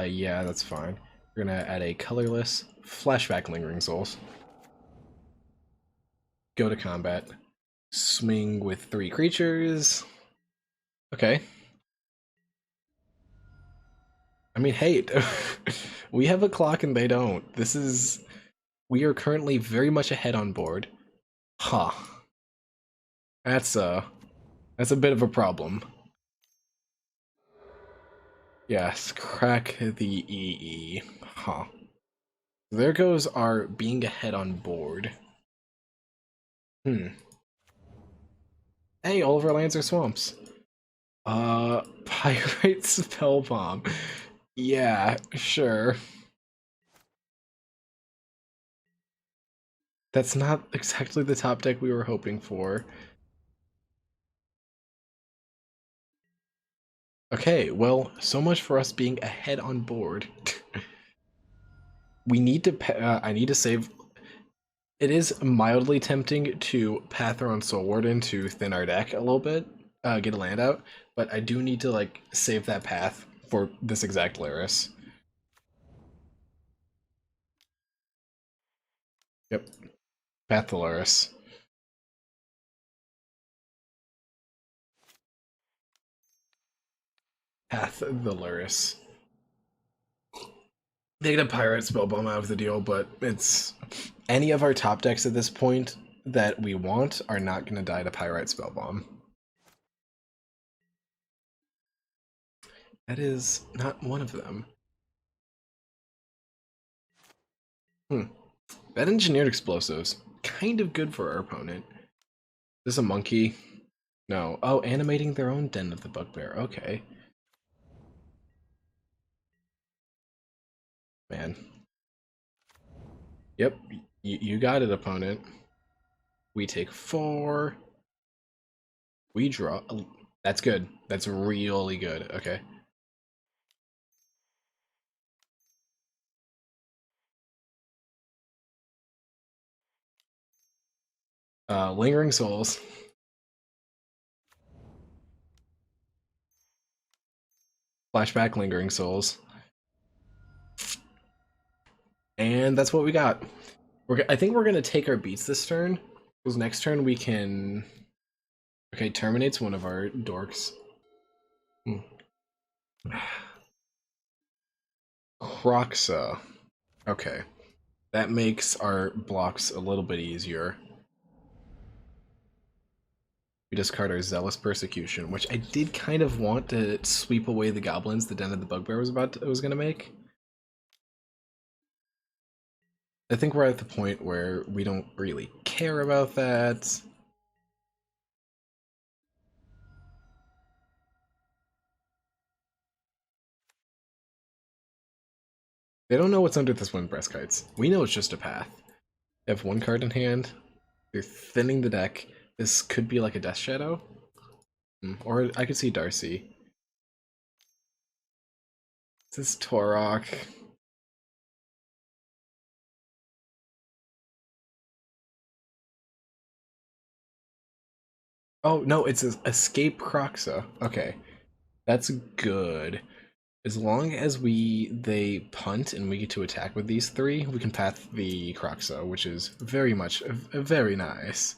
Yeah, that's fine. We're gonna add a colorless flashback Lingering Souls. Go to combat. Swing with 3 creatures. Okay. I mean, hey, we have a clock and they don't. We are currently very much ahead on board. Huh. That's a bit of a problem. Yes, crack the EE. Huh. There goes our being ahead on board. Hey, all of our lands are swamps. Pyrite Spell Bomb. Yeah, sure. That's not exactly the top deck we were hoping for. Okay, well, so much for us being ahead on board. We need to, I need to save... It is mildly tempting to Pathron Soul Warden to thin our deck a little bit, get a land out, but I do need to, like, save that path for this exact Lurrus. Yep. Path to Lurrus. Path the Luris. They get a Pirate Spellbomb out of the deal, but it's any of our top decks at this point that we want are not going to die to Pyrite Spellbomb. That is not one of them. That Engineered Explosives. Kind of good for our opponent. Is this a monkey? No. Oh, animating their own Den of the Bugbear. Okay. Man. Yep. You got it, opponent. We take 4. We draw. That's good. That's really good. Okay. Lingering Souls. Flashback Lingering Souls. And that's what we got. I think we're going to take our beats this turn. Because next turn we can... Okay, terminates one of our dorks. Croxa. Okay. That makes our blocks a little bit easier. We discard our Zealous Persecution, which I did kind of want to sweep away the goblins the Den of the Bugbear was going to make. I think we're at the point where we don't really care about that. They don't know what's under this Windbreast Kites. We know it's just a path. They have one card in hand. They're thinning the deck. This could be like a Death Shadow. Or I could see Darcy. This is Torok. Oh, no, it's an Escape Croxa. Okay. That's good. As long as they punt and we get to attack with these 3, we can path the Croxa, which is very nice.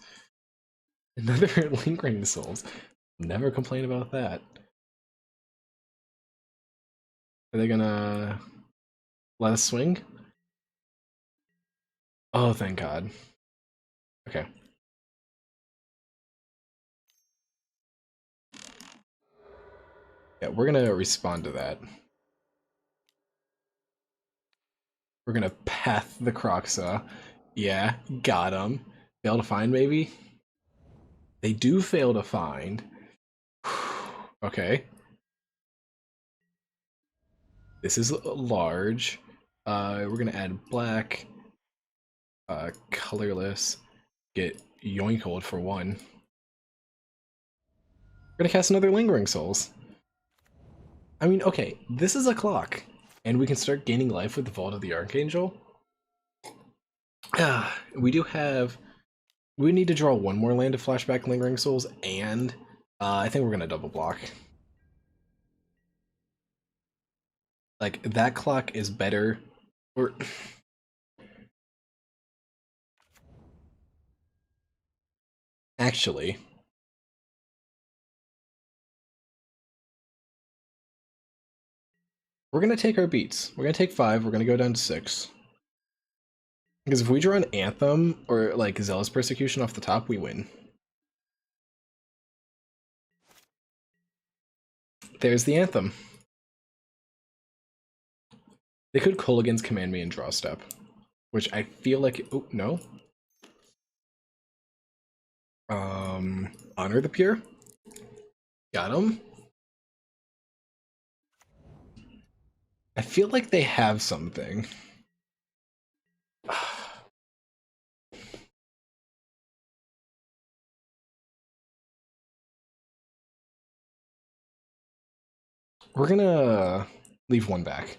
Another Lingering Souls. Never complain about that. Are they gonna let us swing? Oh, thank God. Okay. Yeah, we're gonna respond to that. We're gonna path the Croxa. Yeah, got him. Fail to find, maybe? They do fail to find. Okay. This is large. We're gonna add black. Colorless. Get Yoinkhold for 1. We're gonna cast another Lingering Souls. I mean, okay, this is a clock. And we can start gaining life with the Vault of the Archangel. We do have... We need to draw 1 more land to flashback Lingering Souls, and I think we're gonna double block. Like, that clock is better. Or... Actually... We're gonna take our beats. We're gonna take 5, we're gonna go down to 6. Because if we draw an Anthem, or like Zealous Persecution off the top, we win. There's the Anthem. They could Kolaghan's Command Me and draw step. Which I feel like... Oh, no. Honor the Pure. Got him. I feel like they have something. We're gonna leave 1 back.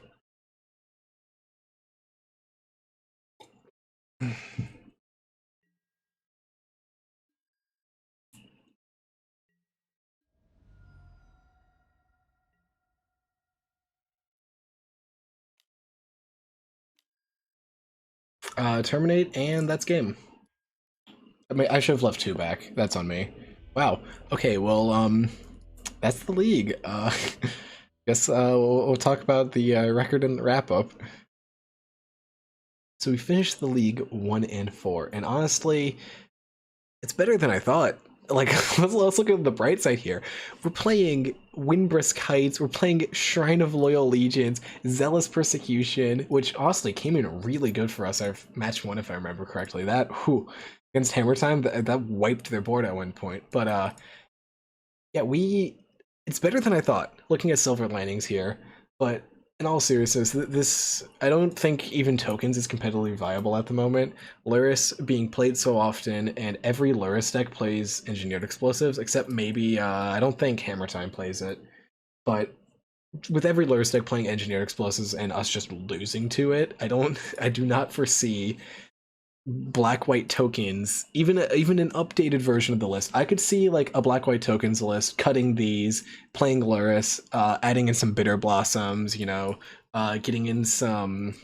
Terminate, and that's game. I mean, I should have left 2 back. That's on me. Wow. Okay, well, that's the league. Guess we'll talk about the record and wrap up. So we finished the league 1-4, and honestly, it's better than I thought. Like, let's look at the bright side here. We're playing Windbrisk Heights, we're playing Shrine of Loyal Legions, Zealous Persecution, which honestly came in really good for us. Our match one, if I remember correctly. That, whew, against Hammer Time, that wiped their board at one point. But yeah, it's better than I thought. Looking at silver linings here, but in all seriousness, this I don't think even tokens is competitively viable at the moment. Luris being played so often, and every Luris deck plays engineered explosives, except maybe I don't think Hammer Time plays it. But with every Luris deck playing engineered explosives and us just losing to it, I do not foresee black white tokens, even an updated version of the list. I could see like a black white tokens list, cutting these, playing Luris, adding in some bitter blossoms, getting in some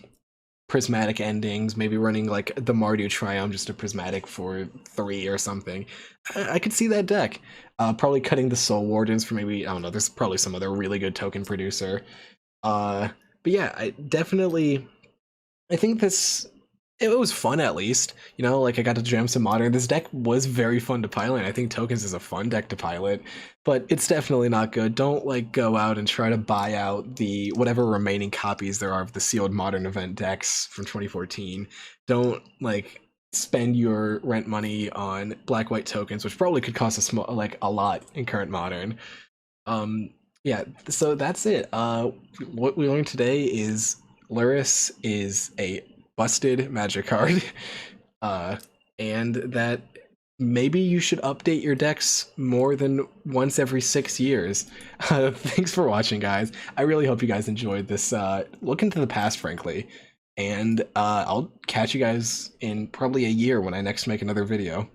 prismatic endings, maybe running like the Mardu Triumph, just a prismatic for 3 or something. I could see that deck. Probably cutting the Soul Wardens for maybe, I don't know, there's probably some other really good token producer. But yeah, I think this, it was fun at least. Like I got to jam some modern. This deck was very fun to pilot. I think tokens is a fun deck to pilot, but it's definitely not good. Don't like go out and try to buy out the whatever remaining copies there are of the sealed modern event decks from 2014. Don't like spend your rent money on black white tokens, which probably could cost a lot in current modern. Yeah, so that's it. What we learned today is Luris is a busted magic card, uh, and that maybe you should update your decks more than once every 6 years. Thanks for watching, guys. I really hope you guys enjoyed this look into the past, frankly, and I'll catch you guys in probably a year when I next make another video.